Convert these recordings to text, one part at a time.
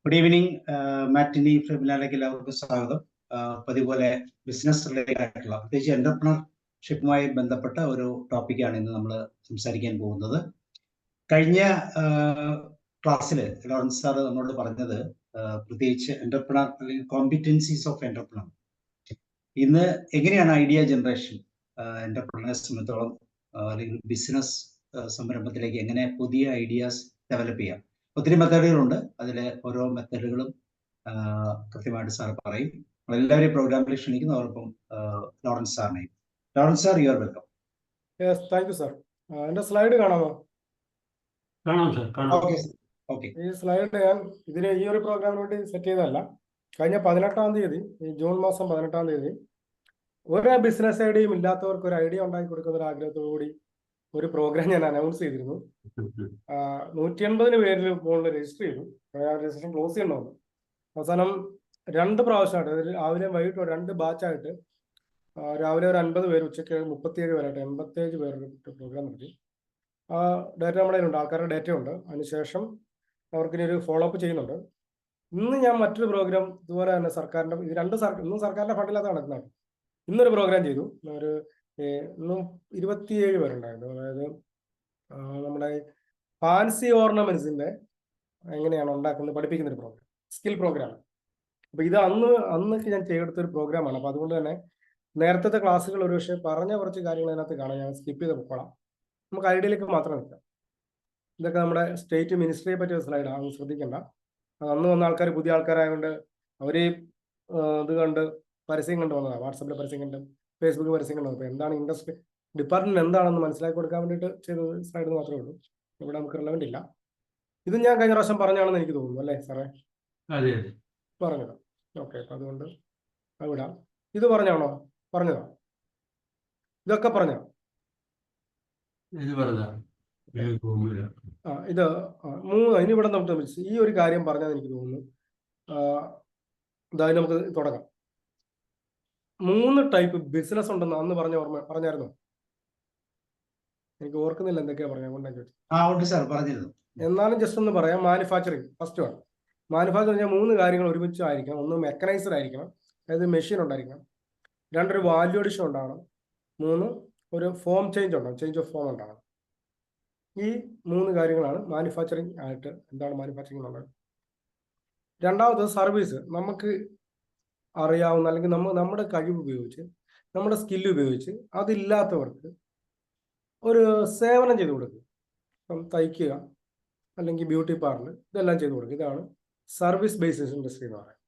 Good evening. മാറ്റിനി ഫെമിനാലേക്ക് എല്ലാവർക്കും സ്വാഗതം. പതിപോലെ business related ആയിട്ടുള്ള പ്രത്യേകിച്ച് എന്റർപ്രണർഷിപ്പുമായി ബന്ധപ്പെട്ട ഒരു ടോപ്പിക്കാണ് ഇന്ന് നമ്മൾ സംസാരിക്കാൻ പോകുന്നത്. കഴിഞ്ഞ ക്ലാസ്സിൽ ലോറൻസ് സാർ നമ്മളോട് പറഞ്ഞത് പ്രത്യേകിച്ച് എന്റർപ്രണർ അല്ലെങ്കിൽ കോമ്പിറ്റൻസീസ് ഓഫ് എന്റർപ്രണർ, ഇന്ന് എങ്ങനെയാണ് ഐഡിയ ജനറേഷൻ എന്റർപ്രണറെ സംബന്ധിച്ചോളം അല്ലെങ്കിൽ ബിസിനസ് സംരംഭത്തിലേക്ക് എങ്ങനെ പുതിയ ഐഡിയാസ് ഡെവലപ്പ് ചെയ്യാം. ഒത്തിരി മെത്തേഡുകളുണ്ട്. അതിലെ ഓരോ മെത്തേഡുകളും കൃത്യമായിട്ട് സാർ പറയും. എല്ലാവരെയും പ്രോഗ്രാമിൽ ക്ഷണിക്കുന്നു. അതോടൊപ്പം ലോറൻസ് സാറിനെയും. Lawrence sir, you are welcome. Thank you sir. എന്റെ സ്ലൈഡ് കാണാമോ? കാണാം സാർ, കാണാം. ഓക്കെ. ഈ സ്ലൈഡ് ഞാൻ ഈ ഒരു പ്രോഗ്രാമിന് വേണ്ടി സെറ്റ് ചെയ്തതല്ല. കഴിഞ്ഞ 18-ാം തീയതി, ഈ ജൂൺ മാസം 18-ാം തീയതി, ഒരു ബിസിനസ് ഐഡിയയും ഇല്ലാത്തവർക്ക് ഒരു ഐഡിയ ഉണ്ടാക്കി കൊടുക്കുന്ന ഒരു ആഗ്രഹത്തോടു കൂടി ഒരു പ്രോഗ്രാം ഞാൻ അനൗൺസ് ചെയ്തിരുന്നു. 180 പേരിൽ മുകളിൽ രജിസ്റ്റർ ചെയ്തു. രജിസ്ട്രേഷൻ ക്ലോസ് ചെയ്യണമെന്ന്. അവസാനം 2 പ്രാവശ്യമായിട്ട്, രാവിലെ വൈകിട്ട് 2 ബാച്ചായിട്ട്, രാവിലെ ഒരു 50 പേര്, ഉച്ചയ്ക്ക് 37 പേരായിട്ട് 87 പേരുടെ പ്രോഗ്രാം നടത്തി. ആ ഡേറ്റ നമ്മുടെ കയ്യിലുണ്ട്, ആൾക്കാരുടെ ഡേറ്റ ഉണ്ട്. അതിനുശേഷം അവർക്കിനി ഒരു ഫോളോ അപ്പ് ചെയ്യുന്നുണ്ട്. ഇന്ന് ഞാൻ മറ്റൊരു പ്രോഗ്രാം ഇതുപോലെ തന്നെ സർക്കാരിന്റെ, ഇന്നും സർക്കാരിന്റെ ഫണ്ടില്ലാത്ത നടക്കുന്നതാണ്. ഇന്നൊരു പ്രോഗ്രാം ചെയ്തു. ഇന്നും 27 പേരുണ്ടായിരുന്നു. അതായത് നമ്മുടെ ഫാൻസി ഓർണമെന്റ്സിന്റെ എങ്ങനെയാണ് ഉണ്ടാക്കുന്നത് പഠിപ്പിക്കുന്ന ഒരു പ്രോഗ്രാം, സ്കിൽ പ്രോഗ്രാം. അപ്പൊ ഇത് അന്നൊക്കെ ഞാൻ ചെയ്തെടുത്തൊരു പ്രോഗ്രാമാണ്. അപ്പൊ അതുകൊണ്ട് തന്നെ നേരത്തെ ക്ലാസ്സുകൾ ഒരു പക്ഷേ പറഞ്ഞ കുറച്ച് കാര്യങ്ങൾ അതിനകത്ത് കാണാം. ഞാൻ സ്കിപ്പ് ചെയ്ത് പോകണം. നമുക്ക് ഐഡിയയിലേക്ക് മാത്രം നിൽക്കാം. ഇതൊക്കെ നമ്മുടെ സ്റ്റേറ്റ് മിനിസ്ട്രിയെ പറ്റിയ സ്ലൈഡാണ്, ശ്രദ്ധിക്കേണ്ട. അന്ന് വന്ന ആൾക്കാർ പുതിയ ആൾക്കാരായതുകൊണ്ട് അവര് ഇത് കണ്ട് പരസ്യം കണ്ടു വന്നതാണ്. വാട്സാപ്പിലെ പരസ്യം കണ്ട്, ഫേസ്ബുക്ക് പരസ്യം കണ്ടു. അപ്പോൾ എന്താണ് ഇൻഡസ്ട്രി ഡിപ്പാർട്ട്മെന്റ് എന്താണെന്ന് മനസ്സിലാക്കി കൊടുക്കാൻ വേണ്ടിയിട്ട് ചെയ്ത സ്ലൈഡ് മാത്രമേ ഉള്ളൂ. ഇവിടെ നമുക്ക് റിലവൻ്റ് ഇല്ല. ഇത് ഞാൻ കഴിഞ്ഞ പ്രാവശ്യം പറഞ്ഞാണെന്ന് എനിക്ക് തോന്നുന്നു, അല്ലേ സാറേ? പറഞ്ഞതാ. ഓക്കെ, അപ്പം അതുകൊണ്ട് വിടാം. ഇത് പറഞ്ഞതാണോ? പറഞ്ഞതാ? ഇതൊക്കെ പറഞ്ഞോ? ഇത് ഇനി ഇവിടെ നമുക്ക് ഈ ഒരു കാര്യം പറഞ്ഞാൽ എനിക്ക് തോന്നുന്നു. ഇതായി നമുക്ക് തുടങ്ങാം. 3 ടൈപ്പ് ബിസിനസ് ഉണ്ടെന്ന് അന്ന് പറഞ്ഞായിരുന്നോ? എനിക്ക് ഓർക്കുന്നില്ല എന്തൊക്കെയാ പറഞ്ഞത്. എന്നാലും ജസ്റ്റ് ഒന്ന് പറയാം. മാനുഫാക്ചറിങ് ഫസ്റ്റ് ആണ്. മാനുഫാക്ചറിങ് 3 കാര്യങ്ങൾ ഒരുമിച്ച് ആയിരിക്കണം. 1 മെക്കനൈസർ ആയിരിക്കണം, അതായത് മെഷീൻ ഉണ്ടായിരിക്കണം. 2 ഒരു വാല്യൂ അഡിഷൻ ഉണ്ടാകണം. 3 ഒരു ഫോം ചേഞ്ച് ഓഫ് ഫോം ഉണ്ടാകണം. ഈ 3 കാര്യങ്ങളാണ് മാനുഫാക്ചറിങ് ആയിട്ട്. എന്താണ് മാനുഫാക്ചറിങ് എന്നുള്ളത്? രണ്ടാമത് സർവീസ്. നമുക്ക് അറിയാവുന്ന അല്ലെങ്കിൽ നമ്മുടെ കഴിവ് ഉപയോഗിച്ച്, നമ്മുടെ സ്കില്ല് ഉപയോഗിച്ച് അതില്ലാത്തവർക്ക് ഒരു സേവനം ചെയ്തു കൊടുക്കുക. ഇപ്പം തയ്ക്കുക അല്ലെങ്കിൽ ബ്യൂട്ടി പാർലർ, ഇതെല്ലാം ചെയ്തു കൊടുക്കുക. ഇതാണ് സർവീസ് ബേസ്ഡ് ഇൻഡസ്ട്രി എന്ന് പറയുന്നത്.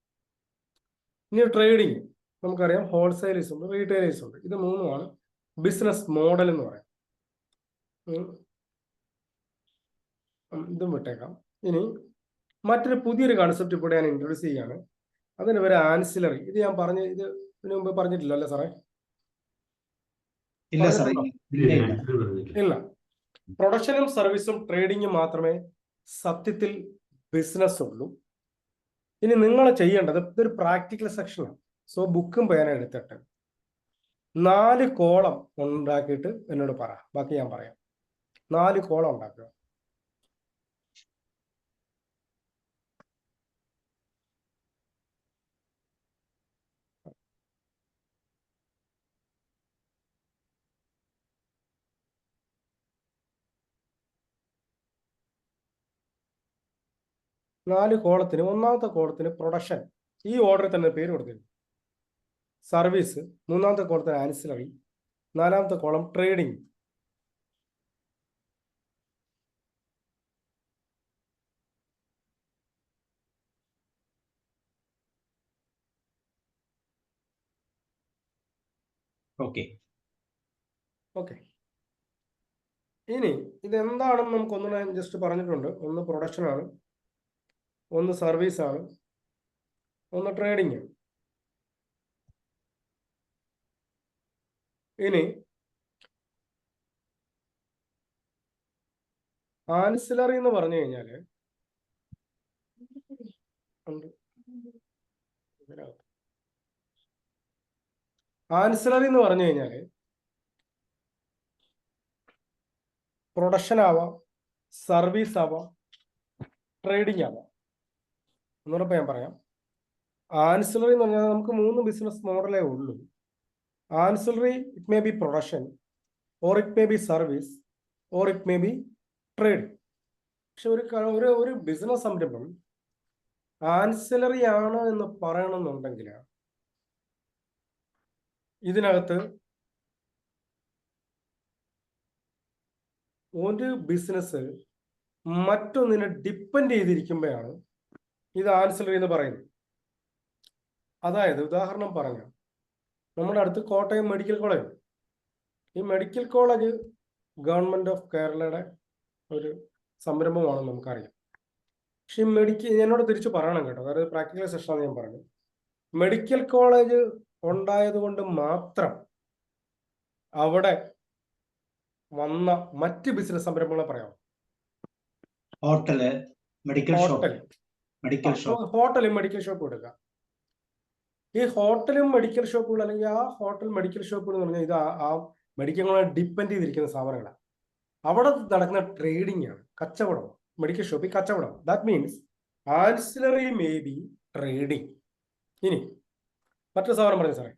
ഇനി ട്രേഡിങ്, നമുക്കറിയാം ഹോൾസെയിലേഴ്സ് ഉണ്ട്, റീറ്റെയിലേഴ്സ് ഉണ്ട്. ഇത് 3മാണ് ബിസിനസ് മോഡൽ എന്ന് പറയാം. ഇതും വിട്ടേക്കാം. ഇനി മറ്റൊരു പുതിയൊരു കൺസെപ്റ്റ് ഇവിടെ ഞാൻ ഇൻട്രൊഡ്യൂസ് ചെയ്യുകയാണ്. അതിന് പേര് ആൻസിലറി. ഇത് ഞാൻ ഇതിനു മുമ്പ് പറഞ്ഞിട്ടില്ല അല്ലേ സാറേ? ഇല്ല. പ്രൊഡക്ഷനും സർവീസും ട്രേഡിങ്ങും മാത്രമേ സത്യത്തിൽ ബിസിനസ് ഉള്ളൂ. ഇനി നിങ്ങൾ ചെയ്യേണ്ടത്, ഇതൊരു പ്രാക്ടിക്കൽ സെക്ഷനാണ്. സോ ബുക്കും പേന എടുത്തിട്ട് 4 കോളം ഉണ്ടാക്കിയിട്ട് എന്നോട് പറ. ബാക്കി ഞാൻ പറയാം. 4 കോളം ഉണ്ടാക്കുക. കോളത്തിന്, ഒന്നാമത്തെ കോളത്തിന് പ്രൊഡക്ഷൻ, ഈ ഓർഡറിൽ തന്നെ പേര് കൊടുത്തിരുന്നു. സർവീസ്, 3ാമത്തെ കോളത്തിന് ആൻസിലറി, 4ാമത്തെ കോളം ട്രേഡിംഗ്. ഓക്കെ. ഇനി ഇതെന്താണെന്ന് നമുക്കൊന്ന് ജസ്റ്റ് പറഞ്ഞിട്ടുണ്ട്. 1 പ്രൊഡക്ഷനാണ്, 1 സർവീസാണ്, 1 ട്രേഡിംഗ്. ഇനി ആൻസിലറി എന്ന് പറഞ്ഞു കഴിഞ്ഞാല് പ്രൊഡക്ഷൻ ആവാം, സർവീസ് ആവാം, ട്രേഡിംഗ് ആവാം. ഒന്നുകൂടെ ഞാൻ പറയാം. ആൻസിലറി എന്ന് പറഞ്ഞാൽ നമുക്ക് 3 ബിസിനസ് മോഡലേ ഉള്ളൂ. Ancillary it may be production, or it may B service, or it may B trade. പക്ഷെ ഒരു ബിസിനസ് സംരംഭം ആൻസിലറി ആണ് എന്ന് പറയണമെന്നുണ്ടെങ്കിൽ ഇതിനകത്ത് ഒരു ബിസിനസ് മറ്റൊന്നിനെ ഡിപ്പെൻഡ് ചെയ്തിരിക്കുമ്പോഴാണ് ഇത് ആൻസിലറി എന്ന് പറയുന്നത്. അതായത് ഉദാഹരണം പറഞ്ഞ നമ്മുടെ അടുത്ത് കോട്ടയം മെഡിക്കൽ കോളേജ്. ഈ മെഡിക്കൽ കോളേജ് ഗവൺമെന്റ് ഓഫ് കേരളയുടെ ഒരു സംരംഭമാണെന്ന് നമുക്കറിയാം. പക്ഷെ എന്നോട് തിരിച്ചു പറയണം കേട്ടോ, അതായത് പ്രാക്ടിക്കൽ സെഷനാണ് ഞാൻ പറഞ്ഞത്. മെഡിക്കൽ കോളേജ് ഉണ്ടായത് കൊണ്ട് മാത്രം അവിടെ വന്ന മറ്റ് ബിസിനസ് സംരംഭങ്ങളെ പറയാം. ഹോട്ടല്, മെഡിക്കൽ ഷോപ്പ്, ഹോട്ടലും മെഡിക്കൽ ഷോപ്പും എടുക്കുക. ഈ ഹോട്ടലും മെഡിക്കൽ ഷോപ്പുകൾ, അല്ലെങ്കിൽ ആ ഹോട്ടൽ മെഡിക്കൽ ഷോപ്പുകൾ എന്ന് പറഞ്ഞാൽ ഇത് ആ മെഡിക്കൽ കോളേജ് ഡിപ്പെൻഡ് ചെയ്തിരിക്കുന്ന സ്ഥാപനങ്ങളാണ്. അവിടെ നടക്കുന്ന ട്രേഡിംഗ് ആണ്, കച്ചവടം. മെഡിക്കൽ ഷോപ്പിൽ കച്ചവടം. That means ancillary may B trading. ഇനി മറ്റൊരു സാധനം പറഞ്ഞു സാറേ,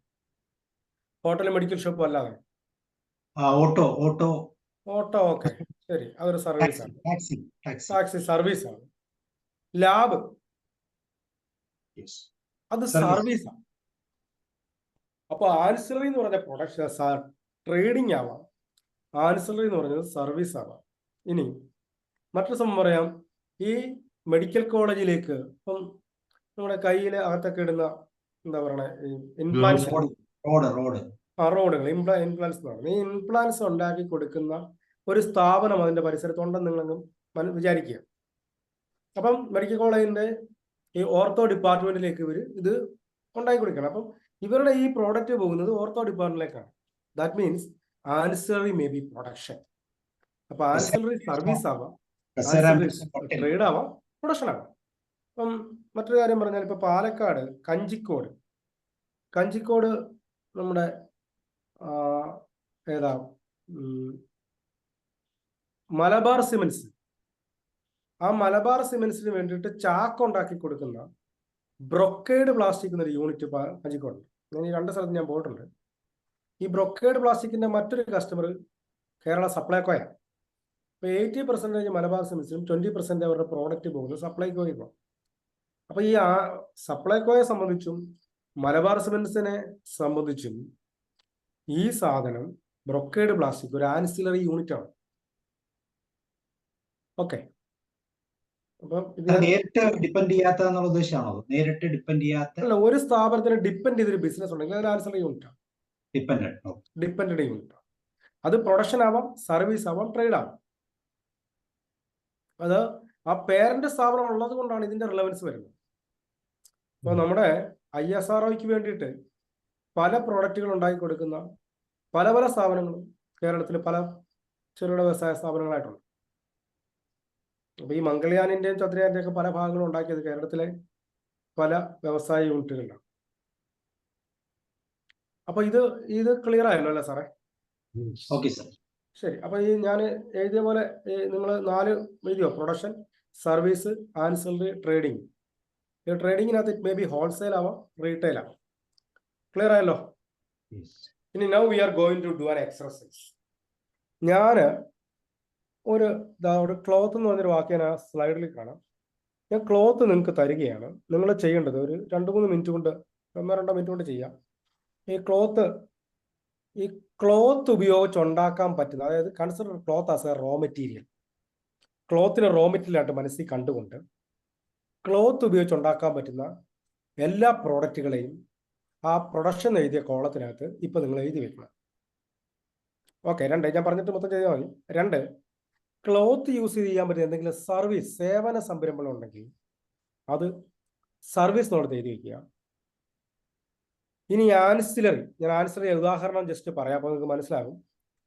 ഹോട്ടലും മെഡിക്കൽ ഷോപ്പും അല്ലാതെ ഓട്ടോ ഓക്കെ, ശരി, അതൊരു സർവീസ് ആണ്. ടാക്സി സർവീസ് ആണ്. ലാബ് അത് സർവീസ് ആണ്. അപ്പൊ ആൻസിലറി എന്ന് പറഞ്ഞ പ്രൊഡക്ഷൻ ട്രേഡിംഗ് ആവാം, ആൻസിലറി എന്ന് പറഞ്ഞത് സർവീസ് ആവാം. ഇനി മറ്റൊരു സംഭവം പറയാം. ഈ മെഡിക്കൽ കോളേജിലേക്ക് ഇപ്പം നമ്മുടെ കയ്യിൽ അകത്തൊക്കെ ഇടുന്ന എന്താ പറയണേ, ഇംപ്ലാന്റ്സ്, റോഡുകൾ, ഇംപ്ലാന്റ്സ് എന്ന് പറയുന്നത്. ഈ ഇംപ്ലാന്റ്സ് ഉണ്ടാക്കി കൊടുക്കുന്ന ഒരു സ്ഥാപനം അതിന്റെ പരിസരത്തുണ്ടെന്ന് നിങ്ങളങ്ങ് വിചാരിക്കുക. അപ്പം മെഡിക്കൽ കോളേജിന്റെ ഈ ഓർത്തോ ഡിപ്പാർട്ട്മെന്റിലേക്ക് ഇവർ ഇത് ഉണ്ടാക്കി കൊടുക്കണം. അപ്പം ഇവരുടെ ഈ പ്രോഡക്റ്റ് പോകുന്നത് ഓർത്തോ ഡിപ്പാർട്ട്മെന്റിലേക്കാണ്. That means ancillary may be production. അപ്പൊ ആൻസിലറി സർവീസ് ആവാം, ട്രേഡ് ആവാം, പ്രൊഡക്ഷൻ ആവാം. അപ്പം മറ്റൊരു കാര്യം പറഞ്ഞാൽ ഇപ്പൊ പാലക്കാട് കഞ്ചിക്കോട് നമ്മുടെ ഏതാ മലബാർ സിമെന്റ്സ്. ആ മലബാർ സിമെന്റ്സിന് വേണ്ടിയിട്ട് ചാക്ക് ഉണ്ടാക്കി കൊടുക്കുന്ന ബ്രൊക്കേഡ് പ്ലാസ്റ്റിക് എന്നൊരു യൂണിറ്റ് കഞ്ചിക്കോടുണ്ട്. ഞാൻ ഈ 2 സ്ഥലത്ത് ഞാൻ പോയിട്ടുണ്ട്. ഈ ബ്രൊക്കേഡ് പ്ലാസ്റ്റിക്കിന്റെ മറ്റൊരു കസ്റ്റമർ കേരള സപ്ലൈകോയാണ്. ഇപ്പൊ 80% മലബാർ സിമെന്റ്സിനും 20% അവരുടെ പ്രോഡക്റ്റ് പോകുന്നത് സപ്ലൈകോയ്ക്കോ. അപ്പൊ ഈ സപ്ലൈകോയെ സംബന്ധിച്ചും മലബാർ സിമെന്റ്സിനെ സംബന്ധിച്ചും ഈ സാധനം ബ്രൊക്കേഡ് പ്ലാസ്റ്റിക് ഒരു ആൻസിലറി യൂണിറ്റ് ആണ്. ഓക്കെ, നേരിട്ട് ഡിപ്പെൻഡ് ചെയ്യാത്ത എന്നുള്ള ഉദ്ദേശമാണോ? നേരിട്ട് ഡിപ്പെൻഡ് ചെയ്യാത്ത അല്ല, ഒരു സ്ഥാപനത്തിന് ഡിപ്പെൻഡ് ചെയ്തൊരു ബിസിനസ് ഉണ്ടെങ്കിൽ അത് ആൻസിലറി യൂണിറ്റ് ആണ്, ഡിപ്പെൻഡന്റ് യൂണിറ്റ്. അത് പ്രൊഡക്ഷൻ ആവാം, സർവീസ് ആവാം, ട്രേഡ് ആവാം. അത് ആ പേരന്റ് സ്ഥാപനം ഉള്ളത് കൊണ്ടാണ് ഇതിന്റെ റിലവൻസ് വരുന്നത്. ഇപ്പൊ നമ്മുടെ ISROയ്ക്ക് വേണ്ടിയിട്ട് പല പ്രോഡക്റ്റുകൾ ഉണ്ടാക്കി കൊടുക്കുന്ന പല സ്ഥാപനങ്ങളും കേരളത്തിൽ പല ചെറുകിട വ്യവസായ സ്ഥാപനങ്ങളായിട്ടുണ്ട്. അപ്പൊ ഈ മംഗൾയാനിന്റെയും ചന്ദ്രയാന്റെയും ഒക്കെ പല ഭാഗങ്ങളും ഉണ്ടാക്കിയത് കേരളത്തിലെ പല വ്യവസായ യൂണിറ്റുകളിലാണ്. അപ്പൊ ഇത് ക്ലിയർ ആയല്ലോ അല്ലേ സാറേ? ഓക്കെ സാർ, ശരി. അപ്പൊ ഈ ഞാൻ എഴുതിയ പോലെ നിങ്ങൾ 4 എഴുതിയോ? Production, service, ancillary, trading. ഈ ട്രേഡിങ്ങിനകത്ത് ഇറ്റ് മേ ബി ഹോൾസെയിൽ ആവാം, റീറ്റെയിൽ ആവാം. ക്ലിയർ ആയല്ലോ? ഇനി now we are going to do an exercise. ഞാൻ ഒരു ക്ലോത്ത് എന്ന് പറഞ്ഞൊരു വാക്ക് ഞാൻ ആ സ്ലൈഡിൽ കാണാം. ഞാൻ ക്ലോത്ത് നിങ്ങൾക്ക് തരികയാണ്. നിങ്ങൾ ചെയ്യേണ്ടത് ഒരു 2-3 മിനിറ്റ് കൊണ്ട്, 1-2 മിനിറ്റ് കൊണ്ട് ചെയ്യാം. ഈ ക്ലോത്ത് ഉപയോഗിച്ച് ഉണ്ടാക്കാൻ പറ്റുന്ന, അതായത് consider cloth as a raw material. ക്ലോത്തിനെ റോ മെറ്റീരിയൽ ആയിട്ട് മനസ്സിൽ കണ്ടുകൊണ്ട് ക്ലോത്ത് ഉപയോഗിച്ച് ഉണ്ടാക്കാൻ പറ്റുന്ന എല്ലാ പ്രോഡക്റ്റുകളെയും ആ പ്രൊഡക്ഷൻ എഴുതിയ കോളത്തിനകത്ത് ഇപ്പൊ നിങ്ങൾ എഴുതി വെക്കണം. ഓക്കെ, 2 ഞാൻ പറഞ്ഞിട്ട് മൊത്തം ചെയ്താൽ മതി. 2, ക്ലോത്ത് യൂസ് ചെയ്യാൻ പറ്റുന്ന എന്തെങ്കിലും സർവീസ്, സേവന സംരംഭങ്ങൾ ഉണ്ടെങ്കിൽ അത് സർവീസ് എന്നുള്ളത് എഴുതി വയ്ക്കുക. ഇനി ആൻസിലറി, ഞാൻ ആൻസിലറി ഉദാഹരണം ജസ്റ്റ് പറയാം, അപ്പോൾ നിങ്ങൾക്ക് മനസ്സിലാകും.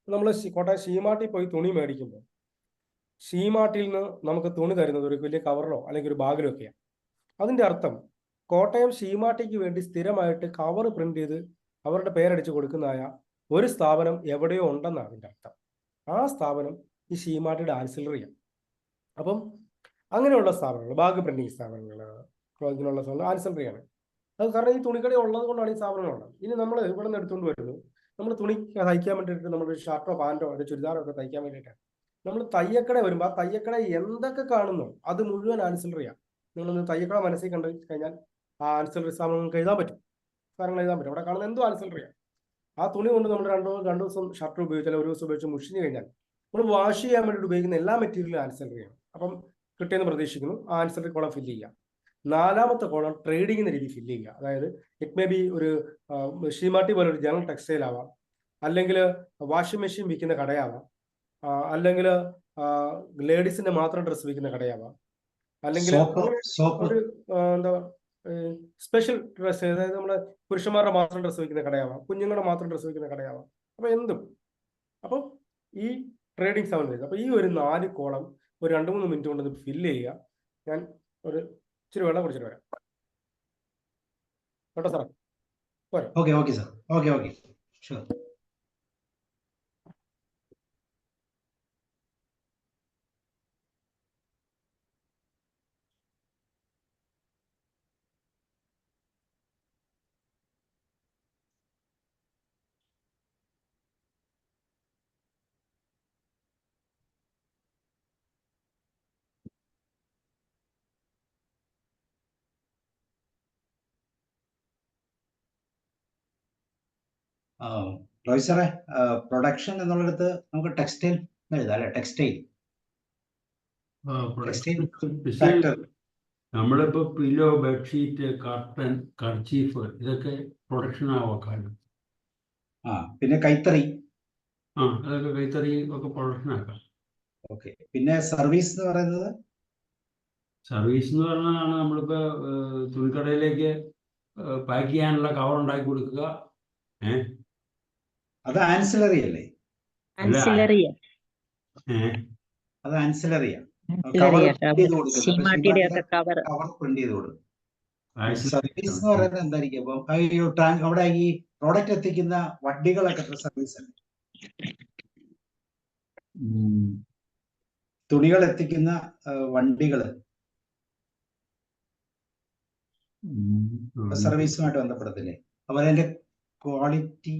നമ്മൾ കോട്ടയം ഷീമാട്ടിൽ പോയി തുണി മേടിക്കുമ്പോൾ ഷീമാട്ടിൽ നിന്ന് നമുക്ക് തുണി തരുന്നത് ഒരു വലിയ കവറിലോ അല്ലെങ്കിൽ ഒരു ബാഗിലോ ഒക്കെയാണ്. അതിൻ്റെ അർത്ഥം കോട്ടയം ഷീമാട്ടിക്ക് വേണ്ടി സ്ഥിരമായിട്ട് കവർ പ്രിന്റ് ചെയ്ത് അവരുടെ പേരടിച്ച് കൊടുക്കുന്നതായ ഒരു സ്ഥാപനം എവിടെയോ ഉണ്ടെന്നാണ് അതിൻ്റെ അർത്ഥം. ആ സ്ഥാപനം ഈ ഷീമാട്ടിയുടെ ആൻസിലറിയാണ്. അപ്പം അങ്ങനെയുള്ള സ്ഥാപനങ്ങൾ, ബാഗ് പ്രിന്റിങ് സ്ഥാപനങ്ങൾ, ഇതിനുള്ള സാധനം ആൻസലറിയാണ്. അത് കാരണം ഈ തുണിക്കട ഉള്ളത് കൊണ്ടാണ് ഈ സ്ഥാപനങ്ങളുള്ളത്. ഇനി നമ്മൾ ഇവിടെ നിന്ന് എടുത്തുകൊണ്ട് വരുന്നത് നമ്മൾ തുണി തയ്ക്കാൻ വേണ്ടിയിട്ട് നമ്മളൊരു ഷർട്ടോ പാൻറ്റോ ഒരു ചുരിദാറോ ഒക്കെ തയ്ക്കാൻ വേണ്ടിയിട്ടാണ്. നമ്മൾ തയ്യക്കട വരുമ്പോൾ ആ തയ്യക്കട എന്തൊക്കെ കാണുന്നു അത് മുഴുവൻ ആൻസലറിയാണ്. നിങ്ങളൊന്ന് തയ്യക്കട മനസ്സിൽ കണ്ടു കഴിഞ്ഞാൽ ആ ആൻസലറി സ്ഥാപനം നിങ്ങൾക്ക് എഴുതാൻ പറ്റും, കാര്യങ്ങൾ എഴുതാൻ പറ്റും. അവിടെ കാണുന്ന എന്തോ ആൻസലറിയാണ്. ആ തുണി കൊണ്ട് നമ്മൾ രണ്ടു ദിവസം ഷർട്ട് ഉപയോഗിച്ചാൽ ഒരു ദിവസം ഉപയോഗിച്ച് മുഷിഞ്ഞ് കഴിഞ്ഞാൽ നമ്മൾ വാഷ് ചെയ്യാൻ വേണ്ടിയിട്ട് ഉപയോഗിക്കുന്ന എല്ലാ മെറ്റീരിയലും ആൻസലറിയാണ്. അപ്പം കിട്ടിയെന്ന് പ്രതീക്ഷിക്കുന്നു. ആ ആൻസലറി കോളം ഫില്ല് ചെയ്യുക. 4ാമത്തെ കോളം ട്രേഡിംഗ് എന്ന രീതി ഫില്ല് ചെയ്യുക. അതായത് ഇറ്റ് മേ ബി ഒരു ഷീമാട്ടി പോലെ ഒരു ജനറൽ ടെക്സ്റ്റൈൽ ആവാം, അല്ലെങ്കിൽ വാഷിംഗ് മെഷീൻ വിൽക്കുന്ന കടയാവാം, അല്ലെങ്കിൽ ലേഡീസിന്റെ മാത്രം ഡ്രസ്സ് വിൽക്കുന്ന കടയാവാം, അല്ലെങ്കിൽ ഒരു എന്താ സ്പെഷ്യൽ ഡ്രസ്സ്, അതായത് നമ്മുടെ പുരുഷന്മാരുടെ മാത്രം ഡ്രസ്സ് വയ്ക്കുന്ന കടയാവാം, കുഞ്ഞുങ്ങളുടെ മാത്രം ഡ്രസ്സ് വയ്ക്കുന്ന കടയാവാം. അപ്പൊ എന്തും. അപ്പം ഈ ട്രേഡിംഗ് സെവൻ ഡേയ്സ്. അപ്പൊ ഈ ഒരു 4 കോളം ഒരു 2-3 മിനിറ്റ് കൊണ്ട് ഫില്ല് ചെയ്യുക. ഞാൻ ഒരു ഇച്ചിരി വെള്ളം കുടിച്ചിട്ട് വരാം കേട്ടോ സാറേ. പോരെ? Okay sir. Okay sure. Roy സാറേ, പ്രൊഡക്ഷൻ എന്നുള്ളിടത്ത് നമുക്ക് ടെക്സ്റ്റൈൽ എഴുതാം അല്ലെ? Textile factory. നമ്മളിപ്പോ പില്ലോ, ബെഡ്ഷീറ്റ്, കർട്ടൻ, കർച്ചീഫ് ഇതൊക്കെ പ്രൊഡക്ഷൻ ആവാക്കാനും. പിന്നെ കൈത്തറി. അതൊക്കെ കൈത്തറി ഒക്കെ പ്രൊഡക്ഷൻ ആക്കാം. ഓക്കെ. പിന്നെ സർവീസ് എന്ന് പറയുന്നത്? സർവീസ് എന്ന് പറഞ്ഞാണ് നമ്മളിപ്പോ തുണിക്കടയിലേക്ക് പാക്ക് ചെയ്യാനുള്ള കവർ ഉണ്ടാക്കി കൊടുക്കുക. അത് ആൻസിലറി അല്ലേ? അത് ആൻസിലറിയാ. കവർ പ്രിന്റ് ചെയ്ത് കൊടുക്കും. സർവീസ് എന്ന് പറയുന്നത് എന്തായിരിക്കും? അപ്പം അവിടെ ഈ പ്രോഡക്റ്റ് എത്തിക്കുന്ന വണ്ടികളൊക്കെ സർവീസ് അല്ലേ? തുണികൾ എത്തിക്കുന്ന വണ്ടികള് സർവീസുമായിട്ട് ബന്ധപ്പെടത്തില്ലേ? അപ്പൊ അതിന്റെ ക്വാളിറ്റി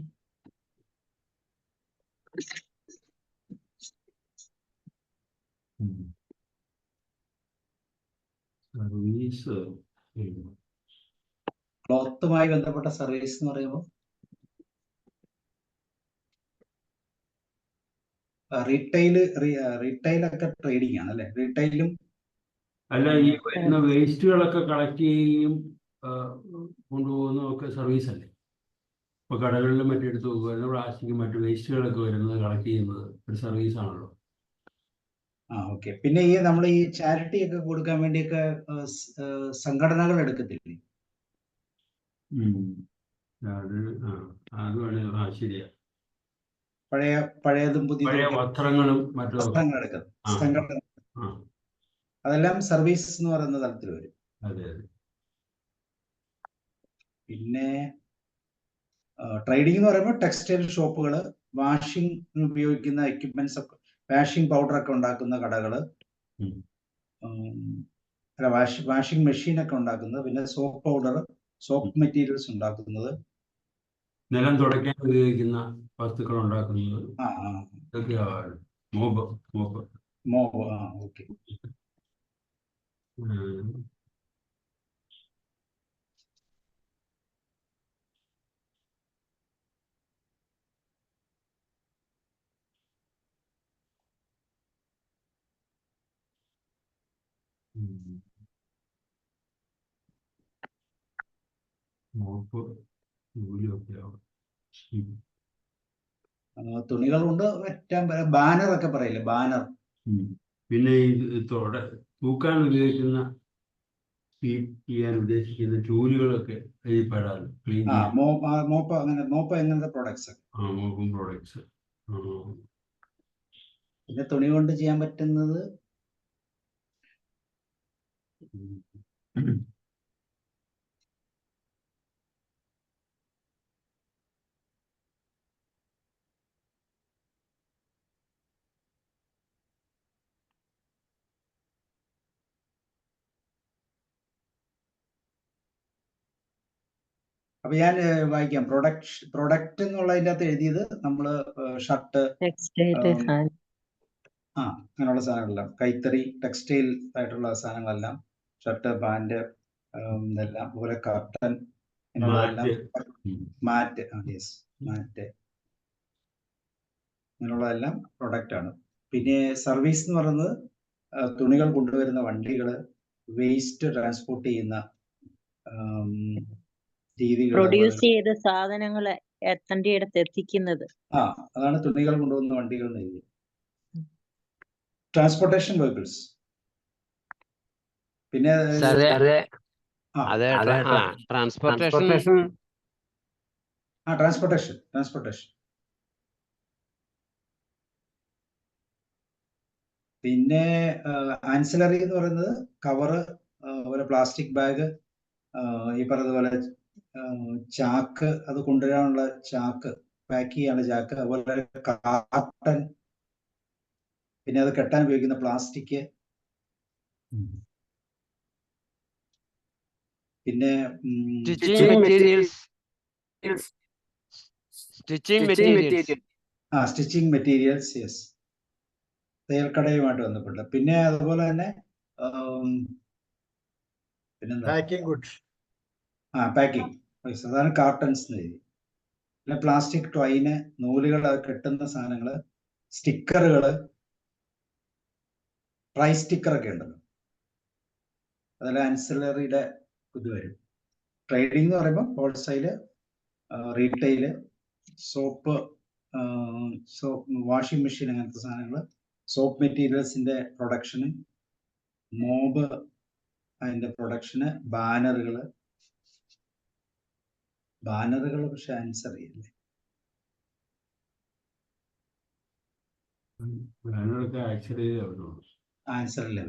സർവീസ് ക്ലോത്തുമായി ബന്ധപ്പെട്ട സർവീസ് എന്ന് പറയുമ്പോൾ റീറ്റെയിലൊക്കെ ട്രേഡിംഗ് ആണ് അല്ലെ? റീറ്റെയിലും അല്ല, ഈ വരുന്ന വേസ്റ്റുകളൊക്കെ കളക്ട് ചെയ്യുകയും കൊണ്ടുപോകുന്നതും ഒക്കെ സർവീസ് അല്ലേ? ഇപ്പൊ കടകളിലും മറ്റെടുത്ത് വരുന്ന പ്ലാസ്റ്റിക് മറ്റു വേസ്റ്റുകളൊക്കെ വരുന്നത് കളക്ട് ചെയ്യുന്നത് ഒരു സർവീസ് ആണല്ലോ. ഓക്കെ. പിന്നെ ഈ നമ്മൾ ഈ ചാരിറ്റി ഒക്കെ കൊടുക്കാൻ വേണ്ടിയൊക്കെ സംഘടനകൾ എടുക്കത്തില്ലേ? അത് വേണേ ശരിയാ. പഴയതും പഴയ വസ്ത്രങ്ങളും മറ്റും വസ്ത്രങ്ങൾ എടുക്കുന്നത് സംഘടന, അതെല്ലാം സർവീസ് എന്ന് പറയുന്ന തലത്തിൽ വരും. അതെ. പിന്നെ ട്രേഡിംഗ് എന്ന് പറയുമ്പോൾ ടെക്സ്റ്റൈൽ ഷോപ്പുകൾ, വാഷിംഗ് ഉപയോഗിക്കുന്ന എക്യുപ്മെന്റ്സ് ഒക്കെ, വാഷിംഗ് പൗഡർ ഒക്കെ ഉണ്ടാക്കുന്ന കടകള്, വാഷിംഗ് മെഷീൻ ഒക്കെ ഉണ്ടാക്കുന്നത്, പിന്നെ സോപ്പ് പൗഡർ, സോപ്പ് മെറ്റീരിയൽസ് ഉണ്ടാക്കുന്നത്, നിലം തുടയ്ക്കാൻ ഉപയോഗിക്കുന്ന വസ്തുക്കൾ ഉണ്ടാക്കുന്നത്, ഓക്കെ. തുണികൾ കൊണ്ട് ബാനർ ഒക്കെ പറയില്ലേ? ബാനർ. പിന്നെ തൂക്കാൻ ഉപയോഗിക്കുന്ന, ചെയ്യാൻ ഉദ്ദേശിക്കുന്ന ജോലികളൊക്കെ പെടാറ്. മോപ്പ് എങ്ങനത്തെ പ്രോഡക്ട്സ്? മോപ്പും പ്രോഡക്ട്സ്. പിന്നെ തുണി കൊണ്ട് ചെയ്യാൻ പറ്റുന്നത് അപ്പൊ ഞാൻ വായിക്കാം. പ്രൊഡക്റ്റ് എന്നുള്ളതിൻ്റെ അകത്ത് എഴുതിയത് നമ്മൾ ഷർട്ട്, അങ്ങനെയുള്ള സാധനങ്ങളെല്ലാം, കൈത്തറി ടെക്സ്റ്റൈൽ ആയിട്ടുള്ള സാധനങ്ങളെല്ലാം, ഷർട്ട്, പാൻറ്, ഇതെല്ലാം, അതുപോലെ കർട്ടൻ, ഇങ്ങനെയുള്ളതെല്ലാം, മാറ്റ്, യെസ്, മാറ്റ്, അങ്ങനെയുള്ളതെല്ലാം പ്രൊഡക്റ്റ് ആണ്. പിന്നെ സർവീസ് എന്ന് പറയുന്നത് തുണികൾ കൊണ്ടുവരുന്ന വണ്ടികൾ, വേസ്റ്റ് ട്രാൻസ്പോർട്ട് ചെയ്യുന്ന രീതികൾ, പ്രൊഡ്യൂസ് ചെയ്ത സാധനങ്ങൾ എത്തേണ്ടിടത്ത് എത്തിക്കുന്നത്, അതാണ് തുണികൾ കൊണ്ടുവന്ന വണ്ടികൾ എന്ന് എഴുതി. Transportation vehicles. പിന്നെ ട്രാൻസ്പോർട്ടേഷൻ പിന്നെ ആൻസിലറി എന്ന് പറയുന്നത് കവറ്, അതുപോലെ പ്ലാസ്റ്റിക് ബാഗ്, ഈ പറഞ്ഞതുപോലെ ചാക്ക്, അത് കൊണ്ടുവരാനുള്ള ചാക്ക്, പാക്ക് ചെയ്യാനുള്ള ചാക്ക്, അതുപോലെ കാർട്ടൺ, പിന്നെ അത് കെട്ടാൻ ഉപയോഗിക്കുന്ന പ്ലാസ്റ്റിക്, പിന്നെ സ്റ്റിച്ചിങ് മെറ്റീരിയൽസ്, യെസ്, തയ്യൽക്കടയുമായിട്ട് ബന്ധപ്പെട്ട്. പിന്നെ അതുപോലെ തന്നെ പിന്നെന്താ, പാക്കിംഗ്, അതാണ് കാർട്ടൺസ് എന്ന് എഴുതി. പിന്നെ പ്ലാസ്റ്റിക് ട്വൈന്, നൂലുകൾ, കെട്ടുന്ന സാധനങ്ങള്, സ്റ്റിക്കറുകള്, പ്രൈസ് സ്റ്റിക്കറൊക്കെ ഉണ്ടല്ലോ, അതെല്ലാം ആൻസിലറിയുടെ ഇത് വരും. ട്രേഡിംഗ് എന്ന് പറയുമ്പോൾ ഹോൾസെയില്, റീറ്റെയില്, സോപ്പ്, വാഷിംഗ് മെഷീൻ, അങ്ങനത്തെ സാധനങ്ങൾ, സോപ്പ് മെറ്റീരിയൽസിന്റെ പ്രൊഡക്ഷന്, മോബ് അതിന്റെ പ്രൊഡക്ഷന്, ബാനറുകൾ പക്ഷെ ആൻസർ ചെയ്യില്ലേ, ആൻസർ ഇല്ല.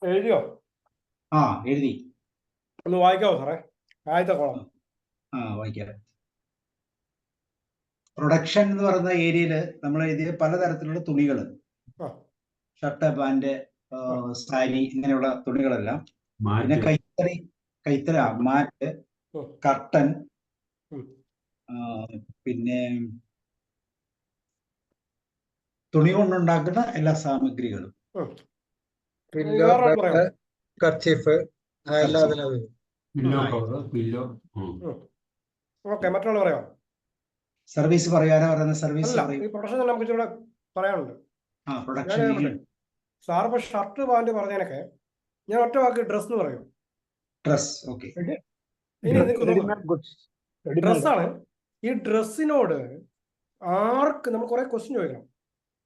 എഴുതിയോ? എഴുതി. ഒന്ന് വായിക്കാവോ സാറേ? ആദ്യത്തെ കോളം വായിക്കാം. പ്രൊഡക്ഷൻ എന്ന് പറയുന്ന ഏരിയയിൽ നമ്മൾ എഴുതിയ പലതരത്തിലുള്ള തുണികൾ, ഷർട്ട്, പാൻറ്, സാരി, ഇങ്ങനെയുള്ള തുണികളെല്ലാം, പിന്നെ കൈത്തറി, മാറ്റ്, കർട്ടൻ, പിന്നെ തുണി കൊണ്ടുണ്ടാക്കുന്ന എല്ലാ സാമഗ്രികളും, കർച്ചീഫ്, മറ്റുള്ള പറയാം. സർവീസ് പറയാനോ പറയുന്ന സർവീസ് പ്രൊഡക്ഷൻ നമുക്ക് ഇവിടെ പറയാനുണ്ട്. സാർ ഇപ്പൊ ഷർട്ട്, പാൻറ് പറഞ്ഞതിനൊക്കെ ഞാൻ ഒറ്റ വാക്ക് ഡ്രസ് എന്ന് പറയും. Dress, okay. ഡ്രസ്സാണ്. ഈ ഡ്രസ്സിനോട് ആർക്ക് നമുക്ക് കുറെ ക്വസ്റ്റ്യൻ ചോദിക്കണം.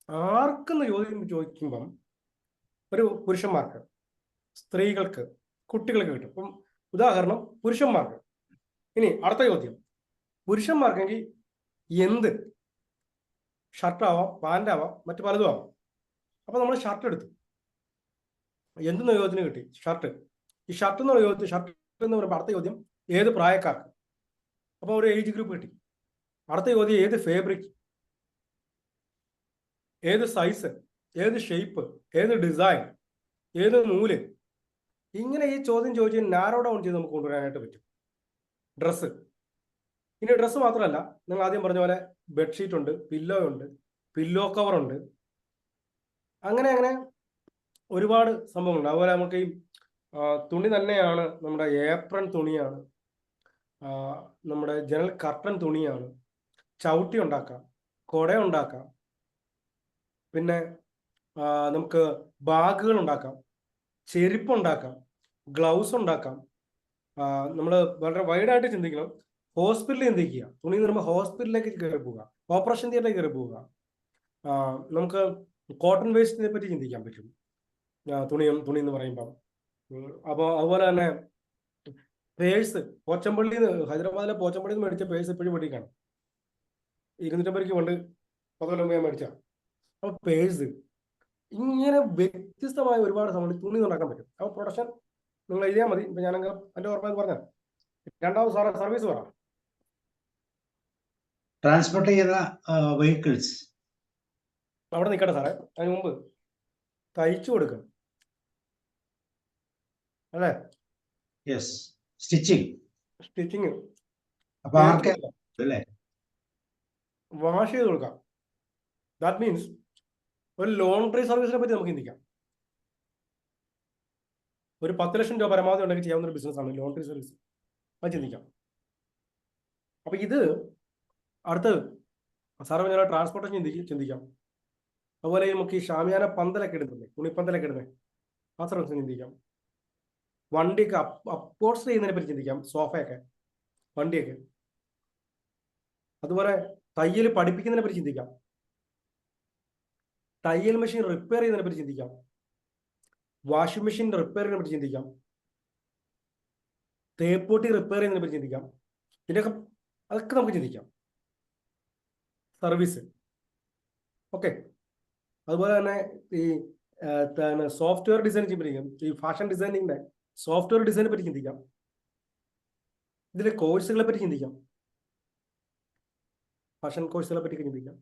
ആർക്കെന്ന് ചോദിക്കുമ്പം ഒരു പുരുഷന്മാർക്ക്, സ്ത്രീകൾക്ക്, കുട്ടികൾക്ക് കിട്ടും. ഇപ്പം ഉദാഹരണം പുരുഷന്മാർക്ക്. ഇനി അടുത്ത ചോദ്യം, പുരുഷന്മാർക്കെങ്കിൽ എന്ത്, ഷർട്ടാവാം, പാൻ്റാവാം, മറ്റു പലതും ആവാം. അപ്പൊ നമ്മൾ ഷർട്ട് എടുത്തു. എന്തെന്ന ചോദ്യത്തിന് കിട്ടി ഷർട്ട്. ഈ ഷർട്ട് എന്ന് പറയുമ്പോൾ അടുത്ത ചോദ്യം ഏത് പ്രായക്കാർക്ക്, അപ്പൊ ഒരു ഏജ് ഗ്രൂപ്പ് കിട്ടി. അടുത്ത ചോദ്യം ഏത് ഫാബ്രിക്, ഏത് സൈസ്, ഏത് ഷേപ്പ്, ഏത് ഡിസൈൻ, ഏത് നൂല്. ഇങ്ങനെ ഈ ചോദ്യം ചോദിച്ച് നാരോ ഡൗൺ ചെയ്ത് നമുക്ക് കൊണ്ടുവരാനായിട്ട് പറ്റും ഡ്രസ്സ്. ഇനി ഡ്രസ്സ് മാത്രമല്ല, നിങ്ങൾ ആദ്യം പറഞ്ഞ പോലെ ബെഡ്ഷീറ്റ് ഉണ്ട്, പില്ലോ ഉണ്ട്, പില്ലോ കവർ ഉണ്ട്, അങ്ങനെ ഒരുപാട് സംഭവങ്ങളുണ്ട്. അതുപോലെ നമുക്ക് ഈ തുണി തന്നെയാണ്, നമ്മുടെ ഏപ്രൺ തുണിയാണ്, നമ്മുടെ ജനൽ കർട്ടൻ തുണിയാണ്, ചവിട്ടി ഉണ്ടാക്കാം, കൊട ഉണ്ടാക്കാം, പിന്നെ നമുക്ക് ബാഗുകൾ ഉണ്ടാക്കാം, ചെരുപ്പ് ഉണ്ടാക്കാം, ഗ്ലൗസ് ഉണ്ടാക്കാം. നമ്മൾ വളരെ വൈഡായിട്ട് ചിന്തിക്കണം. ഹോസ്പിറ്റലിൽ ചിന്തിക്കുക. തുണി എന്ന് പറയുമ്പോൾ ഹോസ്പിറ്റലിലേക്ക് കയറി പോവുക, ഓപ്പറേഷൻ തിയേറ്ററിലേക്ക് കയറി പോവുക. നമുക്ക് കോട്ടൺ വേസ്റ്റിനെ പറ്റി ചിന്തിക്കാൻ പറ്റും തുണി എന്ന് പറയുമ്പം. അപ്പോൾ അതുപോലെ തന്നെ പേഴ്സ്, ഹൈദരാബാദിലെ പോച്ചമ്പള്ളിയിൽ നിന്ന് മേടിച്ച പേഴ്സ് ഇപ്പോഴും വീട്ടിൽ കാണും. 250 രൂപയ്ക്ക് കൊണ്ട് 10 കൊല്ലം മേടിച്ച. അപ്പോൾ പേഴ്സ്, ഇങ്ങനെ വ്യത്യസ്തമായ ഒരുപാട് സംഭവം തുണി ഉണ്ടാക്കാൻ പറ്റും. അപ്പോൾ പ്രൊഡക്ഷൻ നിങ്ങൾ എഴുതിയാൽ മതി. ഇപ്പൊ ഞാനങ്ങ് എൻ്റെ ഓർമ്മ പറഞ്ഞ രണ്ടാമത് സാറേ സർവീസ് പറ. ട്രാൻസ്പോർട്ട് ചെയ്യുന്ന വെഹിക്കിൾസ്. അവിടെ നിൽക്കട്ടെ സാറേ, അതിന് മുമ്പ് തയ്ച്ചു കൊടുക്കണം അല്ലേ? യെസ്. സ്റ്റിച്ചിങ്. അപ്പൊ ആർക്കെ അല്ലേ വാഷ് ചെയ്ത് കൊടുക്കാം. ദാറ്റ് മീൻസ് ഒരു ലോണ്ടറി സർവീസിനെ പറ്റി നമുക്ക് ചിന്തിക്കാം. ഒരു 10 ലക്ഷം രൂപ പരമാവധി ഉണ്ടെങ്കിൽ ചെയ്യാവുന്ന ഒരു ബിസിനസ്സാണ് ലോണ്ടറി സർവീസ്. അത് ചിന്തിക്കാം. അപ്പൊ ഇത് അടുത്ത് സാറ് പറഞ്ഞ ട്രാൻസ്പോർട്ടേഷൻ ചിന്തിക്കാം. അതുപോലെ നമുക്ക് ഈ ഷാമിയാന പന്തലൊക്കെ ഇടുന്നില്ലേ, തുണിപ്പന്തലൊക്കെ ഇടുന്നത്, ആ സർവീസ് ചിന്തിക്കാം. വണ്ടിയൊക്കെ അപ്പോൾസ്റ്റർ ചെയ്യുന്നതിനെ പറ്റി ചിന്തിക്കാം, സോഫയൊക്കെ, വണ്ടിയൊക്കെ. അതുപോലെ തയ്യൽ പഠിപ്പിക്കുന്നതിനെ പറ്റി ചിന്തിക്കാം. തയ്യൽ മെഷീൻ റിപ്പയർ ചെയ്യുന്നതിനെ പറ്റി ചിന്തിക്കാം. വാഷിംഗ് മെഷീൻ റിപ്പയർ ചെയ്യുന്നതിനെ പറ്റി ചിന്തിക്കാം. തേപ്പൂട്ടി റിപ്പയർ ചെയ്യുന്നതിനെ പറ്റി ചിന്തിക്കാം. ഇതിൻ്റെയൊക്കെ അതൊക്കെ നമുക്ക് ചിന്തിക്കാം. Service okay. അതുപോലെ തന്നെ ഈ സോഫ്റ്റ്വെയർ ഡിസൈൻ ചിന്തിക്കാം. ഈ ഫാഷൻ ഡിസൈനിങ്ങിന്റെ സോഫ്റ്റ്വെയർ ഡിസൈനെ പറ്റി ചിന്തിക്കാം. ഇതിലെ കോഴ്സുകളെ പറ്റി ചിന്തിക്കാം. ഫാഷൻ കോഴ്സുകളെ പറ്റി ചിന്തിക്കാം.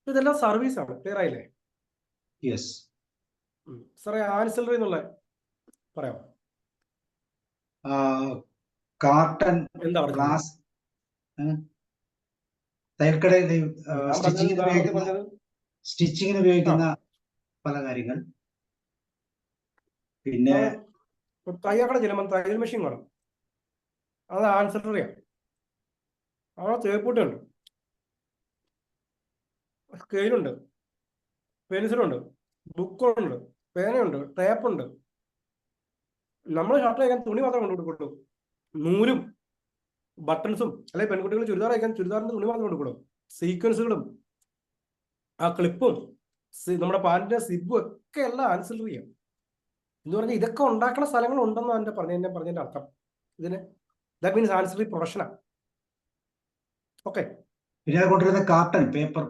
ഇതെല്ലാം സർവീസാണ്. ക്ലിയർ ആയില്ലേ? യെസ്. സാറേ ആൻസലറി എന്നുള്ള പറയാമോ? കാർട്ടൺ, എന്താ ഗ്ലാസ്, തയ്യൽക്കടയിൽ സ്റ്റിച്ചിങ്ങിന് ഉപയോഗിക്കുന്ന പല കാര്യങ്ങൾ. പിന്നെ തയ്യൽക്കട ചെല്ലുമ്പോൾ തയ്യൽ മെഷീൻ വേണം, അത് ആൻസലറിയാണ്. അവിടെ തേപ്പൂട്ടുണ്ട്, സ്കെയിലുണ്ട്, പെൻസിലുണ്ട്, ബുക്കുണ്ട്, പേനയുണ്ട്, ടേപ്പുണ്ട്. നമ്മൾ ഷർട്ട് അയക്കാൻ തുണി മാത്രം കൊണ്ടുകൊടുക്കുള്ളൂ. നൂലും ബട്ടൺസും, അല്ലെങ്കിൽ പെൺകുട്ടികൾ ചുരിദാർ അയക്കാൻ ചുരിദാറിന്റെ തുണി മാത്രം കൊണ്ടുകൊടുക്കും. സീക്വൻസുകളും ആ ക്ലിപ്പും നമ്മുടെ പാന്റിന്റെ സിബും ഒക്കെ എല്ലാം ആൻസലറിയാണ്. എന്ന് പറഞ്ഞാൽ ഇതൊക്കെ ഉണ്ടാക്കുന്ന സ്ഥലങ്ങൾ ഉണ്ടെന്ന് എന്നെ പറഞ്ഞതിന്റെ അർത്ഥം. ഇതിന് ദാറ്റ് മീൻസ് ആൻസലറി പ്രൊഫഷനാണ്. ഓക്കെ. പിന്നെ കൊണ്ടുവരുന്ന കാർട്ടൺ, പേപ്പർ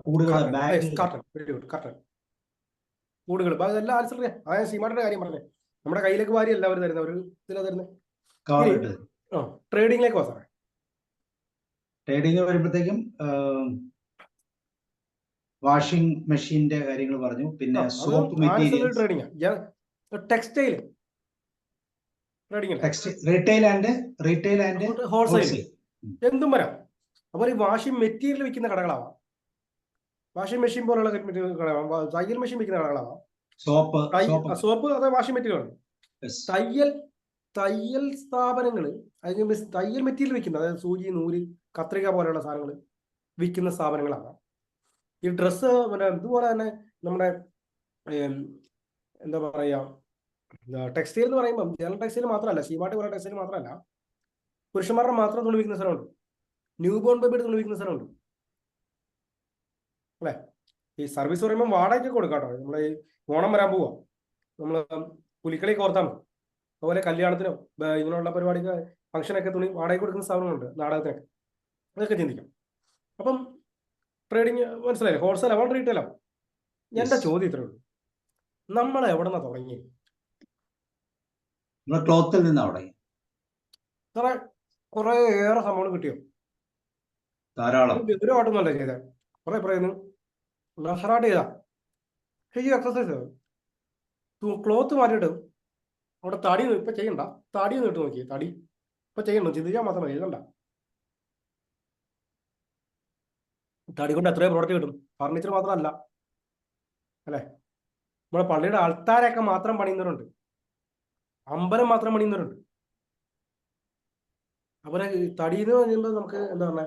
കൂടുകൾ, കാർട്ടൺ കൂടുകൾ, അതെല്ലാം ആൻസലറിയാ. അതായത് സീമാട്ടിന്റെ കാര്യം പറഞ്ഞേ, നമ്മുടെ കയ്യിലേക്ക് വാരി എല്ലാവരും തരുന്ന ഒരു ഇതിലാ തരുന്നത്. ട്രേഡിങ്ങിലേക്ക് വാ സാറേ. ട്രേഡിങ് വരുമ്പോഴത്തേക്കും വാഷിംഗ് മെഷീന്റെ കാര്യങ്ങൾ പറഞ്ഞു. പിന്നെ soap material, trading, textile trading, retail and wholesale, എന്തും വരാം. അതുപോലെ ഈ വാഷിംഗ് മെറ്റീരിയൽ വിൽക്കുന്ന കടകളാവാം, വാഷിംഗ് മെഷീൻ പോലുള്ള കടകളാവാം, തയ്യൽ മെഷീൻ വിൽക്കുന്ന കടകളാവാം. സോപ്പ് അത് വാഷിംഗ് മെറ്റീരിയൽ ആണ്. തയ്യൽ സ്ഥാപനങ്ങൾ, അല്ലെങ്കിൽ തയ്യൽ മെറ്റീരിയൽ വിൽക്കുന്ന, അതായത് സൂചി, നൂല്, കത്രിക പോലെയുള്ള സാധനങ്ങൾ വിൽക്കുന്ന സ്ഥാപനങ്ങളാവാം. ഈ ഡ്രസ്സ് ഇതുപോലെ തന്നെ നമ്മുടെ എന്താ പറയാ, ടെക്സ്റ്റൈൽ എന്ന് പറയുമ്പോൾ ജനറൽ ടെക്സ്റ്റൈൽ മാത്രമല്ല, സീമാട്ടി പോലെ ടെക്സ്റ്റൈൽ മാത്രമല്ല, പുരുഷന്മാരുടെ മാത്രം തുണി വിൽക്കുന്ന സ്ഥലമുണ്ട്, ന്യൂ ബോൺ ബേബിയുടെ തുണി വിൽക്കുന്ന സ്ഥലമുണ്ട് അല്ലേ. ഈ സർവീസ് പറയുമ്പോൾ വാടകയ്ക്ക് കൊടുക്കാട്ടോ. നമ്മൾ ഈ ഓണം വരാൻ പോവാ, നമ്മൾ പുലിക്കളി കോർത്താൽ മതി. അതുപോലെ കല്യാണത്തിനോ ഇങ്ങനെയുള്ള പരിപാടിക്ക് ഫംഗ്ഷനൊക്കെ തുണി വാടകയ്ക്ക് കൊടുക്കുന്ന സ്ഥാപനങ്ങളുണ്ട്, നാടകത്തിനൊക്കെ. അതൊക്കെ ചിന്തിക്കാം. അപ്പം ട്രേഡിങ് മനസ്സിലായില്ലേ? ഹോൾസെയിൽ ആവാം, റീറ്റെയിൽ ആവാം. എന്റെ ചോദ്യം ഇത്രേ ഉള്ളൂ, നമ്മൾ എവിടെ നിന്നാ തുടങ്ങി? ക്ലോത്തിൽ നിന്നാ തുടങ്ങി. സാറേ കുറെ ഏറെ സംഭവം കിട്ടിയോ? ധാരാളം. ഗൗരവമായിട്ടൊന്നുമല്ല ചെയ്തേ, കുറെ പറയുന്നു നഷറായിട്ട് ചെയ്താ ഈ എക്സസൈസ്. ക്ലോത്ത് മാറ്റിയിട്ട് അവിടെ തടി ഇപ്പൊ ചെയ്യണ്ട, തടി ഒന്ന് ഇട്ട് നോക്കി. തടി ഇപ്പൊ ചെയ്യണം, ചിന്തിക്കാൻ മാത്രം എഴുതണ്ട. തടി കൊണ്ട് എത്രയോ പ്രോഡക്റ്റ് കിട്ടും. ഫർണിച്ചർ മാത്രമല്ല അല്ലെ, നമ്മുടെ പള്ളിയുടെ ആൾത്താരൊക്കെ മാത്രം പണിയുന്നവരുണ്ട്, അമ്പലം മാത്രം പണിയുന്നവരുണ്ട്. അതുപോലെ തടിയെന്ന് പറയുമ്പോൾ നമുക്ക് എന്താ പറഞ്ഞ,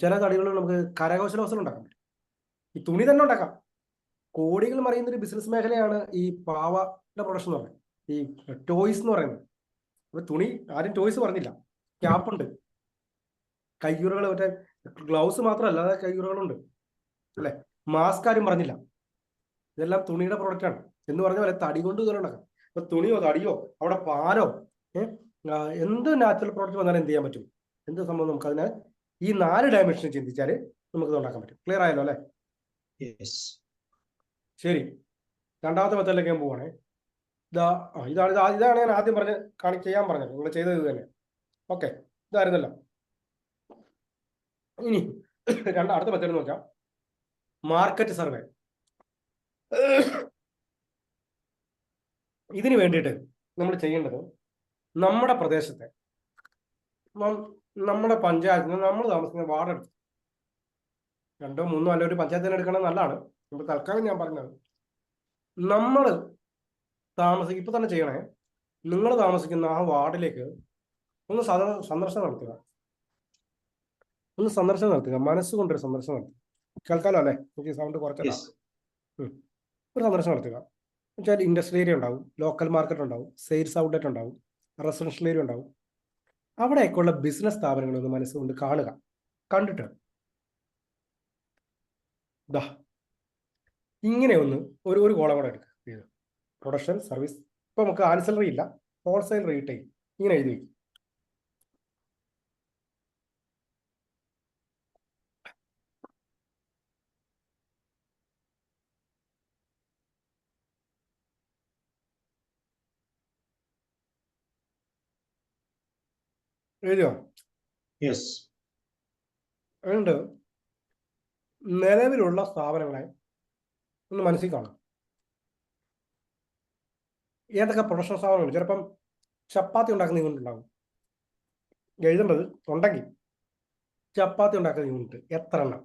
ചില തടികൾ നമുക്ക് കരകൗശല വസ്തുക്കൾ ഉണ്ടാക്കാൻ പറ്റും. ഈ തുണി തന്നെ ഉണ്ടാക്കാം. കോടികൾ മറിയുന്ന ഒരു ബിസിനസ് മേഖലയാണ് ഈ പാവയുടെ പ്രൊഡക്ഷൻ എന്ന് പറയുന്നത്, ഈ ടോയ്സ് എന്ന് പറയുന്നത്. അപ്പൊ തുണി ആരും ടോയ്സ് പറഞ്ഞില്ല, ക്യാപ്പുണ്ട്, കയ്യുറകൾ, മറ്റേ ഗ്ലൗസ് മാത്രമല്ല, അല്ലാതെ കയ്യുറകളുണ്ട് അല്ലെ, മാസ്ക് ആരും പറഞ്ഞില്ല. ഇതെല്ലാം തുണിയുടെ പ്രോഡക്റ്റ് ആണ് എന്ന് പറഞ്ഞ പോലെ തടി കൊണ്ട് ഇതുപോലെ ഉണ്ടാക്കാം. അപ്പൊ തുണിയോ തടിയോ അവിടെ പാലോ എന്ത് നാച്ചുറൽ പ്രോഡക്റ്റ് വന്നാലും എന്ത് ചെയ്യാൻ പറ്റും, എന്ത് സംഭവം നമുക്ക് അതിനെ ഈ 4 ഡയമെൻഷൻ ചിന്തിച്ചാൽ നമുക്ക് ഇത് ഉണ്ടാക്കാൻ പറ്റും. ക്ലിയർ ആയല്ലോ അല്ലെ? ശരി, രണ്ടാമത്തെ മെത്തേഡിലേക്ക് ഞാൻ പോവാണേ. ഇതാണ് ഞാൻ ആദ്യം ചെയ്യാൻ പറഞ്ഞത്, നിങ്ങൾ ചെയ്തത് ഇത് തന്നെ. ഓക്കെ, ഇതായിരുന്നല്ലോ. ഇനി അടുത്ത മെത്തേഡ് നോക്കാം, മാർക്കറ്റ് സർവേ. ഇതിന് വേണ്ടിയിട്ട് നമ്മൾ ചെയ്യേണ്ടത്, നമ്മുടെ പ്രദേശത്തെ നമ്മുടെ പഞ്ചായത്തിന് നമ്മൾ താമസിക്കുന്ന വാർഡ് എടുത്തു, 2 3 അല്ല ഒരു പഞ്ചായത്തിന് എടുക്കണം നല്ലതാണ്. ഇപ്പോൾ തൽക്കാലം ഞാൻ പറഞ്ഞത് നമ്മൾ ഇപ്പൊ തന്നെ ചെയ്യണേ. നിങ്ങൾ താമസിക്കുന്ന ആ വാർഡിലേക്ക് ഒന്ന് സന്ദർശനം നടത്തുക. മനസ്സുകൊണ്ടൊരു സന്ദർശനം നടത്തുക. കേൾക്കാലോ അല്ലേ? എനിക്ക് സൗണ്ട് കുറച്ചല്ല. ഒരു സന്ദർശനം നടത്തുക. എന്നുവെച്ചാൽ ഇൻഡസ്ട്രിയൽ ഏരിയ ഉണ്ടാവും, ലോക്കൽ മാർക്കറ്റ് ഉണ്ടാവും, സെയിൽസ് ഔട്ട്ലെറ്റ് ഉണ്ടാവും, റെസിഡൻഷ്യൽ ഏരിയ ഉണ്ടാവും. അവിടെയൊക്കെയുള്ള ബിസിനസ് സ്ഥാപനങ്ങളൊന്ന് മനസ്സുകൊണ്ട് കാണുക. കണ്ടിട്ട് ഇങ്ങനെ ഒന്ന് ഒരു കോളം കൂടെ എടുക്കുക. Production, service. ഇപ്പൊ നമുക്ക് ആൻസലറി ഇല്ല, ഹോൾസെയിൽ, റീറ്റെയിൽ, ഇങ്ങനെ എഴുതി വയ്ക്കും. എഴുതിയോ? യെസ്. അതുകൊണ്ട് നിലവിലുള്ള സ്ഥാപനങ്ങളെ ഒന്ന് മനസ്സിൽ കാണും. ഏതൊക്കെ പ്രൊഡക്ഷൻ സ്ഥാപനങ്ങൾ? ചിലപ്പം ചപ്പാത്തി ഉണ്ടാക്കുന്ന യൂണിറ്റ് ഉണ്ടാകും. എഴുതേണ്ടത് ഉണ്ടെങ്കിൽ ചപ്പാത്തി ഉണ്ടാക്കുന്ന യൂണിറ്റ് എത്ര എണ്ണം,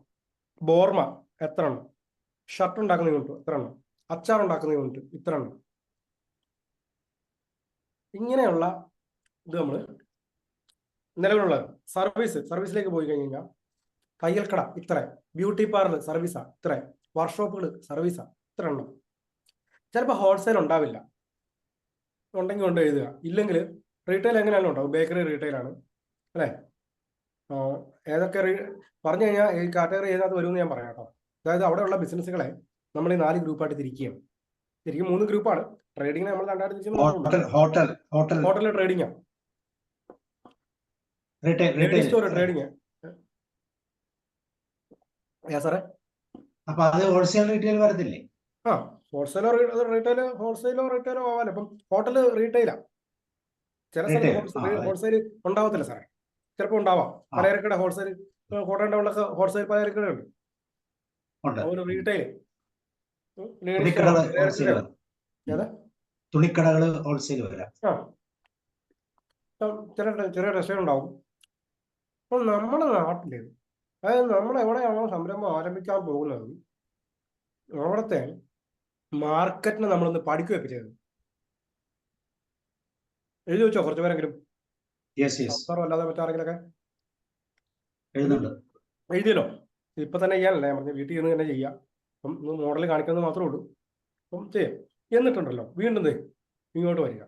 ബോർമ എത്ര എണ്ണം, ഷർട്ട് ഉണ്ടാക്കുന്ന യൂണിറ്റ് എത്ര എണ്ണം, അച്ചാർ ഉണ്ടാക്കുന്ന യൂണിറ്റ് ഇത്ര എണ്ണം. ഇങ്ങനെയുള്ള ഇത് നമ്മൾ നിലവിലുള്ളത്. സർവീസിലേക്ക് പോയി കഴിഞ്ഞാൽ തയ്യൽക്കട ഇത്ര, ബ്യൂട്ടി പാർലർ സർവീസാ ഇത്ര, വർക്ക്ഷോപ്പുകൾ സർവീസാ ഇത്ര എണ്ണം. ചിലപ്പോൾ ഹോൾസെയിൽ ഉണ്ടാവില്ല, ഉണ്ടെങ്കിൽ കൊണ്ട് എഴുതുക. ഇല്ലെങ്കിൽ റീറ്റെയിൽ എങ്ങനെയാണ് ഉണ്ടാവും? ബേക്കറി റീറ്റെയിലാണ് അല്ലേ? ഏതൊക്കെ പറഞ്ഞു കഴിഞ്ഞാൽ ഈ കാറ്റഗറി ഏതിനകത്ത് വരുമെന്ന് ഞാൻ പറയാം കേട്ടോ. അതായത് അവിടെയുള്ള ബിസിനസ്സുകളെ നമ്മൾ ഈ 4 ഗ്രൂപ്പായിട്ട് തിരിക്കുകയാണ്. ശരിക്കും 3 ഗ്രൂപ്പാണ്. ട്രേഡിങ്ങിനെ നമ്മൾ 2 ആയിട്ട് തിരിച്ചു. Hotel trading, store trading. സാറേ അപ്പൊ അത് ഹോൾസെയിൽ റീറ്റെയിൽ വരത്തില്ലേ? ഹോൾസെയിലോ റീറ്റെയിലോ ആവാലോ. ഇപ്പം ഹോട്ടല് റീറ്റെയിലാ. ചില സ്ഥലത്ത് ഹോൾസെയിൽ ഉണ്ടാവത്തില്ല സാറേ, ചിലപ്പോൾ ഉണ്ടാവാം. പലചരക്കട ഹോൾസെയിൽ, കോട്ടയം ടൗണിലൊക്കെ ഹോൾസെയിൽ പലചരക്കടയുണ്ട്. ഒരു റീറ്റെയിൽ, തുണിക്കടകൾ ഹോൾസെയിൽ വരാം. ചെറിയ റെസ്റ്റോറൻ്റ് ഉണ്ടാവും. അപ്പം നമ്മുടെ നാട്ടില്, അതായത് നമ്മൾ എവിടെയാണോ സംരംഭം ആരംഭിക്കാൻ പോകുന്നത് അവിടുത്തെ മാർക്കറ്റിനെ നമ്മളൊന്ന് പഠിക്കുകയൊക്കെ ചെയ്തത്. എഴുതി വെച്ചോ കുറച്ചു പേരെങ്കിലും? അല്ലാതെ മറ്റാരെങ്കിലൊക്കെ എഴുതിയല്ലോ? ഇപ്പൊ തന്നെ ചെയ്യാനല്ല ഞാൻ പറഞ്ഞു, വീട്ടിൽ നിന്ന് തന്നെ ചെയ്യാം. അപ്പം മോഡൽ കാണിക്കുന്നത് മാത്രമേ ഉള്ളൂ. അപ്പം ചെയ്യാം. എന്നിട്ടുണ്ടല്ലോ വീണ്ടും ഇങ്ങോട്ട് വരിക,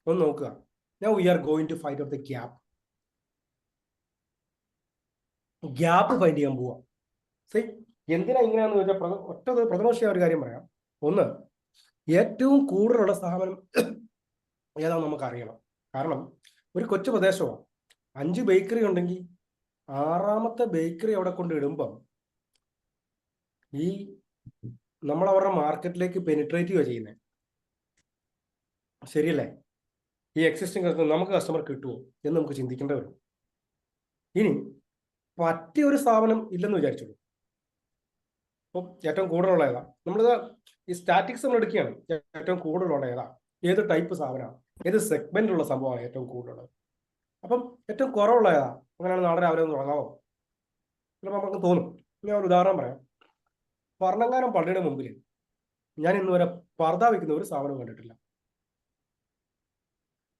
ഒന്ന് നോക്കുക. Now we are going to find out the gap find ചെയ്യാൻ പോവാം. എന്തിനാ ഇങ്ങനെയാന്ന് ചോദിച്ചാൽ പ്രഥമശിയ ഒരു കാര്യം പറയാം. ഒന്ന്, ഏറ്റവും കൂടുതലുള്ള സ്ഥാപനം ഏതാണെന്ന് നമുക്ക് അറിയണം. കാരണം ഒരു കൊച്ചു പ്രദേശമാണ്, 5 ബേക്കറി ഉണ്ടെങ്കിൽ 6ാമത്തെ ബേക്കറി അവിടെ കൊണ്ട് ഇടുമ്പം ഈ നമ്മൾ അവരുടെ മാർക്കറ്റിലേക്ക് പെനിട്രേറ്റ് ചെയ്യുക ചെയ്യുന്നത്. ശരിയല്ലേ? ഈ എക്സിസ്റ്റിംഗ് നമുക്ക് കസ്റ്റമർ കിട്ടുമോ എന്ന് നമുക്ക് ചിന്തിക്കേണ്ടി വരും. ഇനി പറ്റിയ ഒരു സ്ഥാപനം ഇല്ലെന്ന് വിചാരിച്ചോളൂ. അപ്പം ഏറ്റവും കൂടുതലുള്ള ഏതാ? നമ്മളിത് ഈ സ്റ്റാറ്റിക്സ് നമ്മൾ എടുക്കുകയാണ്. ഏറ്റവും കൂടുതലുള്ള ഏതാ, ഏത് ടൈപ്പ് സ്ഥാപനമാണ്, ഏത് സെഗ്മെന്റിലുള്ള സംഭവമാണ് ഏറ്റവും കൂടുതലുള്ളത്. അപ്പം ഏറ്റവും കുറവുള്ള ഏതാ? അങ്ങനെയാണ് നാളെ രാവിലെ ഒന്ന് തുടങ്ങാമോ? ചിലപ്പോൾ നമുക്ക് തോന്നും. ഞാൻ ഒരു ഉദാഹരണം പറയാം. ഭരണങ്ങാനം പള്ളിയുടെ മുമ്പിൽ ഞാൻ ഇന്ന് വരെ പർദ്ദ വയ്ക്കുന്ന ഒരു സ്ഥാപനം കണ്ടിട്ടില്ല.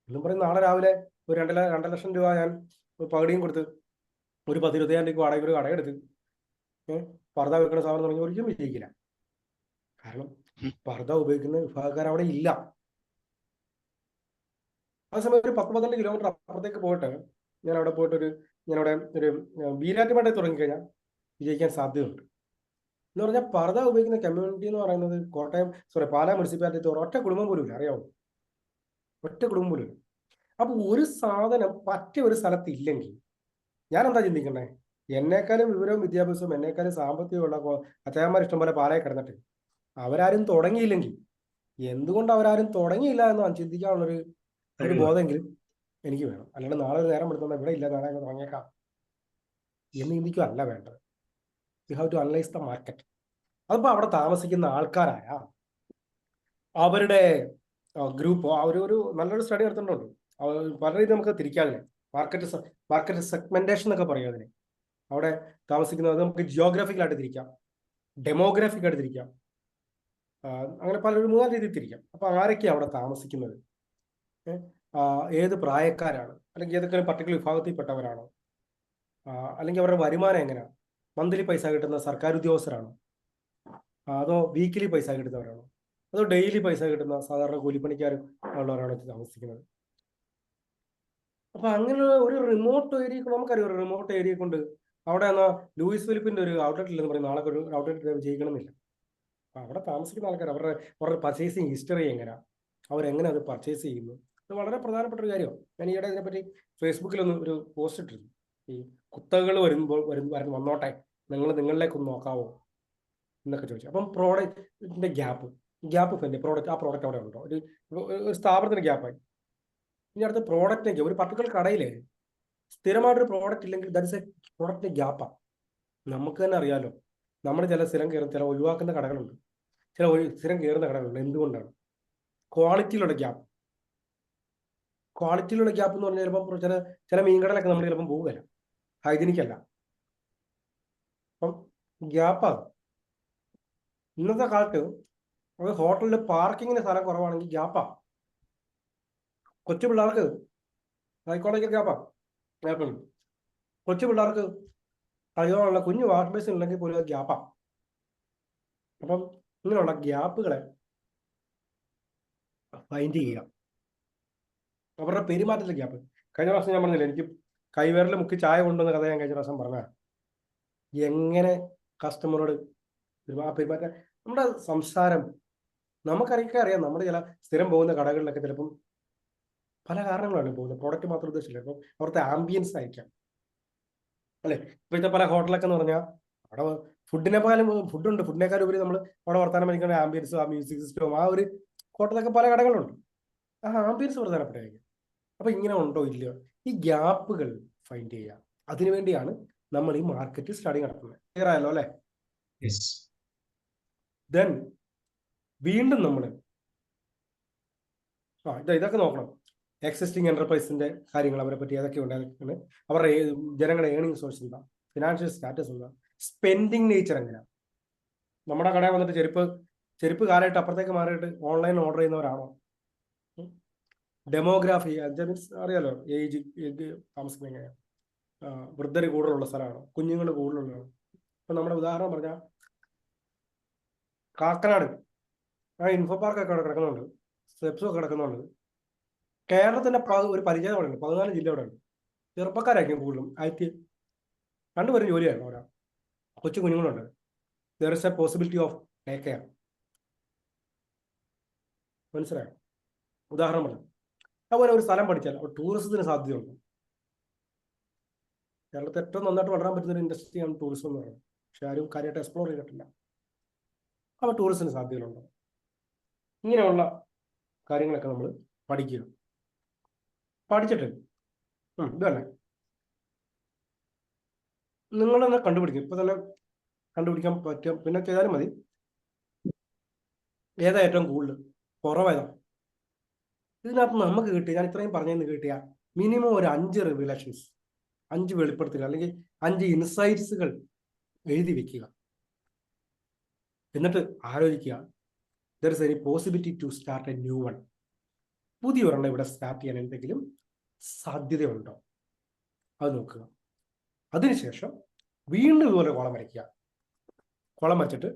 എന്നും പറയും നാളെ രാവിലെ ഒരു 2 ലക്ഷം രൂപ ഞാൻ പകുതിയും കൊടുത്ത് ഒരു 10-20,000 രൂപ വാടക ഒരു കടയെടുത്ത് പർദ്ദ വെക്കുന്ന സാധനം തുടങ്ങി ഒരിക്കലും വിജയിക്കില്ല. കാരണം പർദ്ദ ഉപയോഗിക്കുന്ന വിഭാഗക്കാർ അവിടെ ഇല്ല. ആ സമയം ഒരു 10-12 കിലോമീറ്റർ അപ്പുറത്തേക്ക് പോയിട്ട് ഞാനവിടെ ഒരു ബീരാറ്റുപാട്ടയിൽ തുടങ്ങിക്കഴിഞ്ഞാൽ വിജയിക്കാൻ സാധ്യതയുണ്ട്. എന്ന് പറഞ്ഞാൽ പർദ്ദ ഉപയോഗിക്കുന്ന കമ്മ്യൂണിറ്റി എന്ന് പറയുന്നത് പാലാ മുനിസിപ്പാലിറ്റി ഒറ്റ കുടുംബം പോലും ഇല്ല. അറിയാമോ? ഒറ്റ കുടുംബം പോലും ഇല്ല. അപ്പൊ ഒരു സാധനം പറ്റിയ ഒരു സ്ഥലത്ത് ഇല്ലെങ്കിൽ ഞാൻ എന്താ ചിന്തിക്കണ്ടേ? എന്നെക്കാളും വിവരവും വിദ്യാഭ്യാസവും എന്നെക്കാളും സാമ്പത്തികമുള്ള അച്ഛന്മാർ ഇഷ്ടംപോലെ പാലയിൽ കിടന്നിട്ട് അവരാരും തുടങ്ങിയില്ലെങ്കിൽ, എന്തുകൊണ്ട് അവരാരും തുടങ്ങിയില്ല എന്ന് ചിന്തിക്കാനുള്ളൊരു ബോധമെങ്കിലും എനിക്ക് വേണം. അല്ലാണ്ട് നാളെ ഒരു നേരം എടുത്തുകൊണ്ട് ഇവിടെ ഇല്ല, നാളെ തുടങ്ങിയേക്കാം എന്ന് ചിന്തിക്കുക അല്ല വേണ്ടത്. You have to analyse the market. അതിപ്പോൾ അവിടെ താമസിക്കുന്ന ആൾക്കാരായ അവരുടെ ഗ്രൂപ്പ് ഒരു നല്ലൊരു സ്റ്റഡി നടത്തുന്നുണ്ട്. പല രീതി നമുക്ക് തിരിക്കാതിനെ. മാർക്കറ്റ് സെഗ്മെന്റേഷൻ എന്നൊക്കെ പറയും അതിന്. അവിടെ താമസിക്കുന്നത് നമുക്ക് ജിയോഗ്രാഫിക്കലായിട്ട് തിരിക്കാം, ഡെമോഗ്രാഫിക്കായിട്ട് തിരിക്കാം, അങ്ങനെ പലൊരു 3 രീതിയിൽ തിരിക്കാം. അപ്പൊ ആരൊക്കെയാണ് അവിടെ താമസിക്കുന്നത്, ഏത് പ്രായക്കാരാണ്, അല്ലെങ്കിൽ ഏതൊക്കെ പർട്ടിക്കുലർ വിഭാഗത്തിൽപ്പെട്ടവരാണോ, അല്ലെങ്കിൽ അവരുടെ വരുമാനം എങ്ങനെയാണ്, മന്ത്ലി പൈസ കിട്ടുന്ന സർക്കാർ ഉദ്യോഗസ്ഥരാണോ, അതോ വീക്കിലി പൈസ കിട്ടുന്നവരാണോ, അതോ ഡെയിലി പൈസ കിട്ടുന്ന സാധാരണ കൂലിപ്പണിക്കാർ ഉള്ളവരാണോ താമസിക്കുന്നത്. അപ്പൊ അങ്ങനെ ഒരു റിമോട്ട് ഏരിയ നമുക്കറിയാം, ഒരു റിമോട്ട് ഏരിയ കൊണ്ട് അവിടെ എന്നാൽ ലൂയിസ് ഫിലിപ്പിന്റെ ഒരു ഔട്ട്ലെറ്റ് ഇല്ലെന്ന് പറയും, നാളെ ഒരു ഔട്ട്ലെറ്റ് വിജയിക്കണമെന്നില്ല. അപ്പൊ അവിടെ താമസിക്കുന്ന ആൾക്കാർ അവരുടെ പർച്ചേസിങ് ഹിസ്റ്ററി എങ്ങനെയാണ്, അവരെങ്ങനെ അത് പർച്ചേസ് ചെയ്യുന്നു, അത് വളരെ പ്രധാനപ്പെട്ട ഒരു കാര്യമാണ്. ഞാൻ ഈയിടെ ഇതിനെപ്പറ്റി ഫേസ്ബുക്കിലൊന്ന് ഒരു പോസ്റ്റ് ഇട്ടിരുന്നു. ഈ കുത്തകകൾ വന്നോട്ടെ, നിങ്ങളിലേക്കൊന്ന് നോക്കാവോ എന്നൊക്കെ ചോദിച്ചു. അപ്പം പ്രോഡക്റ്റിന്റെ ഗ്യാപ്പ് ഫെന്റ് പ്രോഡക്റ്റ്, ആ പ്രോഡക്റ്റ് അവിടെ ഉണ്ടോ, ഒരു സ്ഥാപനത്തിന് ഗ്യാപ്പായി. ഇനി അടുത്ത പ്രോഡക്റ്റിലേക്ക് ഒരു പർട്ടിക്കുലർ കടയിലെ സ്ഥിരമായിട്ടൊരു പ്രോഡക്റ്റ് ഇല്ലെങ്കിൽ ദാറ്റ്സ് എ പ്രോഡക്റ്റിന്റെ ഗ്യാപ്പാണ്. നമുക്ക് തന്നെ അറിയാലോ, നമ്മൾ ചില ഒഴിവാക്കുന്ന കടകളുണ്ട്, സ്ഥിരം കയറുന്ന കടകളുണ്ട്. എന്തുകൊണ്ടാണ്? ക്വാളിറ്റിയിലുള്ള ഗ്യാപ്പ് എന്ന് പറഞ്ഞാൽ ചിലപ്പോൾ ചില മീൻകടലൊക്കെ നമ്മൾ ചിലപ്പം പോവുകയല്ല, ഹൈജീനിക് അല്ല. അപ്പം ഗ്യാപ്പാണ്. ഇന്നത്തെ കാലത്ത് ഒരു ഹോട്ടലിൽ പാർക്കിങ്ങിന് സ്ഥലം കുറവാണെങ്കിൽ ഗ്യാപ്പാ. കൊച്ചു പിള്ളേർക്ക് സൈക്കോളജിക്കൽ ഗ്യാപ്പാണ്. കൊച്ചു പിള്ളേർക്ക് കഴിയാനുള്ള കുഞ്ഞു വാഷ് ബേസിൻ ഉണ്ടെങ്കിൽ പോലും അത് ഗ്യാപ്പാ. അപ്പം ഇങ്ങനെയുള്ള ഗ്യാപ്പുകളെ ഫൈൻഡ് ചെയ്യുക. അവരുടെ പെരുമാറ്റത്തിലെ ഗ്യാപ്പ്. കഴിഞ്ഞ പ്രാവശ്യം ഞാൻ പറഞ്ഞില്ല, എനിക്ക് കൈവിരൽ മുക്കി ചായ കൊണ്ടുവന്ന കഥ ഞാൻ കഴിഞ്ഞ പ്രാവശ്യം പറഞ്ഞതാണ്. എങ്ങനെ കസ്റ്റമറോട് പെരുമാറ്റം, നമ്മുടെ സംസാരം നമുക്കറിയാം. നമ്മൾ ചില സ്ഥിരം പോകുന്ന കടകളിലൊക്കെ ചിലപ്പം പല കാരണങ്ങളാണ് പോകുന്നത്, പ്രോഡക്റ്റ് മാത്രം ഉദ്ദേശിച്ചില്ല. ഇപ്പം അവിടുത്തെ ആംബിയൻസ് ആയിരിക്കാം അല്ലെ. ഇപ്പോഴത്തെ പല ഹോട്ടലൊക്കെ എന്ന് പറഞ്ഞാൽ അവിടെ ഫുഡിനേക്കാൾ ഉപരി നമ്മൾ അവിടെ വർത്താനം പഠിക്കുന്ന ആംബിയൻസും ആ മ്യൂസിക് സിസ്റ്റവും ആ ഒരു ഹോട്ടലൊക്കെ പല കടകളുണ്ട്. ആ ആംബിയൻസ് പ്രധാനപ്പെട്ടായിരിക്കും. അപ്പൊ ഇങ്ങനെ ഉണ്ടോ ഇല്ലയോ, ഈ ഗ്യാപ്പുകൾ ഫൈൻഡ് ചെയ്യുക. അതിനുവേണ്ടിയാണ് നമ്മൾ ഈ മാർക്കറ്റ് സ്റ്റഡി നടത്തുന്നത്. ക്ലിയർ ആയല്ലോ അല്ലെ? ദെൻ വീണ്ടും നമ്മൾ ഇതൊക്കെ നോക്കണം. എക്സിസ്റ്റിംഗ് എന്റർപ്രൈസിന്റെ കാര്യങ്ങൾ, അവരെ പറ്റി ഏതൊക്കെ ഉണ്ടായിരിക്കുന്നത്, അവരുടെ ജനങ്ങളുടെ ഏണിംഗ് സോഴ്സ് എന്താ, ഫിനാൻഷ്യൽ സ്റ്റാറ്റസ് എന്താ, സ്പെൻഡിങ് നേച്ചർ എങ്ങനെയാണ്. നമ്മുടെ കടയിൽ വന്നിട്ട് ചെരുപ്പ് കാലമായിട്ട് അപ്പുറത്തേക്ക് മാറിയിട്ട് ഓൺലൈൻ ഓർഡർ ചെയ്യുന്നവരാണോ, ഡെമോഗ്രാഫി മീൻസ് അറിയാലോ, ഏജ് താമസിക്കുന്നത് എങ്ങനെയാണ്, വൃദ്ധര് കൂടുതലുള്ള സ്ഥലമാണോ, കുഞ്ഞുങ്ങൾ കൂടുതലുള്ളതാണോ. ഇപ്പൊ നമ്മുടെ ഉദാഹരണം പറഞ്ഞാൽ കാക്കനാട് ആ ഇൻഫോ പാർക്കൊക്കെ അവിടെ കിടക്കുന്നുണ്ട്, സ്റ്റെപ്സും ഒക്കെ കിടക്കുന്നുണ്ട്. കേരളത്തിന്റെ ഒരു പരിചയം അവിടെ ഉണ്ട്, 14 ജില്ല അവിടെ ഉണ്ട്. ചെറുപ്പക്കാരായിരിക്കും കൂടുതലും. 2 പേരും ജോലിയാണ്, ഒരാൾ കൊച്ചു കുഞ്ഞുങ്ങളുണ്ട്. There is a possibility of take care. മനസ്സിലായോ? ഉദാഹരണം പറഞ്ഞു. അതുപോലെ ഒരു സ്ഥലം പഠിച്ചാൽ ടൂറിസത്തിന് സാധ്യതയുണ്ട്. കേരളത്തിൽ ഏറ്റവും നന്നായിട്ട് വളരാൻ പറ്റുന്ന ഒരു ഇൻഡസ്ട്രിയാണ് ടൂറിസം എന്ന് പറയുന്നത്. പക്ഷെ ആരും കാര്യമായിട്ട് എക്സ്പ്ലോർ ചെയ്തിട്ടില്ല. അപ്പോൾ ടൂറിസത്തിന് സാധ്യതകളുണ്ടോ? ഇങ്ങനെയുള്ള കാര്യങ്ങളൊക്കെ നമ്മൾ പഠിക്കുക. പഠിച്ചിട്ട് ഇതല്ലേ നിങ്ങൾ തന്നെ കണ്ടുപിടിക്കും. ഇപ്പൊ തന്നെ കണ്ടുപിടിക്കാൻ പറ്റും, പിന്നെ ചെയ്താലും മതി. ഏതാ ഏറ്റവും കൂടുതൽ, കുറവേതാ? ഇതിനകത്ത് നമുക്ക് കിട്ടിയ, ഞാൻ ഇത്രയും പറഞ്ഞതെന്ന് കിട്ടിയ മിനിമം ഒരു 5 റിവലേഷൻസ്, 5 വെളിപ്പെടുത്തുക, അല്ലെങ്കിൽ 5 ഇൻസൈറ്റ്സുകൾ എഴുതി വെക്കുക. എന്നിട്ട് ആലോചിക്കുക, there is any possibility to start a new one. പുതിയൊരെണ്ണം ഇവിടെ സ്റ്റാർട്ട് ചെയ്യാൻ എന്തെങ്കിലും സാധ്യതയുണ്ടോ, അത് നോക്കുക. അതിനുശേഷം വീണ്ടും ഇതുപോലെ കോളം വരയ്ക്കുക. കോളം വരച്ചിട്ട്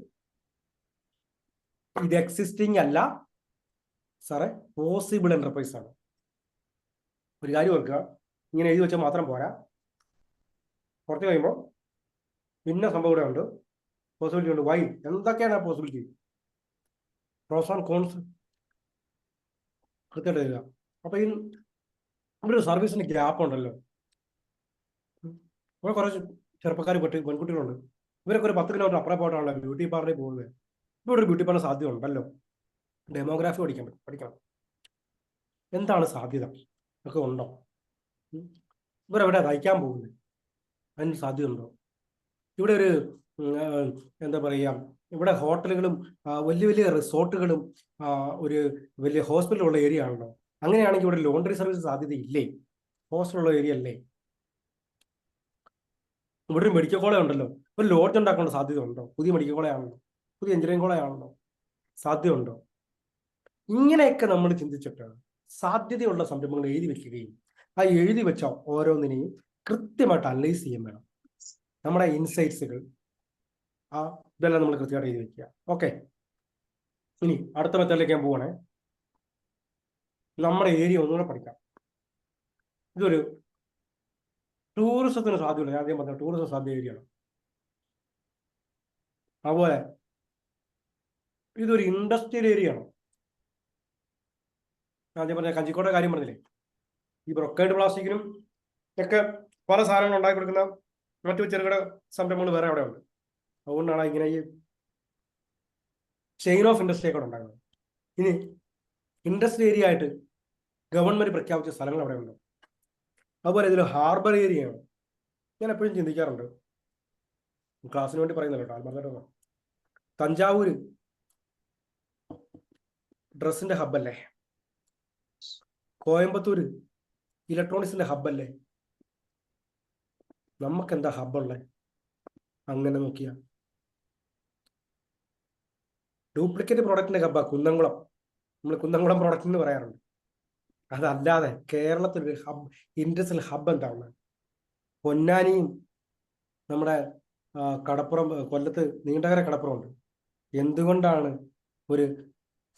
ഇത് എക്സിസ്റ്റിംഗ് അല്ല സാറേ, പോസിബിൾ എന്റർപ്രൈസ് ആണ്. ഒരു കാര്യം ഓർക്കുക, ഇങ്ങനെ എഴുതി വെച്ചാൽ മാത്രം പോരാ. കുറച്ച് കഴിയുമ്പോൾ പിന്നെ സംഭവം ഇവിടെ ഉണ്ട്, പോസിബിലിറ്റി ഉണ്ട്. വൈ, എന്തൊക്കെയാണ് ആ പോസിബിലിറ്റി, പ്രോസ് ആൻഡ് കോൺസ് കൃത്യമായിട്ട് എഴുതുക. അപ്പൊ ഇവിടെ ഒരു സർവീസിന് ഗ്യാപ്പ് ഉണ്ടല്ലോ. ഇവിടെ കുറച്ച് ചെറുപ്പക്കാർ പെൺകുട്ടികളുണ്ട്. ഇവരൊക്കെ ഒരു 10 കിലോമീറ്റർ അപ്പുറം പോയിട്ടാണല്ലോ ബ്യൂട്ടി പാർലറിൽ പോകുന്നത്. ഇവിടെ ഒരു ബ്യൂട്ടി പാർലർ സാധ്യത ഉണ്ടല്ലോ. ഡെമോഗ്രാഫി പഠിക്കണം. എന്താണ് സാധ്യത ഒക്കെ ഉണ്ടോ? ഇവരെവിടെ തയ്ക്കാൻ പോകുന്നത്, അതിന് സാധ്യത ഉണ്ടോ? ഇവിടെ ഒരു എന്താ പറയുക, ഇവിടെ ഹോട്ടലുകളും വലിയ വലിയ റിസോർട്ടുകളും ഒരു വലിയ ഹോസ്പിറ്റലുള്ള ഏരിയ ആണല്ലോ. അങ്ങനെയാണെങ്കിൽ ഇവിടെ ലോണ്ടറി സർവീസ് സാധ്യത ഇല്ലേ? ഹോസ്റ്റലുള്ള ഏരിയ അല്ലേ? ഇവിടെ ഒരു മെഡിക്കൽ കോളേജ് ഉണ്ടല്ലോ, ഒരു ലോഡ്ജ് ഉണ്ടാക്കേണ്ട സാധ്യത ഉണ്ടോ? പുതിയ മെഡിക്കൽ കോളേജ് ആണല്ലോ, പുതിയ എഞ്ചിനീയറിംഗ് കോളേജ് ആണല്ലോ, സാധ്യത ഉണ്ടോ? ഇങ്ങനെയൊക്കെ നമ്മൾ ചിന്തിച്ചിട്ട് സാധ്യതയുള്ള സംരംഭങ്ങൾ എഴുതി വെക്കുകയും ആ എഴുതി വെച്ച ഓരോന്നിനെയും കൃത്യമായിട്ട് അനലൈസ് ചെയ്യാൻ വേണം. നമ്മുടെ ഇൻസൈറ്റ്സുകൾ ഇതെല്ലാം നമ്മൾ കൃത്യമായിട്ട് എഴുതി വെക്കുക. ഓക്കെ, ഇനി അടുത്ത മെത്തേഡിലേക്ക് ഞാൻ പോവാണേ. നമ്മുടെ ഏരിയ ഒന്നുകൂടെ പഠിക്കാം. ഇതൊരു ടൂറിസത്തിന് സാധ്യതയുള്ള, ഞാൻ ആദ്യം പറഞ്ഞ ടൂറിസം സാധ്യത ഏരിയയാണ്. അതുപോലെ ഇതൊരു ഇൻഡസ്ട്രിയൽ ഏരിയ ആണ്. ആദ്യം പറഞ്ഞ കഞ്ചിക്കോട്ടെ കാര്യം പറഞ്ഞില്ലേ, ഈ ബ്രൊക്കേഡ് പ്ലാസ്റ്റിക്കിനും ഒക്കെ പല സാധനങ്ങൾ ഉണ്ടാക്കി കൊടുക്കുന്ന മറ്റു ചെറുകിട സംരംഭങ്ങൾ വേറെ അവിടെ ഉണ്ട്. അതുകൊണ്ടാണ് ഇങ്ങനെ ഈ ചെയിൻ ഓഫ് ഇൻഡസ്ട്രി ഒക്കെ ഉണ്ടാകുന്നത്. ഇനി ഇൻഡസ്ട്രി ഏരിയ ആയിട്ട് ഗവൺമെന്റ് പ്രഖ്യാപിച്ച സ്ഥലങ്ങൾ അവിടെ ഉണ്ട്. അതുപോലെ ഇതൊരു ഹാർബർ ഏരിയയാണ്. ഞാൻ എപ്പോഴും ചിന്തിക്കാറുണ്ട്, ക്ലാസ്സിന് വേണ്ടി പറയുന്നില്ല കേട്ടോ, തഞ്ചാവൂര് ഡ്രസ്സിന്റെ ഹബ്ബല്ലേ, കോയമ്പത്തൂര് ഇലക്ട്രോണിക്സിന്റെ ഹബ്ബല്ലേ, നമുക്കെന്താ ഹബ്ബുള്ളത്? അങ്ങനെ നോക്കിയ ഡ്യൂപ്ലിക്കേറ്റ് പ്രോഡക്റ്റിന്റെ ഹബ്ബാ കുന്നംകുളം. നമ്മൾ കുന്നംകുളം പ്രോഡക്റ്റ് എന്ന് പറയാറുണ്ട്. അതല്ലാതെ കേരളത്തിൽ ഒരു ഹബ്, ഇൻഡസ്ട്രിയൽ ഹബ് എന്താണ്? പൊന്നാനിയും നമ്മുടെ കടപ്പുറം, കൊല്ലത്ത് നീണ്ടകര കടപ്പുറമുണ്ട്. എന്തുകൊണ്ടാണ് ഒരു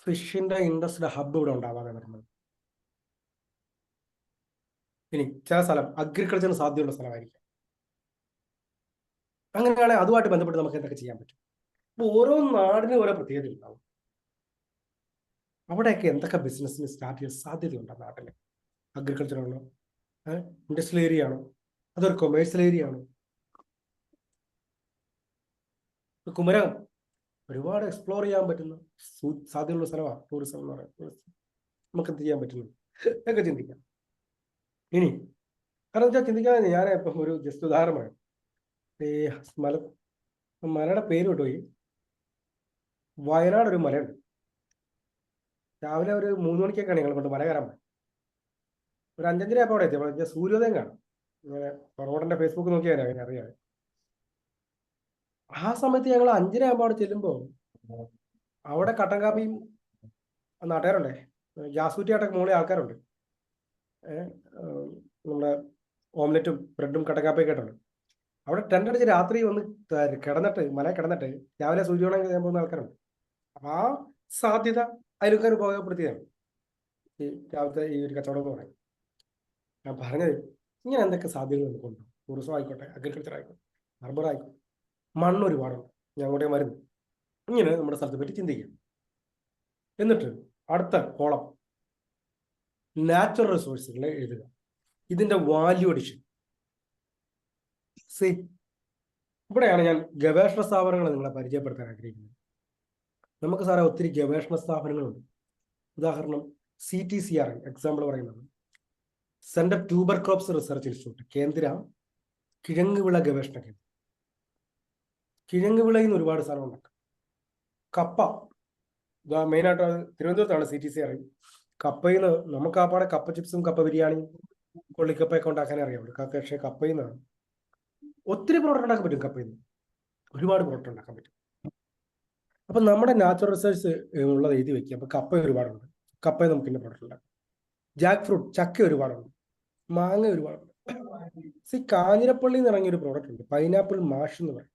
ഫിഷിന്റെ ഇൻഡസ്ട്രിയുടെ ഹബ്ബ് ഇവിടെ ഉണ്ടാവാതെ വരുന്നത്? ഇനി ചില സ്ഥലം അഗ്രികൾച്ചറിന് സാധ്യതയുള്ള സ്ഥലമായിരിക്കും. അങ്ങനെയാണെങ്കിൽ അതുമായിട്ട് ബന്ധപ്പെട്ട് നമുക്ക് എന്തൊക്കെ ചെയ്യാൻ പറ്റും? അപ്പോൾ ഓരോ നാടിനും ഓരോ പ്രത്യേകത ഉണ്ടാവും. അവിടെയൊക്കെ എന്തൊക്കെ ബിസിനസ്സിന് സ്റ്റാർട്ട് ചെയ്യാൻ സാധ്യതയുണ്ട്? നാട്ടിൽ അഗ്രികൾച്ചറാണോ, ഇൻഡസ്ട്രിയൽ ഏരിയ ആണോ, അതൊരു കൊമേഴ്സ്യൽ ഏരിയ ആണോ? കുമരകം ഒരുപാട് എക്സ്പ്ലോർ ചെയ്യാൻ പറ്റുന്ന സാധ്യതയുള്ള സ്ഥലമാണ് ടൂറിസം എന്ന് പറയുന്നത്. നമുക്ക് എന്ത് ചെയ്യാൻ പറ്റുന്നു ഒക്കെ ചിന്തിക്കാം. ഇനി കാരണം വെച്ചാൽ ചിന്തിക്കാൻ ഞാൻ ഇപ്പം ഒരു ജസ്റ്റ് ഉദാഹരണമാണ്. ഈ മലയുടെ പേര് വിട്ടുപോയി. വയനാട് ഒരു മലയുണ്ട്. രാവിലെ ഒരു 3 മണിക്കൊക്കെയാണ് ഞങ്ങൾ കൊണ്ട് മല കയറാൻ പോയത്. ഒരു 5:30 ആയപ്പോൾ അവിടെ എത്തി. അവിടെ സൂര്യോദയം കാണാം. ഇങ്ങനെ റോഡിന്റെ ഫേസ്ബുക്ക് നോക്കിയാൽ അങ്ങനെ അറിയാം. ആ സമയത്ത് ഞങ്ങൾ 5:30 ആകുമ്പോൾ അവിടെ ചെല്ലുമ്പോൾ അവിടെ കട്ടൻ കാപ്പിയും നാട്ടുകാരുണ്ടേ, ഗ്യാസ് കുറ്റിയായിട്ടൊക്കെ മുകളിൽ ആൾക്കാരുണ്ട്. നമ്മുടെ ഓംലെറ്റും ബ്രെഡും കട്ടൻ കാപ്പിയൊക്കെ ആയിട്ടുണ്ട്. അവിടെ ടെൻ്റ് അടിച്ച് രാത്രി വന്ന് കിടന്നിട്ട് മല കിടന്നിട്ട് രാവിലെ സൂര്യോദയം ചെയ്യാൻ പോകുന്ന ആൾക്കാരുണ്ട്. അപ്പം ആ സാധ്യത അയൽക്കാർ ഉപയോഗപ്പെടുത്തിയതാണ് ഈ രാവിലത്തെ ഈ ഒരു കച്ചവടം എന്ന് പറയുന്നത്. ഞാൻ പറഞ്ഞത് ഇങ്ങനെ എന്തൊക്കെ സാധ്യതകൾ നമുക്കുണ്ട്. ടൂറിസം ആയിക്കോട്ടെ, അഗ്രികൾച്ചർ ആയിക്കോട്ടെ, ഹാർബർ ആയിക്കോട്ടെ, മണ്ണ് ഒരുപാടുണ്ട്. ഞാൻ അങ്ങോട്ടേ വരുന്നു. ഇങ്ങനെ നമ്മുടെ സ്ഥലത്തെ പറ്റി ചിന്തിക്കാം. എന്നിട്ട് അടുത്ത കോളം നാച്ചുറൽ റിസോഴ്സുകളെ എഴുതുക. ഇതിന്റെ വാല്യൂ അഡിഷൻ. ഇവിടെയാണ് ഞാൻ ഗവേഷണ സ്ഥാപനങ്ങളെ നിങ്ങളെ പരിചയപ്പെടുത്താൻ ആഗ്രഹിക്കുന്നത്. നമുക്ക് സാറേ ഒത്തിരി ഗവേഷണ സ്ഥാപനങ്ങളുണ്ട്. ഉദാഹരണം CTCR, എക്സാമ്പിൾ പറയുന്നത് centre tuber crops research institute, കേന്ദ്ര കിഴങ്ങുവിള ഗവേഷണ കേന്ദ്രം. കിഴങ്ങുവിളയിൽ നിന്ന് ഒരുപാട് സാധനം ഉണ്ടാക്കാം. കപ്പ മെയിനായിട്ട് തിരുവനന്തപുരത്താണ് CTCR. കപ്പയിൽ നിന്ന് നമുക്ക് ആപ്പാടെ കപ്പ ചിപ്സും കപ്പ ബിരിയാണിയും കൊള്ളിക്കപ്പയൊക്കെ ഉണ്ടാക്കാനേ അറിയാവുള്ളൂ. പക്ഷേ കപ്പയിൽ നിന്നാണ് ഒത്തിരി പ്രോഡക്റ്റ് ഉണ്ടാക്കാൻ പറ്റും. കപ്പയിൽ നിന്ന് ഒരുപാട് പ്രോഡക്റ്റ് ഉണ്ടാക്കാൻ പറ്റും. അപ്പം നമ്മുടെ നാച്ചുറൽ റിസോഴ്സ് ഉള്ളത് എഴുതി വെക്കുക. അപ്പം കപ്പ ഒരുപാടുണ്ട്. കപ്പയിൽ നമുക്ക് ഇന്ന പ്രോഡക്റ്റ് ഉണ്ടാക്കാം. ജാക്ക് ഫ്രൂട്ട്, ചക്ക ഒരുപാടുണ്ട്. മാങ്ങ ഒരുപാടുണ്ട്. കാഞ്ഞിരപ്പള്ളി എന്ന് ഇറങ്ങിയൊരു പ്രോഡക്റ്റ് ഉണ്ട്, പൈനാപ്പിൾ മാഷ് എന്ന് പറയും.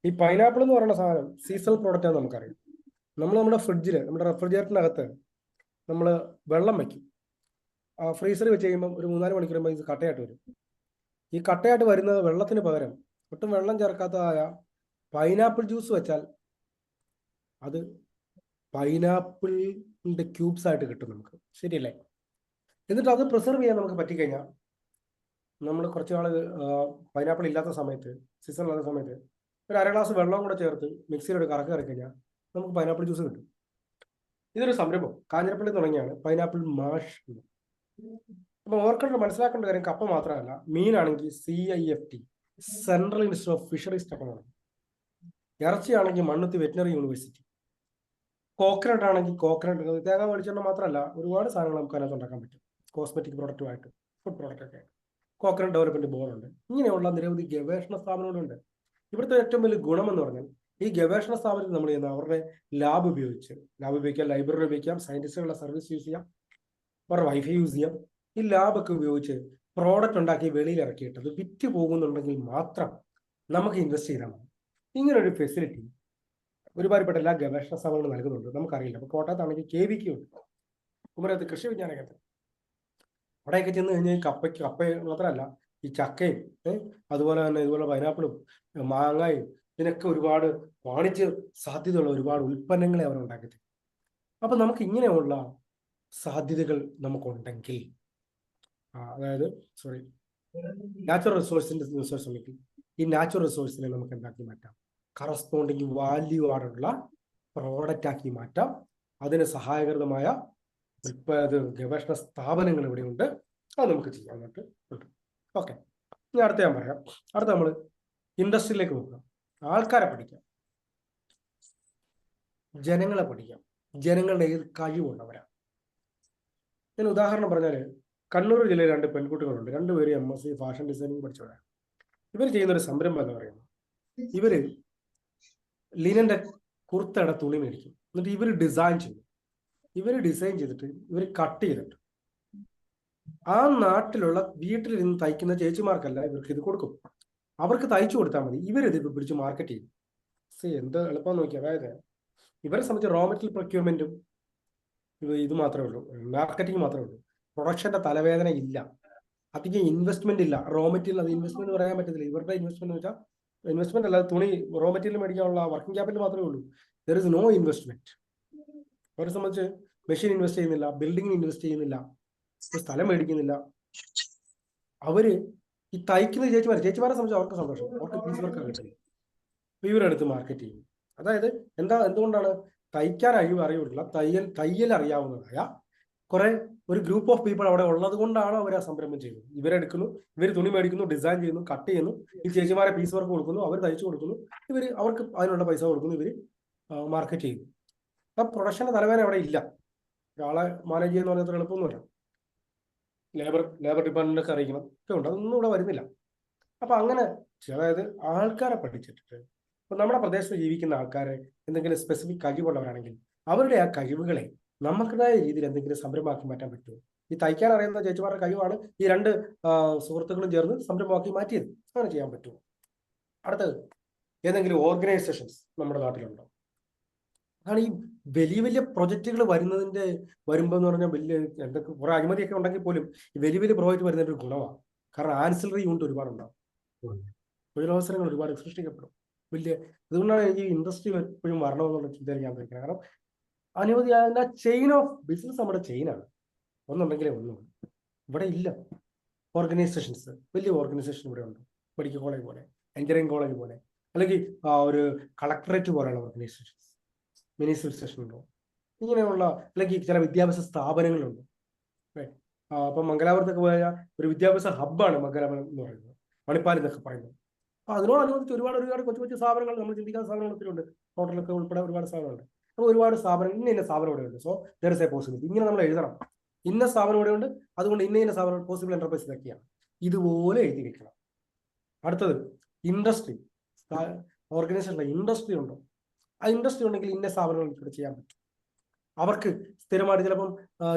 ഈ പൈനാപ്പിൾ എന്ന് പറയുന്ന സാധനം സീസണൽ പ്രോഡക്റ്റ് ആണെന്ന് നമുക്കറിയാം. നമ്മുടെ ഫ്രിഡ്ജിൽ, നമ്മുടെ റെഫ്രിജറേറ്ററിനകത്ത് നമ്മൾ വെള്ളം വയ്ക്കും. ഫ്രീസറിൽ വെച്ച് കഴിയുമ്പോൾ ഒരു 3-4 മണിക്കൂർ കഴിയുമ്പോൾ ഇത് കട്ടയായിട്ട് വരും. ഈ കട്ടയായിട്ട് വരുന്നത് വെള്ളത്തിന് പകരം ഒട്ടും വെള്ളം ചേർക്കാത്തതായ പൈനാപ്പിൾ ജ്യൂസ് വെച്ചാൽ അത് പൈനാപ്പിളിൻ്റെ ക്യൂബ്സ് ആയിട്ട് കിട്ടും നമുക്ക്. ശരിയല്ലേ? എന്നിട്ട് അത് പ്രിസർവ് ചെയ്യാൻ നമുക്ക് പറ്റിക്കഴിഞ്ഞാൽ നമ്മൾ കുറച്ച് നാൾ പൈനാപ്പിൾ ഇല്ലാത്ത സമയത്ത്, സീസൺ ഇല്ലാത്ത സമയത്ത് ഒരു 1/2 ഗ്ലാസ് വെള്ളം കൂടെ ചേർത്ത് മിക്സിയിലൊരു കറക്കി കഴിഞ്ഞാൽ നമുക്ക് പൈനാപ്പിൾ ജ്യൂസ് കിട്ടും. ഇതൊരു സംരംഭം കാഞ്ഞിരപ്പള്ളി തുടങ്ങിയാണ്, പൈനാപ്പിൾ മാഷ്. അപ്പം മനസ്സിലാക്കേണ്ട കാര്യം കപ്പ മാത്രമല്ല, മീനാണെങ്കിൽ CIFT, central institute of fisheries technology. ഇറച്ചിയാണെങ്കിൽ മണ്ണുത്തി വെറ്റിനറി യൂണിവേഴ്സിറ്റി. കോക്കനട്ട് ആണെങ്കിൽ കോക്കനട്ട്, തേങ്ങ വെളിച്ചെണ്ണ മാത്രമല്ല ഒരുപാട് സാധനങ്ങൾ നമുക്ക് അതിനകത്ത് ഉണ്ടാക്കാൻ പറ്റും കോസ്മെറ്റിക് പ്രോഡക്റ്റുമായിട്ട്. ഫുഡ് പ്രോഡക്റ്റ് ഒക്കെ, കോക്കനട്ട് ഡെവലപ്മെന്റ് ബോർഡ് ഉണ്ട്. ഇങ്ങനെയുള്ള നിരവധി ഗവേഷണ സ്ഥാപനങ്ങളുണ്ട്. ഇവിടുത്തെ ഏറ്റവും വലിയ ഗുണം എന്ന് പറഞ്ഞാൽ ഈ ഗവേഷണ സ്ഥാപനത്തിൽ നമ്മൾ ചെയ്യുന്ന അവരുടെ ലാബ് ഉപയോഗിക്കാം, ലൈബ്രറി ഉപയോഗിക്കാം, സയന്റിസ്റ്റുകളുടെ സർവീസ് യൂസ് ചെയ്യാം, അവരുടെ വൈഫൈ യൂസ് ചെയ്യാം. ഈ ലാബൊക്കെ ഉപയോഗിച്ച് പ്രോഡക്റ്റ് ഉണ്ടാക്കി വെളിയിൽ ഇറക്കിയിട്ട് അത് വിറ്റ് പോകുന്നുണ്ടെങ്കിൽ മാത്രം നമുക്ക് ഇൻവെസ്റ്റ് ചെയ്താൽ മതി. ഇങ്ങനൊരു ഫെസിലിറ്റി ഒരുപാടുപെട്ട എല്ലാ ഗവേഷണ സ്ഥാപനങ്ങളും നൽകുന്നുണ്ട്. നമുക്കറിയില്ല. അപ്പോൾ കോട്ടയത്താണെങ്കിൽ KVK ഉണ്ട്, കുമരകത്ത് കൃഷി വിജ്ഞാന കേന്ദ്രം. അവിടെയൊക്കെ ചെന്ന് കഴിഞ്ഞാൽ കപ്പ മാത്രമല്ല, ഈ ചക്കയും അതുപോലെ തന്നെ ഇതുപോലെ പൈനാപ്പിളും മാങ്ങയും ഇതിനൊക്കെ ഒരുപാട് വാണിജ്യ സാധ്യതയുള്ള ഒരുപാട് ഉൽപ്പന്നങ്ങളെ അവർ ഉണ്ടാക്കി തരും. അപ്പൊ നമുക്ക് ഇങ്ങനെയുള്ള സാധ്യതകൾ നമുക്കുണ്ടെങ്കിൽ, അതായത് നാച്ചുറൽ റിസോഴ്സ് ഉണ്ടെങ്കിൽ ഈ നാച്ചുറൽ റിസോഴ്സിനെ നമുക്ക് എന്താക്കി മാറ്റാം, കറസ്പോണ്ടിങ് വാല്യൂ ആയിട്ടുള്ള പ്രോഡക്റ്റ് ആക്കി മാറ്റാം. അതിന് സഹായകരമായ ഗവേഷണ സ്ഥാപനങ്ങൾ ഇവിടെയുണ്ട്. അത് നമുക്ക് ചെയ്യാനായിട്ട് ഉണ്ട്. ഓക്കെ, ഇനി അടുത്ത ഞാൻ പറയാം. അടുത്ത നമ്മൾ ഇൻഡസ്ട്രിയിലേക്ക് നോക്കാം. ആൾക്കാരെ പഠിക്കാം, ജനങ്ങളെ പഠിക്കാം, ജനങ്ങളുടെ ഏത് കഴിവുള്ളവരാ. ഞാൻ ഉദാഹരണം പറഞ്ഞാൽ, കണ്ണൂർ ജില്ലയിൽ 2 പെൺകുട്ടികളുണ്ട്. 2 പേര് MSc ഫാഷൻ ഡിസൈനിങ് പഠിച്ചവരാണ്. ഇവർ ചെയ്യുന്നൊരു സംരംഭം എന്ന് പറയുന്നത്, ഇവര് ലിനന്റെ കുർത്തയുടെ തുണി മേടിക്കും, എന്നിട്ട് ഇവർ ഡിസൈൻ ചെയ്യും. ഡിസൈൻ ചെയ്തിട്ട് ഇവർ കട്ട് ചെയ്തിട്ട് ആ നാട്ടിലുള്ള വീട്ടിലിരുന്ന് തയ്ക്കുന്ന ചേച്ചിമാർക്കല്ല ഇവർക്ക് ഇത് കൊടുക്കും. അവർക്ക് തയ്ച്ചു കൊടുത്താൽ മതി. ഇവരിത് പിടിച്ച് മാർക്കറ്റ് ചെയ്യും. എന്ത് എളുപ്പം നോക്കി. അതായത് ഇവരെ സംബന്ധിച്ച് റോ മെറ്റീരിയൽ പ്രൊക്യൂർമെന്റും ഇത് മാത്രമേ ഉള്ളൂ, മാർക്കറ്റിംഗ് മാത്രമേ ഉള്ളൂ. പ്രൊഡക്ഷന്റെ തലവേദന ഇല്ല, അധികം ഇൻവെസ്റ്റ്മെന്റ് ഇല്ല. റോ മെറ്റീരിയൽ അത് ഇൻവെസ്റ്റ്മെന്റ് പറയാൻ പറ്റത്തില്ല. ഇവരുടെ ഇൻവെസ്റ്റ്മെന്റ് എന്ന് വെച്ചാൽ ഇൻവെസ്റ്റ്മെന്റ് അല്ലാതെ തുണി റോ മെറ്റീരിയൽ മേടിക്കാനുള്ള വർക്കിംഗ് ക്യാപിറ്റൽ മാത്രമേ ഉള്ളൂ. There is no investment. അവരെ സംബന്ധിച്ച് മെഷീൻ ഇൻവെസ്റ്റ് ചെയ്യുന്നില്ല, ബിൽഡിങ്ങിന് ഇൻവെസ്റ്റ് ചെയ്യുന്നില്ല, സ്ഥലം മേടിക്കുന്നില്ല. അവര് ഈ തയ്ക്കുന്ന ചേച്ചിമാരെ സംബന്ധിച്ച് അവർക്ക് സന്തോഷം, അവർക്ക് പീസ് വർക്ക് കിട്ടുന്നത്. ഇവരെടുത്ത് മാർക്കറ്റ് ചെയ്യും. അതായത് എന്തുകൊണ്ടാണ് തയ്ക്കാൻ അറിയില്ല, തയ്യൽ അറിയാവുന്നതായ ഒരു ഗ്രൂപ്പ് ഓഫ് പീപ്പിൾ അവിടെ ഉള്ളത് കൊണ്ടാണ് അവർ ആ സംരംഭം ചെയ്യുന്നത്. ഇവരെടുക്കുന്നു, ഇവർ തുണി മേടിക്കുന്നു, ഡിസൈൻ ചെയ്യുന്നു, കട്ട് ചെയ്യുന്നു, ഈ ചേച്ചിമാരെ പീസ് വർക്ക് കൊടുക്കുന്നു, അവർ തയ്ച്ചു കൊടുക്കുന്നു, അവർക്ക് അതിനുള്ള പൈസ കൊടുക്കുന്നു, ഇവർ മാർക്കറ്റ് ചെയ്യുന്നു. ആ പ്രൊഡക്ഷന്റെ തലവേദന അവിടെ ഇല്ല. ഒരാളെ മാനേജ് ചെയ്യുന്ന പറഞ്ഞാൽ എളുപ്പമൊന്നുമില്ല. ലേബർ ഡിപ്പാർട്ട്മെന്റൊക്കെ അറിയിക്കണം ഒക്കെ ഉണ്ട്. അതൊന്നും ഇവിടെ വരുന്നില്ല. അപ്പൊ അങ്ങനെ അതായത് ആൾക്കാരെ പഠിച്ചിട്ട് ഇപ്പൊ നമ്മുടെ പ്രദേശത്ത് ജീവിക്കുന്ന ആൾക്കാരെ എന്തെങ്കിലും സ്പെസിഫിക് കഴിവുള്ളവരാണെങ്കിൽ അവരുടെ ആ കഴിവുകളെ നമുക്കതായ രീതിയിൽ എന്തെങ്കിലും സംരംഭമാക്കി മാറ്റാൻ പറ്റുമോ? ഈ തയ്ക്കാൻ അറിയുന്ന ചേച്ചിമാരുടെ കഴിവാണ് ഈ 2 സുഹൃത്തുക്കളും ചേർന്ന് സംരംഭമാക്കി മാറ്റിയത്. അങ്ങനെ ചെയ്യാൻ പറ്റുമോ? അടുത്തത്, ഏതെങ്കിലും ഓർഗനൈസേഷൻസ് നമ്മുടെ നാട്ടിലുണ്ടോ? അതാണ് ഈ വലിയ വലിയ പ്രൊജക്റ്റുകൾ വരുമ്പോൾ എന്ന് പറഞ്ഞാൽ എന്തൊക്കെ കുറെ അഴിമതിയൊക്കെ ഉണ്ടെങ്കിൽ പോലും ഈ വലിയ പ്രോജക്റ്റ് വരുന്നതിന്റെ ഒരു ഗുണമാണ്. കാരണം ആൻസിലറി യൂണിറ്റ് ഒരുപാടുണ്ടാവും, തൊഴിലവസരങ്ങൾ ഒരുപാട് സൃഷ്ടിക്കപ്പെടും. അതുകൊണ്ടാണ് ഈ ഇൻഡസ്ട്രി എപ്പോഴും വരണമെന്നുള്ള ചിന്തയിൽ ഞാൻ വയ്ക്കുന്നത്. കാരണം അനവധി ചെയിൻ ഓഫ് ബിസിനസ് നമ്മുടെ ചെയിനാണ്. ഒന്നുണ്ടെങ്കിലേ ഒന്നുള്ളൂ. ഇവിടെ ഇല്ല ഓർഗനൈസേഷൻസ്. വലിയ ഓർഗനൈസേഷൻ ഇവിടെ ഉണ്ട്. മെഡിക്കൽ കോളേജ് പോലെ, എഞ്ചിനീയറിംഗ് കോളേജ് പോലെ, അല്ലെങ്കിൽ ഒരു കളക്ടറേറ്റ് പോലെയുള്ള ഓർഗനൈസേഷൻസ്, മിനി സിവിൽ സ്റ്റേഷൻ ഉണ്ടോ? ഇങ്ങനെയുള്ള അല്ലെങ്കിൽ ചില വിദ്യാഭ്യാസ സ്ഥാപനങ്ങളുണ്ട്. അപ്പം മംഗലാപുരത്തൊക്കെ പോയ ഒരു വിദ്യാഭ്യാസ ഹബ്ബാണ് മംഗലാപുരം എന്ന് പറയുന്നത്, മണിപ്പാൽ എന്നൊക്കെ പറയുന്നത്. അപ്പൊ അതിനോടനുബന്ധിച്ച് ഒരുപാട് കൊച്ചു സ്ഥാപനങ്ങൾ, നമ്മൾ ചിന്തിക്കാത്ത സ്ഥാപനങ്ങൾ ഒത്തിരി ഉണ്ട്. ഹോട്ടലൊക്കെ ഉൾപ്പെടെ ഒരുപാട് സ്ഥാപനങ്ങളുണ്ട്. അപ്പോൾ ഒരുപാട് സ്ഥാപനങ്ങൾ ഇന്ന സ്ഥാപനം ഇവിടെ ഉണ്ട്. So there is a possibility. ഇങ്ങനെ നമ്മൾ എഴുതണം, ഇന്ന സ്ഥാപനം ഇവിടെ ഉണ്ട്, അതുകൊണ്ട് ഇന്ന സ്ഥാപനം പോസിബിൾ എന്റർപ്രൈസ് ഇതൊക്കെയാണ്. ഇതുപോലെ എഴുതി വെക്കണം. അടുത്തത് ഇൻഡസ്ട്രി. ഓർഗനൈസേഷനിലെ ഇൻഡസ്ട്രി ഉണ്ടോ? ആ ഇൻഡസ്ട്രി ഉണ്ടെങ്കിൽ ഇന്ന സ്ഥാപനങ്ങൾ ഇവിടെ ചെയ്യാൻ പറ്റും. അവർക്ക് സ്ഥിരമായിട്ട് ചിലപ്പം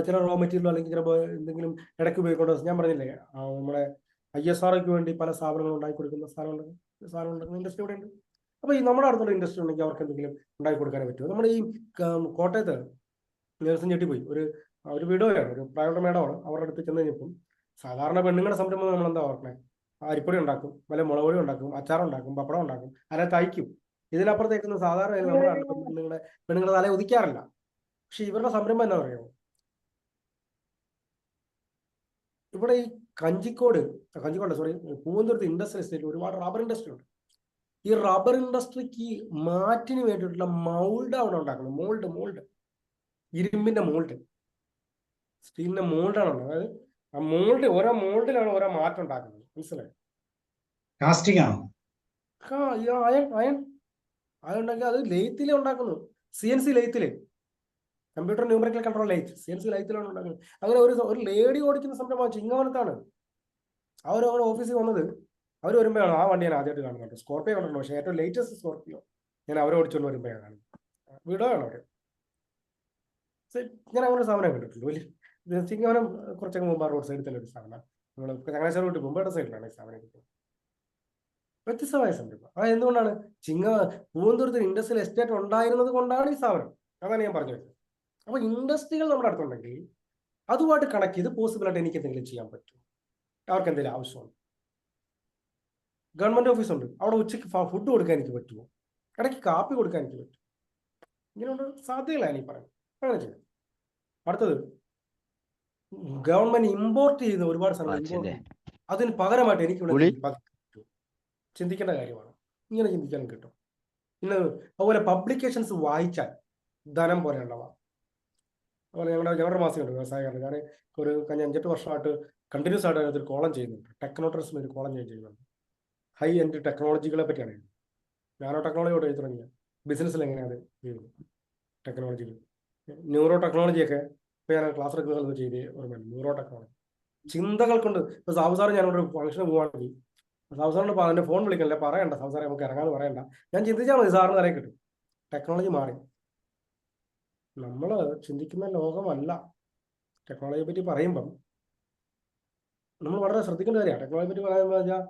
ചില റോ മെറ്റീരിയലോ അല്ലെങ്കിൽ ചിലപ്പോൾ എന്തെങ്കിലും ഇടയ്ക്ക് ഉപയോഗിക്കേണ്ട, ഞാൻ പറഞ്ഞില്ലേ നമ്മുടെ ISROയ്ക്ക് വേണ്ടി പല സ്ഥാപനങ്ങൾ ഉണ്ടാക്കി കൊടുക്കുന്ന സാധനങ്ങളുണ്ടെങ്കിൽ ഇൻഡസ്ട്രി ഇവിടെ ഉണ്ട്. അപ്പൊ ഈ നമ്മുടെ അടുത്തുള്ള ഇൻഡസ്ട്രി ഉണ്ടെങ്കിൽ അവർക്ക് എന്തെങ്കിലും ഉണ്ടാക്കി കൊടുക്കാനേ പറ്റുമോ? നമ്മുടെ ഈ കോട്ടയത്ത് നേഴ്സും ഞെട്ടിപ്പോയി. ഒരു വീഡിയോയാണ്, ഒരു പ്രായമുള്ള മേഡമാണ്. അവരുടെ അടുത്ത് ചെന്ന് കഴിഞ്ഞപ്പം സാധാരണ പെണ്ണുങ്ങളുടെ സംരംഭം നമ്മൾ എന്താ ഓർക്കണേ? അരിപ്പൊടി ഉണ്ടാക്കും, വല്ല മുളകുപൊടി ഉണ്ടാക്കും, അച്ചാറുണ്ടാക്കും, പപ്പടം ഉണ്ടാക്കും, അല്ല തയ്ക്കും. ഇതിനപ്പുറത്തേക്കൊന്നും സാധാരണ നമ്മുടെ പെണ്ണുങ്ങളുടെ തല ഉദിക്കാറില്ല. പക്ഷെ ഇവരുടെ സംരംഭം എന്താ പറയുമോ? ഇവിടെ ഈ കഞ്ചിക്കോട് പൂവന്തുരത്ത് ഇൻഡസ്ട്രിയൽ എസ്റ്റേറ്റിൽ ഒരുപാട് റബ്ബർ ഇൻഡസ്ട്രി ഉണ്ട്. ഈ റബ്ബർ ഇൻഡസ്ട്രിക്ക് മാറ്റിന് വേണ്ടിയിട്ടുള്ള മൗൾഡ് അവിടെ ഉണ്ടാക്കണം. മോൾഡ് ഇരുമ്പിന്റെ മോൾഡ്, സ്റ്റീലിന്റെ മോൾഡാണ് ഉള്ളത്. അതായത് ആ മോൾഡ്, ഓരോ മോൾഡിലാണ് ഓരോ മാറ്റം ഉണ്ടാക്കുന്നത്. മനസ്സിലായോ? കാസ്റ്റിംഗ് ആണോ? അയൺ അതുണ്ടെങ്കിൽ അത് ലെയ്ത്തിലെ ഉണ്ടാക്കുന്നു. CNC ലെയ്ത്തില് computer numerical control lathe, CNC ലൈറ്റിലാണ് ഉണ്ടാക്കുന്നത്. അങ്ങനെ ഒരു ലേഡി ഓടിക്കുന്ന സംരംഭം ചിങ്ങവനത്താണ്. അവർ ഓഫീസിൽ വന്നത്, അവർ വരുമ്പോഴാണ് ആ വണ്ടി ഞാൻ ആദ്യമായിട്ട് കാണുന്നുണ്ട്. സ്കോർപ്പിയോ കണ്ടിട്ടുണ്ട്, പക്ഷേ ഏറ്റവും ലേറ്റസ്റ്റ് സ്കോർപ്പിയോ ഞാൻ അവരെ ഓടിച്ചുകൊണ്ട് വരുമ്പോഴാണ് കാണുന്നത്. വീടാണ് അവർ. ഞാൻ അങ്ങനെ ഒരു സാധനം കണ്ടിട്ടുണ്ട്. വലിയ ചിങ്ങവനം കുറച്ചൊക്കെ മുമ്പ് റോഡ് സൈഡിൽ തന്നെ ഒരു സാധനം. നമ്മൾ ചങ്ങനാശ്ശേരി റൂട്ട് മുമ്പയുടെ സൈഡിലാണ് ഈ സാധനം കിട്ടുന്നത്. വ്യത്യസ്തമായ സംരംഭം. അത് എന്തുകൊണ്ടാണ്? പൂവന്തൂരത്ത് ഇൻഡസ്ട്രിയൽ എസ്റ്റേറ്റ് ഉണ്ടായിരുന്നത് കൊണ്ടാണ് ഈ സ്ഥാപനം. അതാണ് ഞാൻ പറഞ്ഞു വെച്ചത്. അപ്പൊ ഇൻഡസ്ട്രികൾ നമ്മുടെ അടുത്തുണ്ടെങ്കിൽ അതുമായിട്ട് കണക്ട് ചെയ്ത് പോസിബിളായിട്ട് എനിക്ക് എന്തെങ്കിലും ചെയ്യാൻ പറ്റും. അവർക്ക് എന്തെങ്കിലും ആവശ്യമുണ്ട്. ഗവൺമെന്റ് ഓഫീസ് ഉണ്ട്, അവിടെ ഉച്ചയ്ക്ക് ഫുഡ് കൊടുക്കാൻ എനിക്ക് പറ്റുമോ? ഇടയ്ക്ക് കാപ്പി കൊടുക്കാൻ എനിക്ക് പറ്റും. ഇങ്ങനെയുള്ള സാധ്യതകളാണ് ഈ പറയുന്നത്. അങ്ങനെ ചെയ്യാം. അടുത്തത്, ഗവൺമെന്റ് ഇമ്പോർട്ട് ചെയ്യുന്ന ഒരുപാട് സാധനങ്ങൾ, അതിന് പകരമായിട്ട് എനിക്ക് ഇവിടെ ചിന്തിക്കേണ്ട കാര്യമാണ്. ഇങ്ങനെ ചിന്തിക്കാനും കിട്ടും. പിന്നെ അതുപോലെ പബ്ലിക്കേഷൻസ് വായിച്ചാൽ ധനം പോലെയുള്ളവ. അതുപോലെ ഞങ്ങളുടെ മാസികയുണ്ട് വ്യവസായകാരൻ. ഞാൻ ഒരു കഴിഞ്ഞ 5-8 വർഷമായിട്ട് കണ്ടിന്യൂസ് ആയിട്ട് അതിനകത്തൊരു കോളം ചെയ്യുന്നുണ്ട്. ടെക്നോട്രസിന് ഒരു കോളം ഞാൻ ചെയ്യുന്നുണ്ട്. ഹൈ എൻഡ് ടെക്നോളജികളെ പറ്റിയാണ്. നാനോ ടെക്നോളജിയോട് എഴുതി തുടങ്ങിയ ബിസിനസ്സിൽ എങ്ങനെയാണ് ചെയ്യുന്നത്, ടെക്നോളജികൾ, ന്യൂറോ ടെക്നോളജിയൊക്കെ ഇപ്പോൾ ഞാൻ ക്ലാസ് എടുക്കുന്നത് ചെയ്ത് ഓർമ്മയുണ്ട്. ന്യൂറോ ടെക്നോളജി ചിന്തകൾ കൊണ്ട്. ഇപ്പോൾ സാബുസാറ് ഞാനൊരു ഫംഗ്ഷന് പോവുകയാണെങ്കിൽ സാബുസാറിന് എൻ്റെ ഫോൺ വിളിക്കണില്ല, പറയണ്ട സാബുസാറെ നമുക്ക് ഇറങ്ങാന്ന് പറയണ്ട, ഞാൻ ചിന്തിച്ചാൽ മതി, സാറിന് നിറയെ കിട്ടും. ടെക്നോളജി മാറി. നമ്മൾ ചിന്തിക്കുന്ന ലോകമല്ല. ടെക്നോളജിയെ പറ്റി പറയുമ്പം നമ്മൾ വളരെ ശ്രദ്ധിക്കേണ്ട കാര്യമാണ്. ടെക്നോളജിയെ പറ്റി പറയുമ്പോൾ വെച്ചാൽ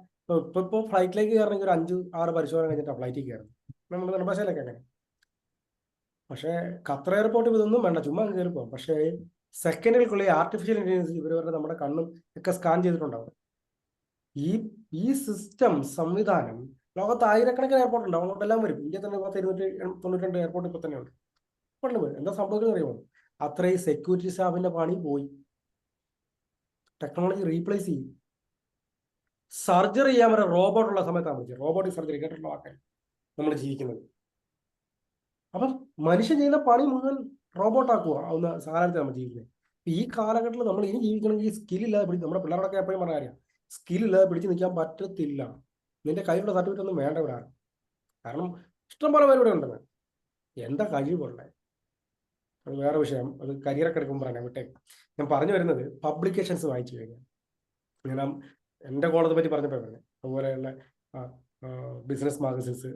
ഇപ്പോൾ ഫ്ലൈറ്റിലേക്ക് കയറണമെങ്കിൽ ഒരു 5-6 പരിശോധന കഴിഞ്ഞിട്ടാണ് ഫ്ലൈറ്റിൽ കയറുന്നത്. നമ്മൾ നെടുമ്പാശ്ശേരിയിലൊക്കെ അങ്ങനെ. പക്ഷേ ഖത്തർ എയർപോർട്ടിൽ ഇതൊന്നും വേണ്ട, ചുമ്മാ കയറി പോകാം. പക്ഷേ സെക്കൻഡുകൾക്കുള്ളിൽ ആർട്ടിഫിഷ്യൽ ഇന്റലിജൻസ് ഇവരവരുടെ നമ്മുടെ കണ്ണും ഒക്കെ സ്കാൻ ചെയ്തിട്ടുണ്ടാവും. ഈ സിസ്റ്റം സംവിധാനം ലോകത്ത് ആയിരക്കണക്കിന് എയർപോർട്ട് ഉണ്ടാവും. അങ്ങോട്ടെല്ലാം വരും. ഇന്ത്യ തന്നെ 292 എയർപോർട്ട് ഇപ്പോൾ തന്നെ ഉണ്ട്. എന്താ സംഭവിക്കുന്നത് അറിയുമോ? അത്രയും സെക്യൂരിറ്റി സ്റ്റാഫിന്റെ പണി പോയി. ടെക്നോളജി റീപ്ലേസ് ചെയ്യും. സർജറി ചെയ്യാൻ വരെ റോബോട്ടുള്ള സമയത്താണ് വിളിച്ചത്. റോബോട്ടിക് സർജറി കേട്ടിട്ടുള്ള ആൾക്കാർ നമ്മൾ ജീവിക്കുന്നത്. അപ്പം മനുഷ്യൻ ചെയ്യുന്ന പണി മുഴുവൻ റോബോട്ടാക്കുക ആവുന്ന കാലത്ത് നമ്മൾ ജീവിക്കുന്നത്. ഈ കാലഘട്ടത്തിൽ നമ്മൾ ഇനി ജീവിക്കണമെങ്കിൽ സ്കില്ലില്ലാതെ പിടിച്ച്, നമ്മുടെ പിള്ളേരോടൊക്കെ എപ്പോഴും പറഞ്ഞ കാര്യം, സ്കില്ലില്ലാതെ പിടിച്ച് നിൽക്കാൻ പറ്റത്തില്ല. നിന്റെ കയ്യിലുള്ള സർട്ടിഫിക്കറ്റ് ഒന്നും വേണ്ട ഇവിടെ. കാരണം ഇഷ്ടംപോലെ പേര് ഇവിടെ ഉണ്ടെന്ന്. എന്താ കഴിവുള്ളത്? അത് വേറെ വിഷയം. അത് കരിയറൊക്കെ എടുക്കുമ്പോൾ പറയാം, വിട്ടേ. ഞാൻ പറഞ്ഞു വരുന്നത് പബ്ലിക്കേഷൻസ് വായിച്ചു കഴിഞ്ഞാൽ, ഞാൻ എൻ്റെ കോളത്തെ പറ്റി പറഞ്ഞപ്പോൾ പറഞ്ഞു, അതുപോലെയുള്ള ബിസിനസ് മാഗസിൻസ്,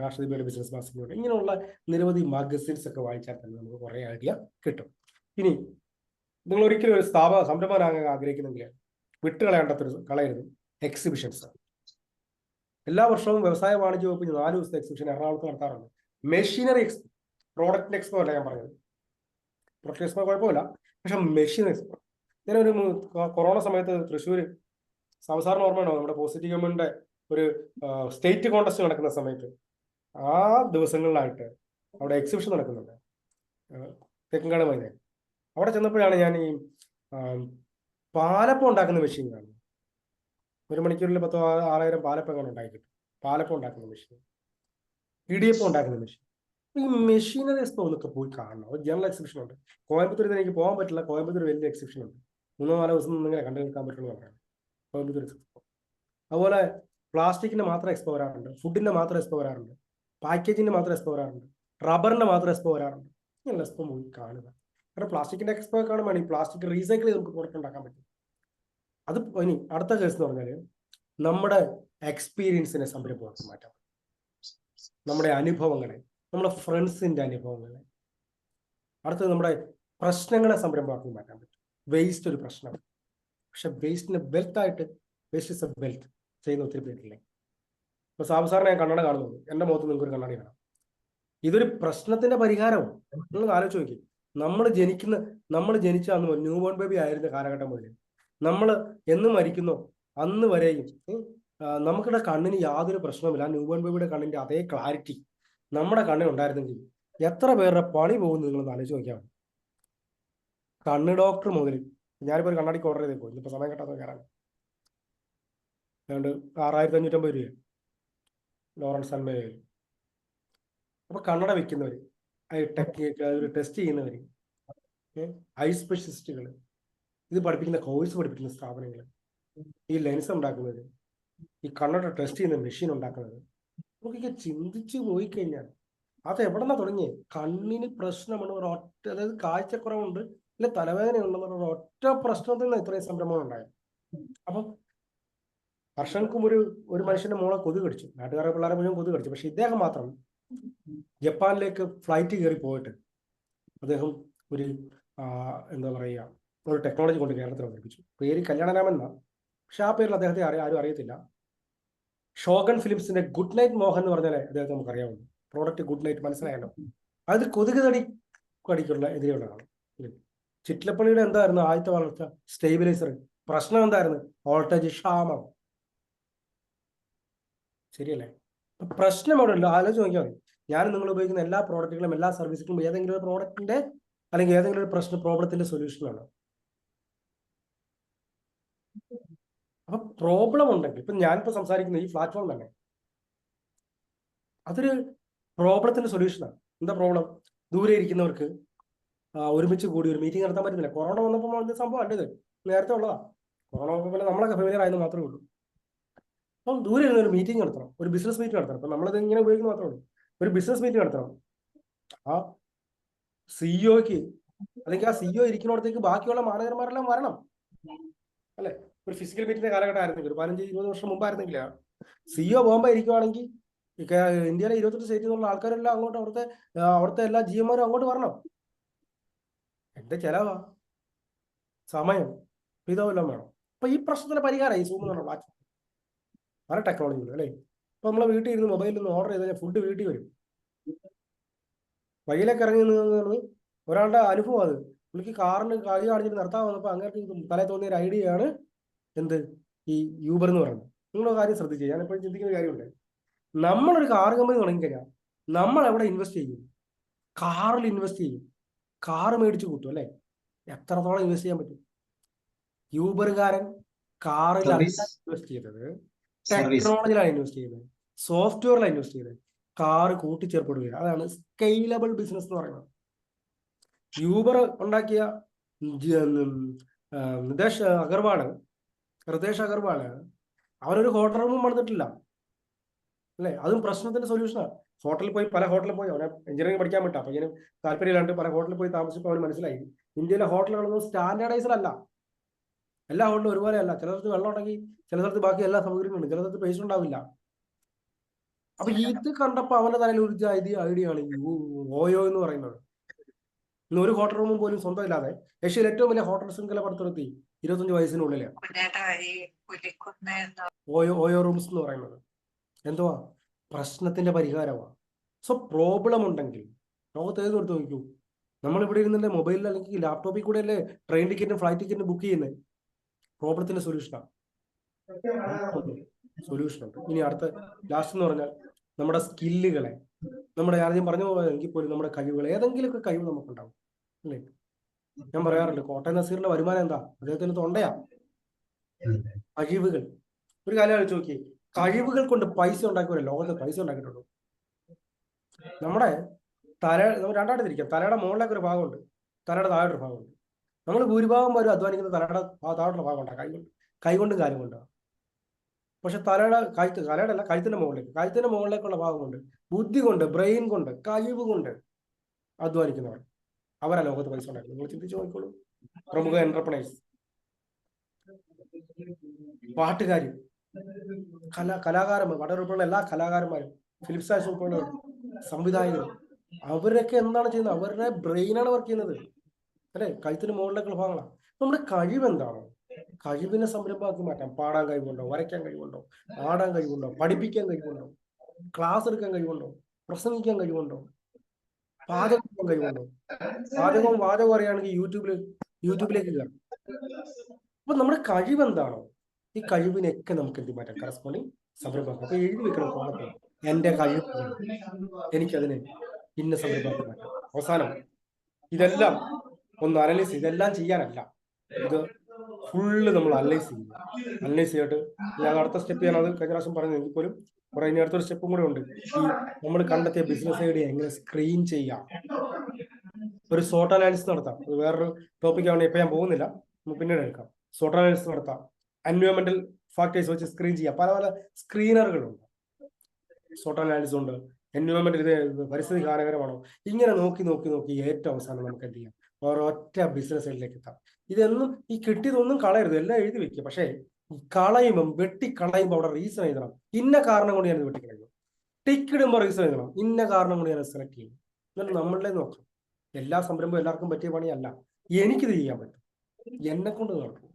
രാഷ്ട്രീയയുടെ ബിസിനസ് മാഗസിനുണ്ട്. ഇങ്ങനെയുള്ള നിരവധി മാഗസിൻസ് ഒക്കെ വായിച്ചാൽ തന്നെ നമുക്ക് കുറേ ഐഡിയ കിട്ടും. ഇനി നിങ്ങൾ ഒരിക്കലും ഒരു സംരംഭമാകാൻ ആഗ്രഹിക്കുന്നെങ്കിൽ കളയരുത് എക്സിബിഷൻസ്. എല്ലാ വർഷവും വ്യവസായ വാണിജ്യ വകുപ്പ് 4 ദിവസത്തെ എക്സിബിഷൻ എറണാകുളത്ത് നടത്താറുണ്ട്. മെഷീനറി എക്സ്പോ, പ്രോഡക്റ്റ് എക്സ്പോ അല്ല ഞാൻ പറഞ്ഞത്. പ്രൊഡക്റ്റ് എക്സ്പോ കുഴപ്പമില്ല, പക്ഷെ മെഷീൻ എക്സ്പോ. ഞാനൊരു കൊറോണ സമയത്ത് തൃശ്ശൂർ, സാറിന് ഓർമ്മയാണോ, നമ്മുടെ പോസിറ്റീവ് ഗവൺമെന്റിന്റെ ഒരു സ്റ്റേറ്റ് കോൺടെസ്റ്റ് നടക്കുന്ന സമയത്ത് ആ ദിവസങ്ങളിലായിട്ട് അവിടെ എക്സിബിഷൻ നടക്കുന്നുണ്ട്, തെക്കങ്കാട് മൈതാനം. അവിടെ ചെന്നപ്പോഴാണ് ഞാൻ ഈ പാലപ്പം ഉണ്ടാക്കുന്ന മെഷീൻ കാണുന്നത്. 1 മണിക്കൂറിൽ 10,000-6,000 പാലപ്പങ്ങൾ ഉണ്ടാക്കി കിട്ടും. പാലപ്പം ഉണ്ടാക്കുന്ന മെഷീൻ, ഇടിയപ്പം ഉണ്ടാക്കുന്ന മെഷീൻ. ഈ മെഷീനറി എക്സ്പോ എന്നൊക്കെ പോയി കാണണം. ഒരു ജനറൽ എക്സിബിഷൻ ഉണ്ട് കോയമ്പത്തൂരിൽ. എനിക്ക് പോകാൻ പറ്റില്ല. കോയമ്പത്തൂർ വലിയ എക്സിബിഷൻ ഉണ്ട്. 3-4 ദിവസം ഇങ്ങനെ കണ്ടു നിൽക്കാൻ പറ്റുള്ളൂ പറയാം കോയമ്പത്തൂർ എക്സ്പോ. അതുപോലെ പ്ലാസ്റ്റിക്കിന്റെ മാത്രം എക്സ്പോ വരാറുണ്ട്, ഫുഡിന്റെ മാത്രം എക്സ്പോ വരാറുണ്ട്, പാക്കേജിന്റെ മാത്രം എക്സ്പോ വരാറുണ്ട്, റബ്ബറിന്റെ മാത്രം എക്സ്പോ വരാറുണ്ട്. ഇങ്ങനെ എക്സ്പോ പോയി കാണുക. കാരണം പ്ലാസ്റ്റിക്കിന്റെ എക്സ്പോ കാണുമ്പോൾ ഈ പ്ലാസ്റ്റിക് റീസൈക്കിൾ ചെയ്ത് നമുക്ക് പ്രോഡക്റ്റ് ഉണ്ടാക്കാൻ പറ്റും. അത് ഇനി അടുത്ത കേസ് എന്ന് പറഞ്ഞാൽ നമ്മുടെ എക്സ്പീരിയൻസിനെ സംരംഭമാക്കി മാറ്റാം. നമ്മുടെ അനുഭവങ്ങളെ, നമ്മുടെ ഫ്രണ്ട്സിന്റെ അനുഭവങ്ങളെ. അടുത്തത് നമ്മുടെ പ്രശ്നങ്ങളെ സംരംഭമാക്കി മാറ്റാൻ പറ്റും. വേസ്റ്റ് ഒരു പ്രശ്നം, പക്ഷെ വേസ്റ്റിനെ വെൽത്തായിട്ട്, വേസ്റ്റ് ഇസ് എ വെൽത്ത് ചെയ്യുന്ന ഒത്തിരി പേരില്ലേ. ഇപ്പൊ സാബുസാറിനെ ഞാൻ കണ്ണട കാണുന്നത്, എൻ്റെ മുഖത്ത് നിങ്ങൾക്ക് ഒരു കണ്ണാടി കാണാം. ഇതൊരു പ്രശ്നത്തിന്റെ പരിഹാരവും. നിങ്ങൾ ആലോചിച്ച് നോക്കി, നമ്മൾ ജനിച്ച അന്ന് ന്യൂ ബോൺ ബേബി ആയിരുന്ന കാലഘട്ടം മുതൽ നമ്മൾ എന്ന് മരിക്കുന്നോ അന്ന് വരെയും നമുക്കിടെ കണ്ണിന് യാതൊരു പ്രശ്നവുമില്ല. ന്യൂ ബോൺ ബേബിയുടെ കണ്ണിന്റെ അതേ ക്ലാരിറ്റി നമ്മുടെ കണ്ണിന് ഉണ്ടായിരുന്നെങ്കിൽ എത്ര പേരുടെ പണി പോകുന്നു നിങ്ങളൊന്ന് ആലോചിച്ച് നോക്കിയാൽ മതി. കണ്ണ് ഡോക്ടർ മുതൽ, ഞാനിപ്പോൾ ഒരു കണ്ണാടിക്ക് ഓർഡർ ചെയ്തേ പോയി, ഇപ്പോൾ സമയം കിട്ടാത്ത കയറാൻ. അതുകൊണ്ട് 6,550 രൂപ ലോറൻസ് അൻമേയിൽ. അപ്പൊ കണ്ണട വെക്കുന്നവർ, ടെസ്റ്റ് ചെയ്യുന്നവർ, ഐ സ്പെഷ്യലിസ്റ്റുകൾ, ഇത് പഠിപ്പിക്കുന്ന കോഴ്സ് പഠിപ്പിക്കുന്ന സ്ഥാപനങ്ങൾ, ഈ ലെൻസ് ഉണ്ടാക്കുന്നവർ, ഈ കണ്ണട ടെസ്റ്റ് ചെയ്യുന്ന മെഷീൻ ഉണ്ടാക്കുന്നത്, നമുക്കൊക്കെ ചിന്തിച്ചു പോയി കഴിഞ്ഞാൽ അത് എവിടെന്നാ തുടങ്ങിയത്? കണ്ണിന് പ്രശ്നമാണ്, ഒരു ഒറ്റ, അതായത് കാഴ്ചക്കുറവുണ്ട്, ഇല്ല തലവേദന ഉണ്ടെന്നുള്ള ഒറ്റ പ്രശ്നത്തിൽ നിന്ന് ഇത്രയും സംരംഭങ്ങൾ ഉണ്ടായത്. അപ്പം വർഷങ്ങൾക്കും ഒരു മനുഷ്യന്റെ മോളെ കൊതു കടിച്ചു, നാട്ടുകാരെ പിള്ളേരെ മുഴുവൻ കൊതു കടിച്ചു. പക്ഷെ ഇദ്ദേഹം മാത്രം ജപ്പാനിലേക്ക് ഫ്ലൈറ്റ് കയറി പോയിട്ട് അദ്ദേഹം ഒരു എന്താ പറയുക, ഒരു ടെക്നോളജി കൊണ്ട് കേരളത്തിൽ അവതരിപ്പിച്ചു. പേര് കല്യാണരാമൻ എന്നാ, പക്ഷെ ആ പേരിൽ അദ്ദേഹത്തെ ആരും അറിയത്തില്ല. ഷോഗൺ ഫിലിംസിന്റെ ഗുഡ് നൈറ്റ് മോഹൻ എന്ന് പറഞ്ഞാലേ അദ്ദേഹത്തെ നമുക്ക് അറിയാവുള്ളൂ. പ്രോഡക്റ്റ് ഗുഡ് നൈറ്റ് മനസ്സിലായല്ലോ. അത് കൊതുക് കടിക്കുള്ള എതിരെയുള്ളതാണ്. ചിറ്റലപ്പള്ളിയുടെ എന്തായിരുന്നു ആദ്യത്തെ വളർച്ച? സ്റ്റേബിലൈസർ. പ്രശ്നം എന്തായിരുന്നു? വോൾട്ടേജ് ക്ഷാമം. ശരിയല്ലേ? പ്രശ്നം അവിടെ ഉണ്ടല്ലോ, ആലോചിച്ച് നോക്കിയാൽ മതി. ഞാൻ നിങ്ങൾ ഉപയോഗിക്കുന്ന എല്ലാ പ്രോഡക്റ്റുകളും എല്ലാ സർവീസുകളും ഏതെങ്കിലും ഒരു പ്രോഡക്റ്റിന്റെ അല്ലെങ്കിൽ ഏതെങ്കിലും ഒരു പ്രോബ്ലത്തിന്റെ സൊല്യൂഷനാണ്. അപ്പൊ പ്രോബ്ലം ഉണ്ടെങ്കിൽ, ഇപ്പൊ ഞാനിപ്പോ സംസാരിക്കുന്ന ഈ പ്ലാറ്റ്ഫോം തന്നെ അതൊരു പ്രോബ്ലത്തിന്റെ സൊല്യൂഷനാണ്. എന്താ പ്രോബ്ലം? ദൂരെ ഇരിക്കുന്നവർക്ക് ഒരുമിച്ച് കൂടി ഒരു മീറ്റിംഗ് നടത്താൻ പറ്റുന്നില്ല. കൊറോണ വന്നപ്പോൾ എന്ത് സംഭവം അല്ലത്, നേരത്തെ ഉള്ളതാ. കൊറോണ വന്നപ്പോൾ പിന്നെ നമ്മളൊക്കെ ഫെമിലിയർ ആയെന്ന് മാത്രമേ ഉള്ളൂ. അപ്പം ദൂരെ ഇരുന്ന് ഒരു മീറ്റിംഗ് നടത്തണം, ഒരു ബിസിനസ് മീറ്റിംഗ് നടത്തണം. അപ്പൊ നമ്മളത് ഇങ്ങനെ ഉപയോഗിക്കുന്ന മാത്രമേ ഉള്ളൂ. ഒരു ബിസിനസ് മീറ്റിംഗ് നടത്തണം. ആ സിഇഒക്ക് അല്ലെങ്കിൽ ആ സിഇഒ ഇരിക്കുന്നിടത്തേക്ക് ബാക്കിയുള്ള മാനേജർമാരെല്ലാം വരണം, അല്ലെ? ഒരു ഫിസിക്കൽ മീറ്റിംഗിന്റെ കാലഘട്ടം ആയിരുന്നെങ്കിൽ, ഒരു 15-20 വർഷം മുമ്പായിരുന്നെങ്കിൽ സിഇഒ ബോംബെ ഇരിക്കുവാണെങ്കിൽ ഇന്ത്യയിലെ 28 സ്റ്റേറ്റിൽ നിന്നുള്ള ആൾക്കാരെല്ലാം അങ്ങോട്ട് അവിടുത്തെ എല്ലാ ജിഎംമാരും അങ്ങോട്ട് വരണം. എന്റെ ചെലവാ, സമയം, ഇതെല്ലാം വേണം. അപ്പൊ ഈ പ്രശ്നത്തിന്റെ പരിഹാരം ഈ സൂം എന്നുള്ള പ്ലാറ്റ്ഫോം, പല ടെക്നോളജികളും, അല്ലേ? ഇപ്പൊ നമ്മളെ വീട്ടിൽ ഇരുന്ന് മൊബൈലിൽ നിന്ന് ഓർഡർ ചെയ്ത് കഴിഞ്ഞാൽ ഫുഡ് വീട്ടിൽ വരും. വഴിയിലേക്ക് ഇറങ്ങി നിന്ന് ഒരാളുടെ അനുഭവം അത്. പുള്ളിക്ക് കാറിന് കൈ കാണിച്ചിട്ട് നിർത്താൻ വന്നപ്പോൾ അങ്ങനെ തലേ തോന്നിയ ഒരു ഐഡിയയാണ് എന്ത്, ഈ യൂബർ എന്ന് പറയുന്നത്. നിങ്ങളുടെ കാര്യം ശ്രദ്ധിക്കുക, ഞാൻ എപ്പോഴും ചിന്തിക്കുന്ന കാര്യമുണ്ട്. നമ്മളൊരു കാർ കമ്പനി തുടങ്ങിക്കഴിഞ്ഞാൽ നമ്മൾ എവിടെ ഇൻവെസ്റ്റ് ചെയ്യും? കാറിൽ ഇൻവെസ്റ്റ് ചെയ്യും. കാറ് മേടിച്ചു കൂട്ടും, അല്ലെ? എത്രത്തോളം ഇൻവെസ്റ്റ് ചെയ്യാൻ പറ്റും? യൂബറുകാരൻ കാറിലാണ് ഇൻവെസ്റ്റ് ചെയ്തത്, ടെക്നോളജിയിലാണ് ഇൻവെസ്റ്റ് ചെയ്തത്, സോഫ്റ്റ്വെയറിലാണ് ഇൻവെസ്റ്റ് ചെയ്തത്. കാറ് കൂട്ടിച്ചേർപ്പെടുക, അതാണ് സ്കെയിലബിൾ ബിസിനസ് എന്ന് പറയുന്നത്. യൂബർ ഉണ്ടാക്കിയ ഹൃദേശ് അഗർവാള് അവരൊരു ഹോട്ടൽ റൂമും പണിതിട്ടില്ല, അല്ലെ? അതും പ്രശ്നത്തിന്റെ സൊല്യൂഷനാണ്. പല ഹോട്ടലിൽ പോയി അവനെ എഞ്ചിനീയറിംഗ് പഠിക്കാൻ പറ്റാം, അപ്പൊ ഇങ്ങനെ താല്പര്യമില്ലാണ്ട് പല ഹോട്ടലിൽ പോയി താമസിച്ചപ്പോൾ അവന് മനസ്സിലായി ഇന്ത്യയിലെ ഹോട്ടലുകളൊന്നും സ്റ്റാൻഡേർഡൈസ്ഡ് അല്ല. എല്ലാ ഹോട്ടലും ഒരുപോലെ അല്ല. ചില സ്ഥലത്ത് വെള്ളം ഉണ്ടെങ്കിൽ ചില സ്ഥലത്ത് ബാക്കി എല്ലാ സൗകര്യങ്ങളും, ചില സ്ഥലത്ത് പേസ്റ്റ് ഉണ്ടാവില്ല. അപ്പൊ ഇത് കണ്ടപ്പോ അവന്റെ തലയിൽ ഒരു ഐഡിയ ആണ് ഓയോ എന്ന് പറയുന്നത്. ഇന്ന് ഒരു ഹോട്ടൽ റൂമും പോലും സ്വന്തം ഇല്ലാതെ ഏഷ്യയിൽ ഏറ്റവും വലിയ ഹോട്ടൽ ശൃംഖല പടുത്തുയർത്തി 25 വയസ്സിനുള്ളിൽ ഓയോ റൂംസ് എന്ന് പറയുന്നത്. എന്തുവാ? പ്രശ്നത്തിന്റെ പരിഹാരമാണ്. സോ പ്രോബ്ലം ഉണ്ടെങ്കിൽ ലോകത്ത് ഏത് എടുത്ത് നോക്കൂ, നമ്മളിവിടെ ഇരുന്നില്ലേ മൊബൈലിൽ അല്ലെങ്കിൽ ലാപ്ടോപ്പിൽ കൂടെ അല്ലേ ട്രെയിൻ ടിക്കറ്റും ഫ്ലൈറ്റ് ടിക്കറ്റും ബുക്ക് ചെയ്യുന്നത്? പ്രോബ്ലത്തിന്റെ സൊല്യൂഷനാണ്. സൊല്യൂഷനുണ്ട്. ഇനി അടുത്ത ലാസ്റ്റ് എന്ന് പറഞ്ഞാൽ നമ്മുടെ സ്കില്ലുകളെ, നമ്മുടെ ആദ്യം പറഞ്ഞു പോയെങ്കിൽ പോലും നമ്മുടെ കഴിവുകൾ, ഏതെങ്കിലുമൊക്കെ കഴിവ് നമുക്കുണ്ടാവും, അല്ലേ? ഞാൻ പറയാറുണ്ട്, കോട്ടയം നസീറിന്റെ വരുമാനം എന്താ? അദ്ദേഹത്തിന് തൊണ്ടയാ. കഴിവുകൾ. ഒരു കാര്യം ആലോചിച്ച് നോക്കി, കഴിവുകൾ കൊണ്ട് പൈസ ഉണ്ടാക്കിയവരെ ലോകത്ത് പൈസ ഉണ്ടാക്കിയിട്ടുള്ളൂ. നമ്മുടെ നമ്മൾ രണ്ടായിട്ട് തിരിക്കാം. തലയുടെ മുകളിലേക്ക് ഒരു ഭാഗമുണ്ട്, തലയുടെ താഴോട്ടൊരു ഭാഗമുണ്ട്. നമ്മൾ ഭൂരിഭാഗം പേരും അധ്വാനിക്കുന്ന തലയുടെ താഴോട്ടുള്ള ഭാഗം ഉണ്ടാകും, കൈകൊണ്ടും കാര്യം കൊണ്ടാണ്. പക്ഷെ കഴുത്തിന്റെ മുകളിലേക്കുള്ള ഭാഗമുണ്ട്. ബുദ്ധി കൊണ്ട്, ബ്രെയിൻ കൊണ്ട്, കഴിവ് കൊണ്ട് അധ്വാനിക്കുന്നവർ, അവരാ ലോകത്ത് പൈസ ഉണ്ടാക്കുന്നത്. നിങ്ങൾ ചിന്തിച്ചു നോക്കിക്കോളൂ. പ്രമുഖ എന്റർപ്രൈസ്, പാട്ടുകാർ, കലാകാരന്മാർ, വടകരയുള്ള എല്ലാ കലാകാരന്മാരും, ഫിലിപ്സ് ആശു ഉൾപ്പെടെ സംവിധായകർ, അവരൊക്കെ എന്താണ് ചെയ്യുന്നത്? അവരുടെ ബ്രെയിനാണ് വർക്ക് ചെയ്യുന്നത്, അല്ലെ? കഴുത്തിന് മുകളിലേക്കുള്ള ഭാഗങ്ങളാണ്. നമ്മുടെ കഴിവ് എന്താണ്? കഴിവിനെ സംരംഭമാക്കി മാറ്റാം. പാടാൻ കഴിവുണ്ടോ? വരയ്ക്കാൻ കഴിവുണ്ടോ? ആടാൻ കഴിവുണ്ടോ? പഠിപ്പിക്കാൻ കഴിവുണ്ടോ? ക്ലാസ് എടുക്കാൻ കഴിവുണ്ടോ? പ്രസംഗിക്കാൻ കഴിവുണ്ടോ? പാചകം ചെയ്യാൻ കഴിവുണ്ടോ? വാചകം അറിയുകയാണെങ്കിൽ യൂട്യൂബിലേക്ക് കയറും. അപ്പൊ നമ്മുടെ കഴിവ് എന്താണോ, ഈ കഴിവിനെയൊക്കെ നമുക്ക് എന്ത് മാറ്റാം? കറസ്പോണ്ടിങ് സംരംഭമാക്കാം. അപ്പൊ എഴുതി വെക്കണം കോളത്തിൽ, എന്റെ കഴിവ് എനിക്കതിനെ ഇന്ന സംരംഭമാക്കി മാറ്റാം. അവസാനം ഇതെല്ലാം ഒന്ന് അനലൈസ്, ഇതെല്ലാം ചെയ്യാനല്ല, ഇത് ഫുള്ള് നമ്മൾ അനലൈസ് ചെയ്തിട്ട് ഞാൻ അടുത്ത സ്റ്റെപ്പ് ചെയ്യാൻ, അത് കഴിഞ്ഞ പ്രാവശ്യം പറഞ്ഞു, എങ്കിൽ പോലും കുറെ ഇനി അടുത്തൊരു സ്റ്റെപ്പും കൂടെ ഉണ്ട്. ഈ നമ്മൾ കണ്ടെത്തിയ ബിസിനസ് ഐഡിയ എങ്ങനെ സ്ക്രീൻ ചെയ്യാം, ഒരു സോട്ട് അനാലിസിസ് നടത്താം. അത് വേറൊരു ടോപ്പിക് ആണ്, ഇപ്പൊ ഞാൻ പോകുന്നില്ല, നമുക്ക് പിന്നീട് എടുക്കാം. സോട്ട് അനാലിസിസ് നടത്താം, എൻവയോൺമെന്റൽ ഫാക്ടേഴ്സ് വെച്ച് സ്ക്രീൻ ചെയ്യാം. പല പല സ്ക്രീനറുകളുണ്ട്. സോട്ട് അനാലിസിസ് ഉണ്ട്, എൻവയോൺമെന്റ് ഇത് പരിസ്ഥിതി ഹാനികരമാണോ, ഇങ്ങനെ നോക്കി നോക്കി നോക്കി ഏറ്റവും അവസാനം നമുക്ക് എന്ത് ചെയ്യാം, ഒരൊറ്റ ബിസിനസ്സിലേക്ക് എത്താം. ഇതൊന്നും ഈ കിട്ടിയതൊന്നും കളയരുത്, എല്ലാം എഴുതി വെക്കുക. പക്ഷേ കളയുമ്പം വെട്ടിക്കളയുമ്പോൾ അവിടെ റീസൺ എഴുതണം. ഇന്ന കാരണം കൊണ്ട് ഞാനിത് വെട്ടിക്കളയുന്നു. ടിക്ക് ഇടുമ്പോൾ റീസൺ എഴുതണം, ഇന്ന കാരണം കൊണ്ട് ഞാൻ സെലക്ട് ചെയ്യും. എന്നിട്ട് നമ്മളുടെ നോക്കാം. എല്ലാ സംരംഭവും എല്ലാവർക്കും പറ്റിയ പണിയല്ല. എനിക്കിത് ചെയ്യാൻ പറ്റും, എന്നെ കൊണ്ട് നടക്കും,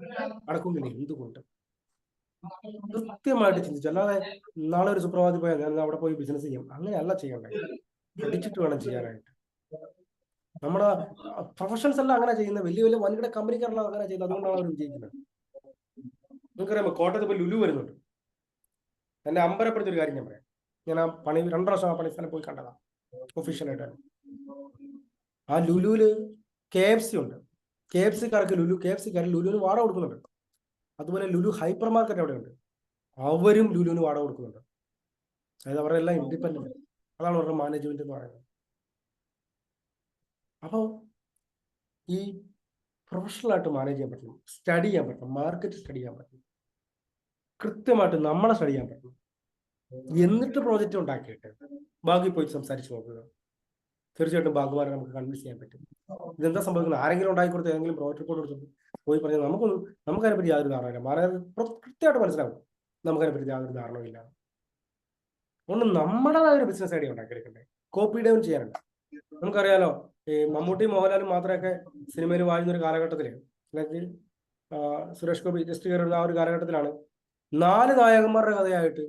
നടക്കുന്നില്ല എന്തുകൊണ്ട്, കൃത്യമായിട്ട് ചിന്തിച്ചു. അല്ലാതെ നാളെ ഒരു സുപ്രഭാതി പോയാൽ ഞാൻ അവിടെ പോയി ബിസിനസ് ചെയ്യും, അങ്ങനെയല്ല ചെയ്യണ്ടേ. പഠിച്ചിട്ട് വേണം ചെയ്യാനായിട്ട്. നമ്മുടെ പ്രൊഫഷൻസ് എല്ലാം അങ്ങനെ ചെയ്യുന്നത്, വലിയ വലിയ വൻകിട കമ്പനിക്കാരെല്ലാം അങ്ങനെ ചെയ്യുന്നത്. അതുകൊണ്ടാണ് അവർ വിജയിക്കുന്നത്. നിങ്ങൾക്കറിയാമോ, കോട്ടയത്ത് ഇപ്പോൾ ലുലു വരുന്നുണ്ട്. എന്നെ അമ്പരപ്പെടുത്തിയൊരു കാര്യം ഞാൻ പറയാം. ഞാൻ ആ പണി 2 പ്രാവശ്യം ആ പണി സ്ഥലം പോയി കണ്ടതാണ് ഒഫീഷ്യലായിട്ടാണ്. ആ ലുലുവില് KFC ഉണ്ട്. KFC-കാർക്ക് ലുലുവിന് വാടക കൊടുക്കുന്നുണ്ട്. അതുപോലെ ലുലു ഹൈപ്പർ മാർക്കറ്റ് അവിടെ ഉണ്ട്, അവരും ലുലുവിന് വാടക കൊടുക്കുന്നുണ്ട്. അതായത് അവരുടെ എല്ലാം ഇൻഡിപെൻഡന്റ്. അതാണ് അവരുടെ മാനേജ്മെന്റ് എന്ന് പറയുന്നത്. അപ്പോൾ ഈ പ്രൊഫഷണലായിട്ട് മാനേജ് ചെയ്യാൻ പറ്റും, സ്റ്റഡി ചെയ്യാൻ പറ്റും, മാർക്കറ്റ് സ്റ്റഡി ചെയ്യാൻ പറ്റും, കൃത്യമായിട്ട് നമ്മളെ സ്റ്റഡി ചെയ്യാൻ പറ്റും. എന്നിട്ട് പ്രോജക്റ്റ് ഉണ്ടാക്കിയിട്ട് ബാക്കി പോയി സംസാരിച്ച് നോക്കുക. തീർച്ചയായിട്ടും ബാങ്കുമാരെ നമുക്ക് കൺവിൻസ് ചെയ്യാൻ പറ്റും. ഇതെന്താ സംഭവിക്കുന്നത്, ആരെങ്കിലും ഉണ്ടാക്കി കൊടുത്ത് ഏതെങ്കിലും പ്രോജക്റ്റ് റിപ്പോർട്ട് കൊടുത്തിട്ട് പോയി പറഞ്ഞാൽ നമുക്കതിനെപ്പറ്റി യാതൊരു ധാരണയില്ല. കൃത്യമായിട്ട് മനസ്സിലാവും നമുക്കതിനെപ്പറ്റി യാതൊരു ധാരണയില്ല. അതുകൊണ്ട് നമ്മുടേതായ ഒരു ബിസിനസ് ഐഡിയ ഉണ്ടാക്കിയെടുക്കണ്ടേ, കോപ്പി ഡൗൺ ചെയ്യാനുണ്ട്. നമുക്കറിയാലോ, ഈ മമ്മൂട്ടി മോഹൻലാലും മാത്രമൊക്കെ സിനിമയിൽ വാഴുന്നൊരു കാലഘട്ടത്തിൽ, അല്ലെങ്കിൽ സുരേഷ് ഗോപി ജസ്റ്റ് കയറുന്ന ആ ഒരു കാലഘട്ടത്തിലാണ് 4 നായകന്മാരുടെ കഥയായിട്ട്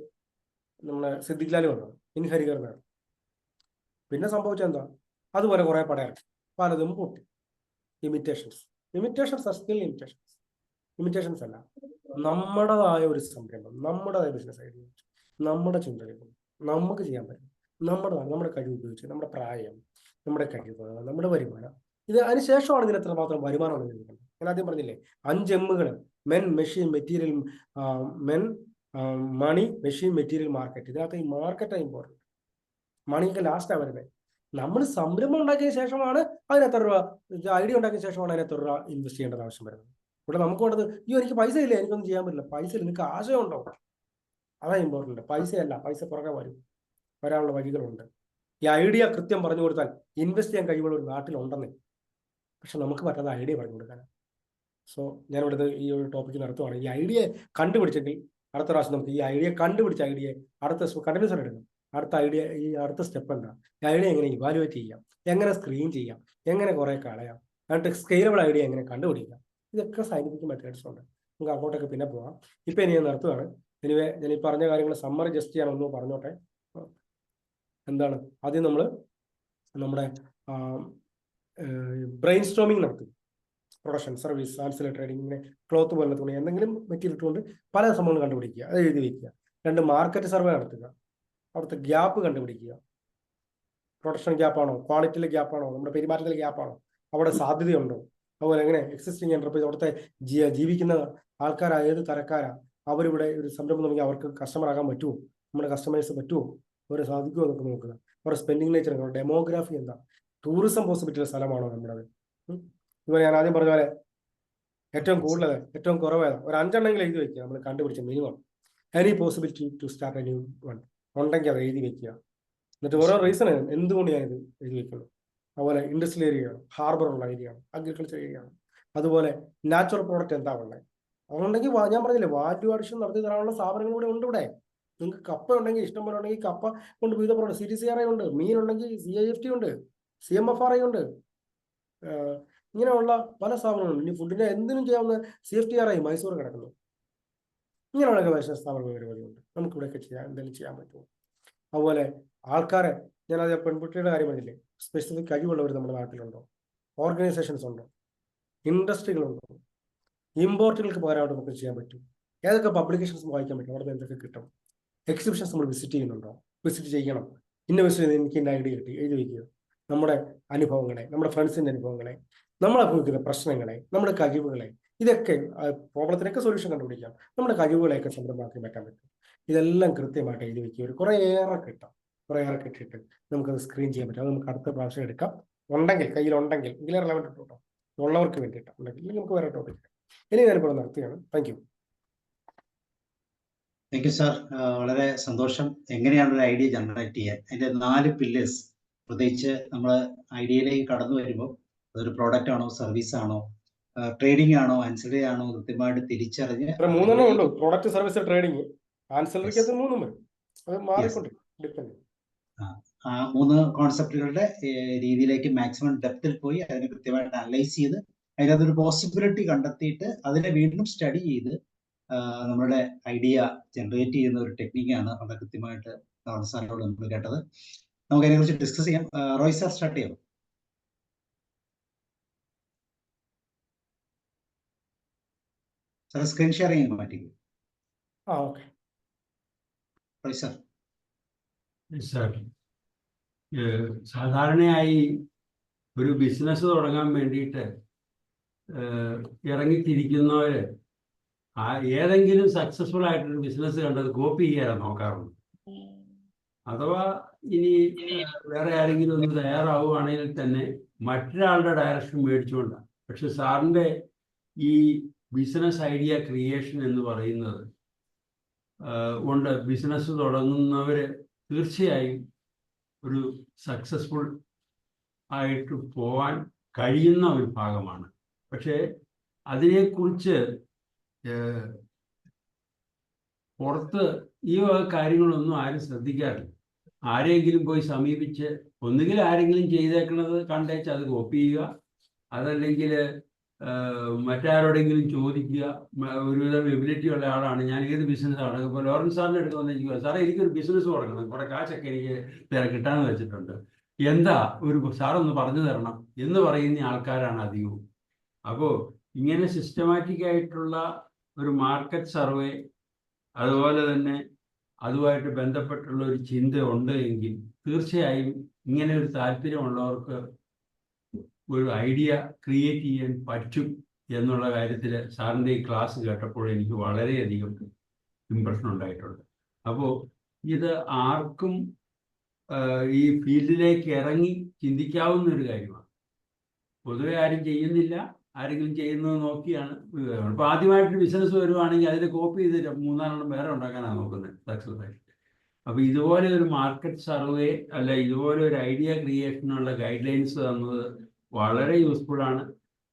നമ്മുടെ സിദ്ദിഖ് ലാൽ വന്നത്, ഇൻ ഹരികർ. പിന്നെ സംഭവിച്ചെന്താ, അതുപോലെ കുറെ പടയാണ്, പലതും പൊട്ടി. ഇമിറ്റേഷൻസ് ആർ സ്റ്റിൽ ഇമിറ്റേഷൻസ് അല്ല, നമ്മുടേതായ ഒരു സംരംഭം, നമ്മുടേതായ ബിസിനസ് ഐഡിയ, നമ്മുടെ ചിന്തകൾ നമുക്ക് ചെയ്യാൻ പറ്റും. നമ്മുടെ കഴിവ് ഉപയോഗിച്ച്, നമ്മുടെ പ്രായം, നമ്മുടെ കഴിവ്, നമ്മുടെ വരുമാനം, ഇത് അതിനുശേഷമാണ് ഇതിന് എത്രമാത്രം വരുമാനമാണ് ഇതിനുള്ളത്. ഞാൻ ആദ്യം പറഞ്ഞില്ലേ 5 എമ്മുകൾ: മെൻ, മെഷീൻ, മെറ്റീരിയൽ, മണി, മെഷീൻ, മെറ്റീരിയൽ, മാർക്കറ്റ്. ഇതിനകത്ത് ഈ മാർക്കറ്റാണ് ഇമ്പോർട്ടൻറ്റ്. മണിക്ക് ലാസ്റ്റാണ് വരുന്നത്. നമ്മൾ സംരംഭം ഉണ്ടാക്കിയ ശേഷമാണ് അതിന് എത്ര രൂപ, ഐഡിയ ഉണ്ടാക്കിയ ശേഷമാണ് അതിന് എത്ര രൂപ ഇൻവെസ്റ്റ് ചെയ്യേണ്ടത് ആവശ്യം വരുന്നത്. ഇവിടെ നമുക്ക് വേണ്ടത്, എനിക്ക് പൈസ ഇല്ല, എനിക്കൊന്നും ചെയ്യാൻ പറ്റില്ല. പൈസ ഇല്ല, നിങ്ങൾക്ക് ആശയം ഉണ്ടോ, അതാണ് ഇമ്പോർട്ടൻറ്റ്. പൈസയല്ല, പൈസ പുറകെ വരാനുള്ള വഴികളുണ്ട്. ഈ ഐഡിയ കൃത്യം പറഞ്ഞു കൊടുത്താൽ ഇൻവെസ്റ്റ് ചെയ്യാൻ കഴിവുള്ള ഒരു നാട്ടിലുണ്ടെന്നേ. പക്ഷെ നമുക്ക് പറ്റാത്ത ഐഡിയ പറഞ്ഞു കൊടുക്കാൻ. സോ ഞാനിവിടുത്തെ ഈ ഒരു ടോപ്പിക്ക് നടത്തുവാണ്. ഈ ഐഡിയ കണ്ടുപിടിച്ചെങ്കിൽ അടുത്ത പ്രാവശ്യം നമുക്ക് ഈ ഐഡിയ കണ്ടുപിടിച്ച ഐഡിയ കണ്ടിന്യൂസ് ആയിട്ട് എടുക്കും. അടുത്ത സ്റ്റെപ്പ് എന്താ, ഈ ഐഡിയ എങ്ങനെ ഇവാലുവേറ്റ് ചെയ്യാം, എങ്ങനെ സ്ക്രീൻ ചെയ്യാം, എങ്ങനെ കുറെ കളയാം, എന്നിട്ട് സ്കെയിലബിൾ ഐഡിയ എങ്ങനെ കണ്ടുപിടിക്കാം. ഇതൊക്കെ സയന്റിഫിക് മെത്തേഡ്സ് ഉണ്ട്. നമുക്ക് അങ്ങോട്ടൊക്കെ പിന്നെ പോകാം. ഇപ്പം ഇനി ഞാൻ നിർത്തുകയാണ്. എനിവേ, ഞാൻ ഈ പറഞ്ഞ കാര്യങ്ങൾ സമ്മറി ജസ്റ്റ് ചെയ്യാൻ ഒന്ന് പറഞ്ഞോട്ടെ. എന്താണ്, ആദ്യം നമ്മൾ നമ്മുടെ ബ്രെയിൻ സ്റ്റോമിങ് നടത്തി. പ്രൊഡക്ഷൻ, സർവീസ്, ആൻസിലറി ട്രേഡിംഗ്, ഇങ്ങനെ ക്ലോത്ത് പോലുള്ള തുണി, എന്തെങ്കിലും മെറ്റീരിയൽ ഇട്ടുകൊണ്ട് പല സംഭവങ്ങൾ കണ്ടുപിടിക്കുക, അത് എഴുതി വയ്ക്കുക. 2 മാർക്കറ്റ് സർവേ നടത്തുക, അവിടുത്തെ ഗ്യാപ്പ് കണ്ടുപിടിക്കുക. പ്രൊഡക്ഷൻ ഗ്യാപ്പാണോ, ക്വാളിറ്റിയിലെ ഗ്യാപ്പാണോ, നമ്മുടെ പെരുമാറ്റത്തിലെ ഗ്യാപ്പാണോ, അവിടെ സാധ്യതയുണ്ടോ, അതുപോലെ എങ്ങനെ എക്സിസ്റ്റിംഗ് എന്റർപ്രൈസ്, അവിടുത്തെ ജീവിക്കുന്ന ആൾക്കാരാ, ഏത് തരക്കാരാ, അവരിവിടെ ഒരു സംരംഭം തുടങ്ങി അവർക്ക് കസ്റ്റമർ ആകാൻ പറ്റുമോ, നമ്മുടെ കസ്റ്റമേഴ്സ് പറ്റുമോ, അവരെ സാധിക്കുമോ എന്നൊക്കെ നോക്കുക. അവരുടെ സ്പെൻഡിങ് നേച്ചർ, ഡെമോഗ്രാഫി എന്താ, ടൂറിസം പോസിബിലിറ്റി ഉള്ള സ്ഥലമാണോ നമ്മുടേത്. ഇതുപോലെ ഞാൻ ആദ്യം പറഞ്ഞ പോലെ ഏറ്റവും കൂടുതൽ, ഏറ്റവും കുറവ് ഒരു 5 എണ്ണമെങ്കിലും എഴുതി വെക്കുക. നമ്മൾ കണ്ടുപിടിച്ച minimum any possibility to start any one ഉണ്ടെങ്കിൽ അത് എഴുതി വെക്കുക. എന്നിട്ട് ഓരോ റീസൺ എന്തുകൊണ്ട് ഞാനിത് എഴുതി വെക്കുന്നു. അതുപോലെ ഇൻഡസ്ട്രിയൽ ഏരിയയാണ്, ഹാർബറുള്ള ഏരിയയാണ്, അഗ്രികൾച്ചർ ഏരിയയാണ്. അതുപോലെ നാച്ചുറൽ പ്രോഡക്റ്റ് എന്താ ഉള്ളത്, അതുകൊണ്ടെങ്കിൽ ഞാൻ പറഞ്ഞില്ലേ, വാല്യൂ അഡിഷൻ നടത്തി തരാനുള്ള സ്ഥാപനങ്ങൾ കൂടെ ഉണ്ട് ഇവിടെ. നിങ്ങൾക്ക് കപ്പ ഉണ്ടെങ്കിൽ, ഇഷ്ടം പോലെ ഉണ്ടെങ്കിൽ കപ്പ കൊണ്ട് വിവിധ പ്രോഡക്റ്റ്, CTCRI ഉണ്ട്, മീൻ ഉണ്ടെങ്കിൽ CIFT ഉണ്ട്, CMFRI ഉണ്ട്, ഇങ്ങനെയുള്ള പല സ്ഥാപനങ്ങളുണ്ട്. ഇനി ഫുഡിനെ എന്തിനും ചെയ്യാവുന്ന CFTRI മൈസൂർ കിടക്കുന്നു. ഇങ്ങനെയുള്ള ഗവേഷണ സ്ഥാപനങ്ങൾ പരിപാടിയുണ്ട്. നമുക്കിവിടെയൊക്കെ എന്തെങ്കിലും ചെയ്യാൻ പറ്റുമോ. അതുപോലെ ആൾക്കാരെ, ഞാനത് പെൺകുട്ടിയുടെ കാര്യം പറഞ്ഞില്ലേ, സ്പെസിഫിക് കഴിവുള്ളവർ നമ്മുടെ നാട്ടിലുണ്ടോ, ഓർഗനൈസേഷൻസ് ഉണ്ടോ, ഇൻഡസ്ട്രികളുണ്ടോ, ഇമ്പോർട്ടുകൾക്ക് പകരമായിട്ട് നമുക്ക് ചെയ്യാൻ പറ്റും, ഏതൊക്കെ പബ്ലിക്കേഷൻസ് വായിക്കാൻ പറ്റും, അവിടെ നിന്ന് എന്തൊക്കെ കിട്ടും, എക്സിബിഷൻസ് നമ്മൾ വിസിറ്റ് ചെയ്യുന്നുണ്ടോ, വിസിറ്റ് ചെയ്യണം, ഇന്ന വിസിറ്റ് എനിക്ക് ഇന്ന ഐഡിയ കിട്ടി, എഴുതി വയ്ക്കുക. നമ്മുടെ അനുഭവങ്ങളെ, നമ്മുടെ ഫ്രണ്ട്സിൻ്റെ അനുഭവങ്ങളെ, നമ്മൾ അനുഭവിക്കുന്ന പ്രശ്നങ്ങളെ, നമ്മുടെ കഴിവുകളെ, ഇതൊക്കെ പ്രോബ്ലത്തിനൊക്കെ സൊല്യൂഷൻ കണ്ടുപിടിക്കാം. നമ്മുടെ കഴിവുകളെയൊക്കെ സംരംഭമാക്കി മാറ്റാൻ പറ്റും. ഇതെല്ലാം കൃത്യമായിട്ട് എഴുതി വയ്ക്കുക. ഒരു കുറേയേറെ കിട്ടിയിട്ട് നമുക്കത് സ്ക്രീൻ ചെയ്യാൻ പറ്റും. അത് നമുക്ക് അടുത്ത പ്രാവശ്യം എടുക്കാം. കയ്യിലുണ്ടെങ്കിൽ എങ്കിലും റിലവൻറ്റ് കേട്ടോ, ഉള്ളവർക്ക് വേണ്ടിയിട്ട് ഉണ്ടെങ്കിൽ നമുക്ക് വേറെ ടോപ്പിക്. ഇനി ഞാനിപ്പോൾ നിർത്തുകയാണ്. Thank you. Thank you sir. വളരെ സന്തോഷം. എങ്ങനെയാണ് ഒരു ഐഡിയ ജനറേറ്റ് ചെയ്യാൻ, അതിൻ്റെ 4 പില്ലേഴ്സ്, പ്രത്യേകിച്ച് നമ്മൾ ഐഡിയയിലേക്ക് കടന്നു വരുമ്പോൾ അതൊരു പ്രോഡക്റ്റ് ആണോ, സർവീസ് ആണോ, ട്രേഡിംഗ് ആണോ, ആൻസിലറി ആണോ, കൃത്യമായിട്ട് തിരിച്ചറിഞ്ഞ് 3 ഉള്ളൂ: പ്രോഡക്റ്റ്, സർവീസ്, ട്രേഡിംഗ്. ആൻസിലറിക്കകത്ത് 3 വരും. അത് മാറിക്കൊണ്ടിരിക്കും, ഡിപ്പെൻഡ്. ആ 3 കോൺസെപ്റ്റുകളുടെ രീതിയിലേക്ക് മാക്സിമം ഡെപ്തിൽ പോയി അതിനെ കൃത്യമായിട്ട് അനലൈസ് ചെയ്ത് അതിനകത്തൊരു പോസിബിലിറ്റി കണ്ടെത്തിയിട്ട് അതിനെ വീണ്ടും സ്റ്റഡി ചെയ്ത് നമ്മുടെ ഐഡിയ ജനറേറ്റ് ചെയ്യുന്ന ഒരു ടെക്നിക്കാണ് വളരെ കൃത്യമായിട്ട് സാറിനോട് നമ്മൾ കേട്ടത്. നമുക്ക് അതിനെക്കുറിച്ച് ഡിസ്കസ് ചെയ്യാം. റോയ് സാർ സ്റ്റാർട്ട് ചെയ്യാം. സാർ സ്ക്രീൻ ഷെയറിംഗ് മാറ്റിക്കും. ഓക്കെ. Roy sir. സാർ, സാധാരണയായി ഒരു ബിസിനസ് തുടങ്ങാൻ വേണ്ടിയിട്ട് ഇറങ്ങിത്തിരിക്കുന്നവര് ഏതെങ്കിലും സക്സസ്ഫുൾ ആയിട്ടൊരു ബിസിനസ് കണ്ടത് കോപ്പി ചെയ്യാൻ നോക്കാറുണ്ട്. അഥവാ ഇനി വേറെ ആരെങ്കിലും ഒന്ന് തയ്യാറാവുകയാണെങ്കിൽ തന്നെ മറ്റൊരാളുടെ ഡയറക്ഷൻ മേടിച്ചുകൊണ്ടാണ്. പക്ഷെ സാറിൻ്റെ ഈ ബിസിനസ് ഐഡിയ ക്രിയേഷൻ എന്ന് പറയുന്നത് കൊണ്ട് ബിസിനസ് തുടങ്ങുന്നവർ തീർച്ചയായും ഒരു സക്സസ്ഫുൾ ആയിട്ട് പോകാൻ കഴിയുന്ന ഒരു ഭാഗമാണ്. പക്ഷേ അതിനെക്കുറിച്ച് പുറത്ത് ഈ കാര്യങ്ങളൊന്നും ആരും ശ്രദ്ധിക്കാറില്ല. ആരെങ്കിലും പോയി സമീപിച്ച് ഒന്നുകിൽ ആരെങ്കിലും ചെയ്തേക്കുന്നത് കണ്ടേച്ച് അത് കോപ്പി ചെയ്യുക, അതല്ലെങ്കിൽ മറ്റാരോടെങ്കിലും ചോദിക്കുക. ഒരുവിധം എബിലിറ്റി ഉള്ള ആളാണ്, ഞാൻ ഏത് ബിസിനസ്സാണ്, ഇപ്പോൾ ലോറൻസ് സാറിൻ്റെ അടുത്ത് വന്നിരിക്കുക, സാറേ എനിക്കൊരു ബിസിനസ് തുടങ്ങണം, കുറെ കാശൊക്കെ എനിക്ക് കിട്ടാന്ന് വെച്ചിട്ടുണ്ട്, എന്താ ഒരു സാറൊന്ന് പറഞ്ഞു തരണം എന്ന് പറയുന്ന ആൾക്കാരാണ് അധികവും. അപ്പോൾ ഇങ്ങനെ സിസ്റ്റമാറ്റിക് ആയിട്ടുള്ള ഒരു മാർക്കറ്റ് സർവേ, അതുപോലെ തന്നെ അതുമായിട്ട് ബന്ധപ്പെട്ടുള്ള ഒരു ചിന്ത ഉണ്ട് എങ്കിൽ തീർച്ചയായും ഇങ്ങനെ ഒരു താല്പര്യമുള്ളവർക്ക് ഒരു ഐഡിയ ക്രിയേറ്റ് ചെയ്യാൻ പറ്റും എന്നുള്ള കാര്യത്തിൽ സാറിൻ്റെ ഈ ക്ലാസ് കേട്ടപ്പോൾ എനിക്ക് വളരെയധികം ഇമ്പ്രഷൻ ഉണ്ടായിട്ടുണ്ട്. അപ്പോൾ ഇത് ആർക്കും ഈ ഫീൽഡിലേക്ക് ഇറങ്ങി ചിന്തിക്കാവുന്ന ഒരു കാര്യമാണ്. പൊതുവെ ആരും ചെയ്യുന്നില്ല, ആരെങ്കിലും ചെയ്യുന്നത് നോക്കിയാണ്. ഇപ്പോൾ ആദ്യമായിട്ടൊരു ബിസിനസ് വരുവാണെങ്കിൽ അതിൽ കോപ്പി ചെയ്ത് 3-4 വേറെ ഉണ്ടാക്കാനാണ് നോക്കുന്നത് സക്സസ് ആയിട്ട്. അപ്പോൾ ഇതുപോലെ ഒരു മാർക്കറ്റ് സർവേ അല്ല ഇതുപോലെ ഒരു ഐഡിയ ക്രിയേഷനുള്ള ഗൈഡ് ലൈൻസ് തന്നത് വളരെ യൂസ്ഫുൾ ആണ്.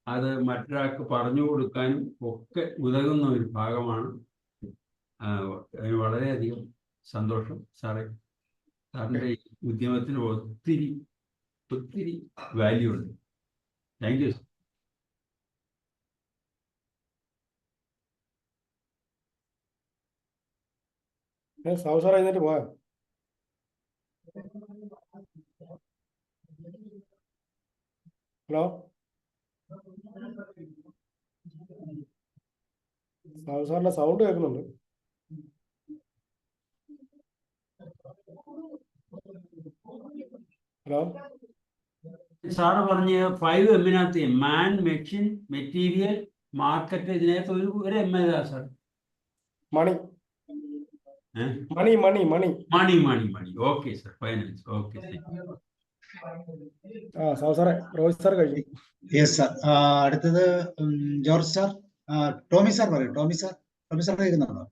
അത് മറ്റൊരാൾക്ക് പറഞ്ഞു കൊടുക്കാനും ഒക്കെ ഉതകുന്ന ഒരു ഭാഗമാണ്. അതിന് വളരെയധികം സന്തോഷം സാറേ. സാറിൻ്റെ ഈ ഉദ്യമത്തിന് ഒത്തിരി വാല്യൂ ഉണ്ട്. Thank you. സാവു സാർ എഴുന്നേറ്റ് പോയോ? ഹലോ, സാവു സാറിന്റെ സൗണ്ട് കേൾക്കുന്നുണ്ട്. ഹലോ, സാറ് പറഞ്ഞ 5M മാൻ, മെഷീൻ, മെറ്റീരിയൽ, മാർക്കറ്റ്, ഇതിനകത്ത് ഒരു M ഏതാ sir? Money. Okay sir, finance. Okay, Savu സാറേ, റോയ് സാർ കഴിഞ്ഞു. Yes sir. അടുത്തത് ജോർജ് സാർ. ടോമി സാർ പറയൂ. ടോമി സാർ കേൾക്കുന്നുണ്ടോ?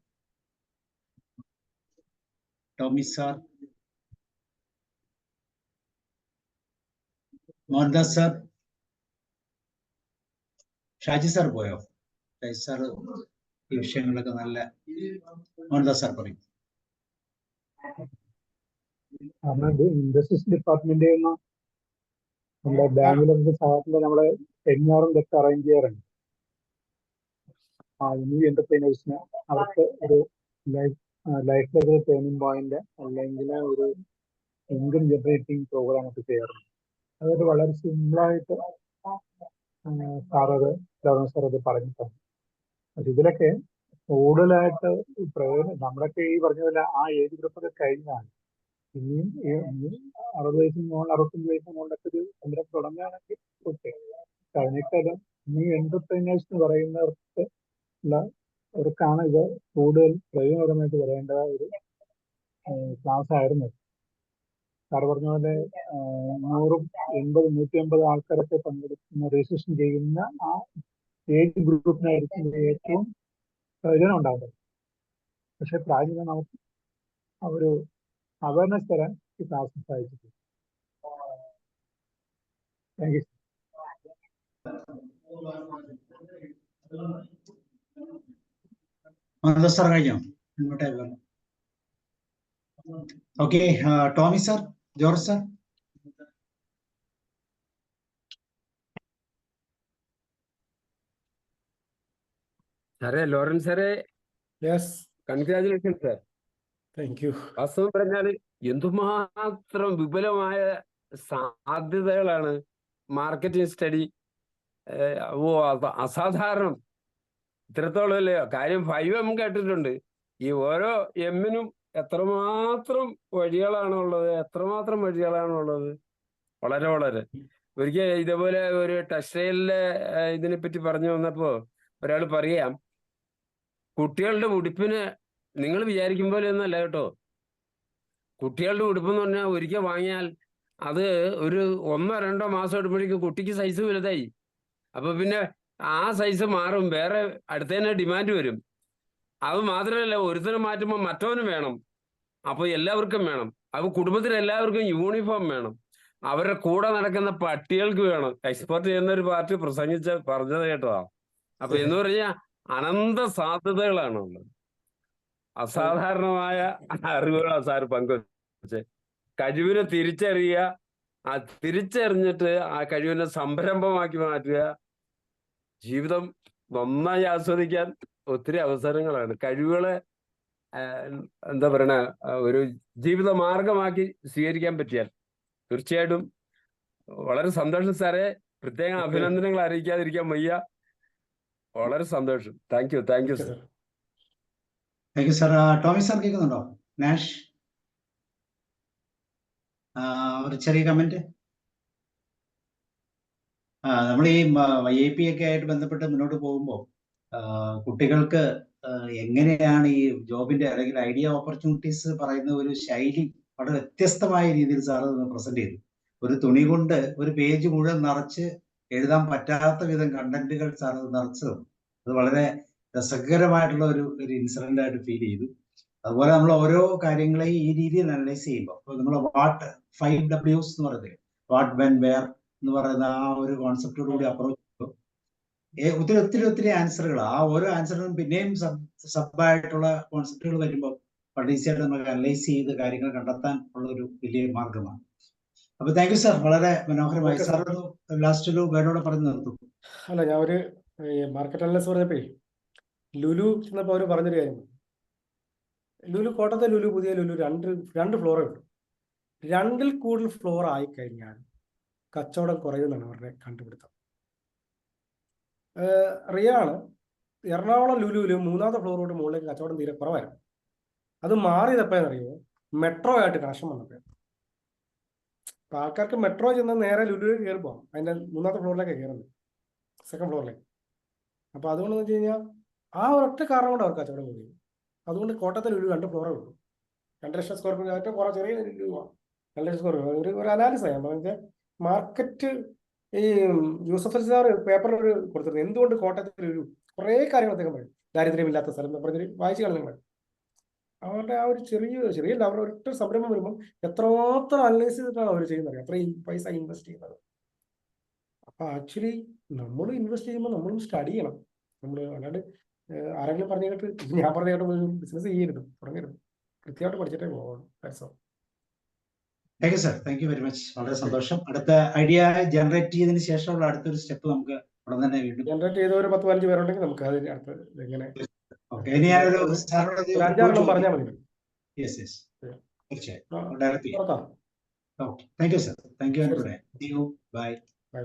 Tommy sir. Mohandas sir. Shaji sir പോയോ? ഷാജി സാർ ഈ വിഷയങ്ങളൊക്കെ നല്ല. മോഹൻദാസ് സാർ പറയും. ഇൻഡസ്ട്രീസ് ഡിപ്പാർട്ട്മെന്റ് നമ്മുടെ ബാങ്കിലൊക്കെ സാറിന്റെ നമ്മളെ സെമിനാറും ഇതൊക്കെ അറേഞ്ച് ചെയ്യാറുണ്ട്. ന്യൂ എന്റർപ്രൈനേഴ്സിന് അവർക്ക് ഒരു ലൈഫ് ട്രെയിനിങ് പോയിന്റ് അല്ലെങ്കിൽ ഒരു ഇൻകം ജനറേറ്റിംഗ് പ്രോഗ്രാം ഒക്കെ ചെയ്യാറുണ്ട്. അതൊരു വളരെ സിമ്പിളായിട്ട് സാറത് പറഞ്ഞിട്ടുണ്ട്. പക്ഷെ ഇതിലൊക്കെ കൂടുതലായിട്ട് നമ്മളൊക്കെ ഈ പറഞ്ഞ പോലെ ആ ഏജ് ഗ്രൂപ്പൊക്കെ കഴിഞ്ഞാണ്. ഇനിയും 60 വയസ്സിന് മുകളിൽ 65 വയസ്സിന് മുകളിലൊക്കെ ഒരു സംരംഭം തുടങ്ങുകയാണെങ്കിൽ ഓക്കെ. അതിനേക്കാളും ന്യൂ എന്റർപ്രൈനേഴ്സ് എന്ന് പറയുന്നവർക്ക് അവർക്കാണ് ഇത് കൂടുതൽ പ്രയോജനകരമായിട്ട് വരേണ്ടതായ ഒരു ക്ലാസ് ആയിരുന്നു. സാർ പറഞ്ഞ പോലെ 180, 150 ആൾക്കാരൊക്കെ പങ്കെടുക്കുന്ന രജിസ്ട്രേഷൻ ചെയ്യുന്ന ആ ഏജ് ഗ്രൂപ്പിനായിരിക്കും ഏറ്റവും പ്രയോജനം ഉണ്ടാകുന്നത്. പക്ഷെ പ്രാചീനം നമുക്ക് ഒരു അവയർനെസ് തരാൻ ഈ ക്ലാസ് സഹായിച്ചിട്ടുണ്ട്. Thank you. സാർ കഴിഞ്ഞോ? Okay, Tommy sir, George sir. സാറേ, ലോറൻസ് സാറേ, yes, congratulation sir. Thank you. വാസ്തവം പറഞ്ഞാൽ എന്തുമാത്രം വിപുലമായ സാധ്യതകളാണ് മാർക്കറ്റിംഗ് സ്റ്റഡി. അസാധാരണം. ഇത്രത്തോളം അല്ലേ കാര്യം. 5M കേട്ടിട്ടുണ്ട്. ഈ ഓരോ എമ്മിനും എത്രമാത്രം വഴികളാണുള്ളത്. വളരെ വളരെ. ഒരിക്കൽ ഇതേപോലെ ഒരു ടെക്സ്റ്റൈലിന്റെ ഇതിനെ പറ്റി പറഞ്ഞു വന്നപ്പോ ഒരാൾ പറയാം, കുട്ടികളുടെ ഉടുപ്പിന് നിങ്ങൾ വിചാരിക്കും പോലെ ഒന്നല്ല കേട്ടോ. കുട്ടികളുടെ ഉടുപ്പെന്ന് പറഞ്ഞാൽ ഒരിക്കൽ വാങ്ങിയാൽ അത് ഒരു 1-2 മാസം എടുക്കുമ്പോഴേക്കും കുട്ടിക്ക് സൈസ് വലുതായി. അപ്പൊ പിന്നെ ആ സൈസ് മാറും, വേറെ അടുത്തന്നെ ഡിമാൻഡ് വരും. അത് മാത്രമല്ല, ഒരുത്തരം മാറ്റുമ്പോൾ മറ്റവനും വേണം. അപ്പൊ എല്ലാവർക്കും വേണം. അപ്പൊ കുടുംബത്തിൽ എല്ലാവർക്കും യൂണിഫോം വേണം. അവരുടെ കൂടെ നടക്കുന്ന പട്ടികൾക്ക് വേണം. എക്സ്പോർട്ട് ചെയ്യുന്ന ഒരു പാർട്ടി പറഞ്ഞത് കേട്ടതാ. അപ്പൊ എന്ന് പറഞ്ഞാൽ അനന്ത സാധ്യതകളാണ് ഉള്ളത്. അസാധാരണമായ അറിവുകളാണ് സാർ പങ്കുവച്ചത്. കഴിവിനെ തിരിച്ചറിയുക, തിരിച്ചറിഞ്ഞിട്ട് ആ കഴിവിനെ സംരംഭമാക്കി മാറ്റുക, ജീവിതം നന്നായി ആസ്വദിക്കാൻ ഒത്തിരി അവസരങ്ങളാണ്. കഴിവുകളെ എന്താ പറയണ ഒരു ജീവിത മാർഗമാക്കി സ്വീകരിക്കാൻ പറ്റിയാൽ തീർച്ചയായിട്ടും വളരെ സന്തോഷം സാറേ. പ്രത്യേകം അഭിനന്ദനങ്ങൾ അറിയിക്കാതിരിക്കാൻ വയ്യ. വളരെ സന്തോഷം. Thank you sir. Thank you sir. Tommy sir കേൾക്കുന്നുണ്ടോ? നാഷ്, ഒരു ചെറിയ കമന്റ്. നമ്മൾ ഈ YAP ഒക്കെ ആയിട്ട് ബന്ധപ്പെട്ട് മുന്നോട്ട് പോകുമ്പോൾ കുട്ടികൾക്ക് എങ്ങനെയാണ് ഈ ജോബിന്റെ അല്ലെങ്കിൽ ഐഡിയ ഓപ്പർച്യൂണിറ്റീസ് പറയുന്ന ഒരു ശൈലി വളരെ വ്യത്യസ്തമായ രീതിയിൽ സാർ പ്രസന്റ് ചെയ്തു. ഒരു തുണി കൊണ്ട് ഒരു പേജ് മുഴുവൻ നിറച്ച് എഴുതാൻ പറ്റാത്ത വിധം കണ്ടന്റുകൾ സാർ നിറച്ചു. അത് വളരെ രസകരമായിട്ടുള്ള ഒരു ഇൻസിഡന്റ് ആയിട്ട് ഫീൽ ചെയ്തു. അതുപോലെ നമ്മൾ ഓരോ കാര്യങ്ങളെയും ഈ രീതിയിൽ അനലൈസ് ചെയ്യുമ്പോൾ നമ്മൾ വാട്ട് 5Ws എന്ന് പറയുന്നത്, വാട്ട്, വെൻ, വെയർ എന്ന് പറയുന്ന ആ ഒരു കോൺസെപ്റ്റോട് കൂടി അപ്രോച്ച് ഒത്തിരി ആൻസറുകൾ. ആ ഓരോ ആൻസറിനും പിന്നെയും സബായിട്ടുള്ള കോൺസെപ്റ്റുകൾ വരുമ്പോൾ വളരെ ഈസിയായിട്ട് നമുക്ക് അനലൈസ് ചെയ്ത് കാര്യങ്ങൾ കണ്ടെത്താൻ ഉള്ള ഒരു വലിയ മാർഗമാണ്. അപ്പൊ താങ്ക് യു സാർ, വളരെ മനോഹരമായി. സാർ ലാസ്റ്റ് ഒരു വേർഡോടെ പറഞ്ഞു നിർത്തും. അല്ല, ഞാൻ ഒരു മാർക്കറ്റ് അനലിസ്റ്റ് പറഞ്ഞപ്പോ ലുലു ചെന്നപ്പോ അവര് പറഞ്ഞൊരു കാര്യം, ലുലു കോട്ടയത്തെ ലുലു, പുതിയ ലുലു രണ്ട് ഫ്ലോറേ ഉള്ളൂ. 2ൽ കൂടുതൽ ഫ്ലോർ ആയിക്കഴിഞ്ഞാൽ കച്ചവടം കുറയുമെന്നാണ് അവരുടെ കണ്ടുപിടുത്തം. റിയാണ് എറണാകുളം ലുലുവിൽ 3ാമത്തെ ഫ്ലോറോട്ട് മുകളിലേക്ക് കച്ചവടം തീരെ കുറവായിരുന്നു. അത് മാറിയതെപ്പോഴെന്നറിയോ? മെട്രോ ആയിട്ട് കണക്ഷൻ വന്നപ്പോൾ. അപ്പൊ ആൾക്കാർക്ക് മെട്രോ ചെന്ന് നേരെ ലുലുവിലേക്ക് കയറിപ്പോ അതിന്റെ 3ാമത്തെ ഫ്ലോറിലേക്ക് കയറുന്നത്, 2nd ഫ്ലോറിലേക്ക്. അപ്പൊ അതുകൊണ്ടെന്ന് വെച്ച് കഴിഞ്ഞാൽ ആ ഒരൊറ്റ കാരണം കൊണ്ട് അവർക്ക് കച്ചവടം കൂടി. അതുകൊണ്ട് കോട്ടയത്തെ ലുലു 2 ഫ്ലോറേ ഉള്ളൂ. 2 ലക്ഷം സ്ക്വയർ ഫീറ്റ്, ഏറ്റവും കുറേ ചെറിയ ലുലുവാണ് 2 ലക്ഷം സ്ക്വയർ ഫീറ്റ്. ഒരു അനാലിസ് ആണ് പറഞ്ഞാൽ മാർക്കറ്റ്. ഈ യൂസഫ് അലി സാർ പേപ്പറിൽ കൊടുത്തിരുന്നത് എന്തുകൊണ്ട് കോട്ടയത്തെ ലുലു, കുറേ കാര്യങ്ങൾ അദ്ദേഹം പറയും. ദാരിദ്ര്യമില്ലാത്ത സ്ഥലം എന്ന് പറഞ്ഞൊരു വായിച്ചു കാണുന്നത്. അവരുടെ ആ ഒരു ചെറിയ അവരുടെ ഒറ്റ സംരംഭം വരുമ്പോൾ എത്രമാത്രം അനലൈസ് ചെയ്തിട്ടാണ് അവർ ചെയ്യുന്നത്, അത്രയും പൈസ ഇൻവെസ്റ്റ് ചെയ്യുന്നത്. അപ്പൊ ആക്ച്വലി നമ്മൾ ഇൻവെസ്റ്റ് ചെയ്യുമ്പോൾ നമ്മളും സ്റ്റഡി ചെയ്യണം. നമ്മൾ അല്ലാണ്ട് ആരെങ്കിലും പറഞ്ഞു കേട്ട് ഞാൻ പറഞ്ഞ കേട്ട് ബിസിനസ് ചെയ്യരുത്, തുടങ്ങരുത്. കൃത്യമായിട്ട് പഠിച്ചിട്ടേ പോകണം. Thank you sir, thank you very much. വളരെ സന്തോഷം. അടുത്ത ഐഡിയ ജനറേറ്റ് ചെയ്തതിന് ശേഷമുള്ള അടുത്തൊരു സ്റ്റെപ്പ് നമുക്ക് ഉടൻ തന്നെ വീണ്ടും ജനറേറ്റ് ചെയ്ത ഒരു 10-15 പേരുണ്ടെങ്കിൽ നമുക്ക് അതിന് അടുത്ത് എങ്ങനെ ഇനി ഞാനൊരു സാറിനോട് 5-6 പറഞ്ഞാൽ മതി. തീർച്ചയായും. Thank you sir, thank you. Bye. By.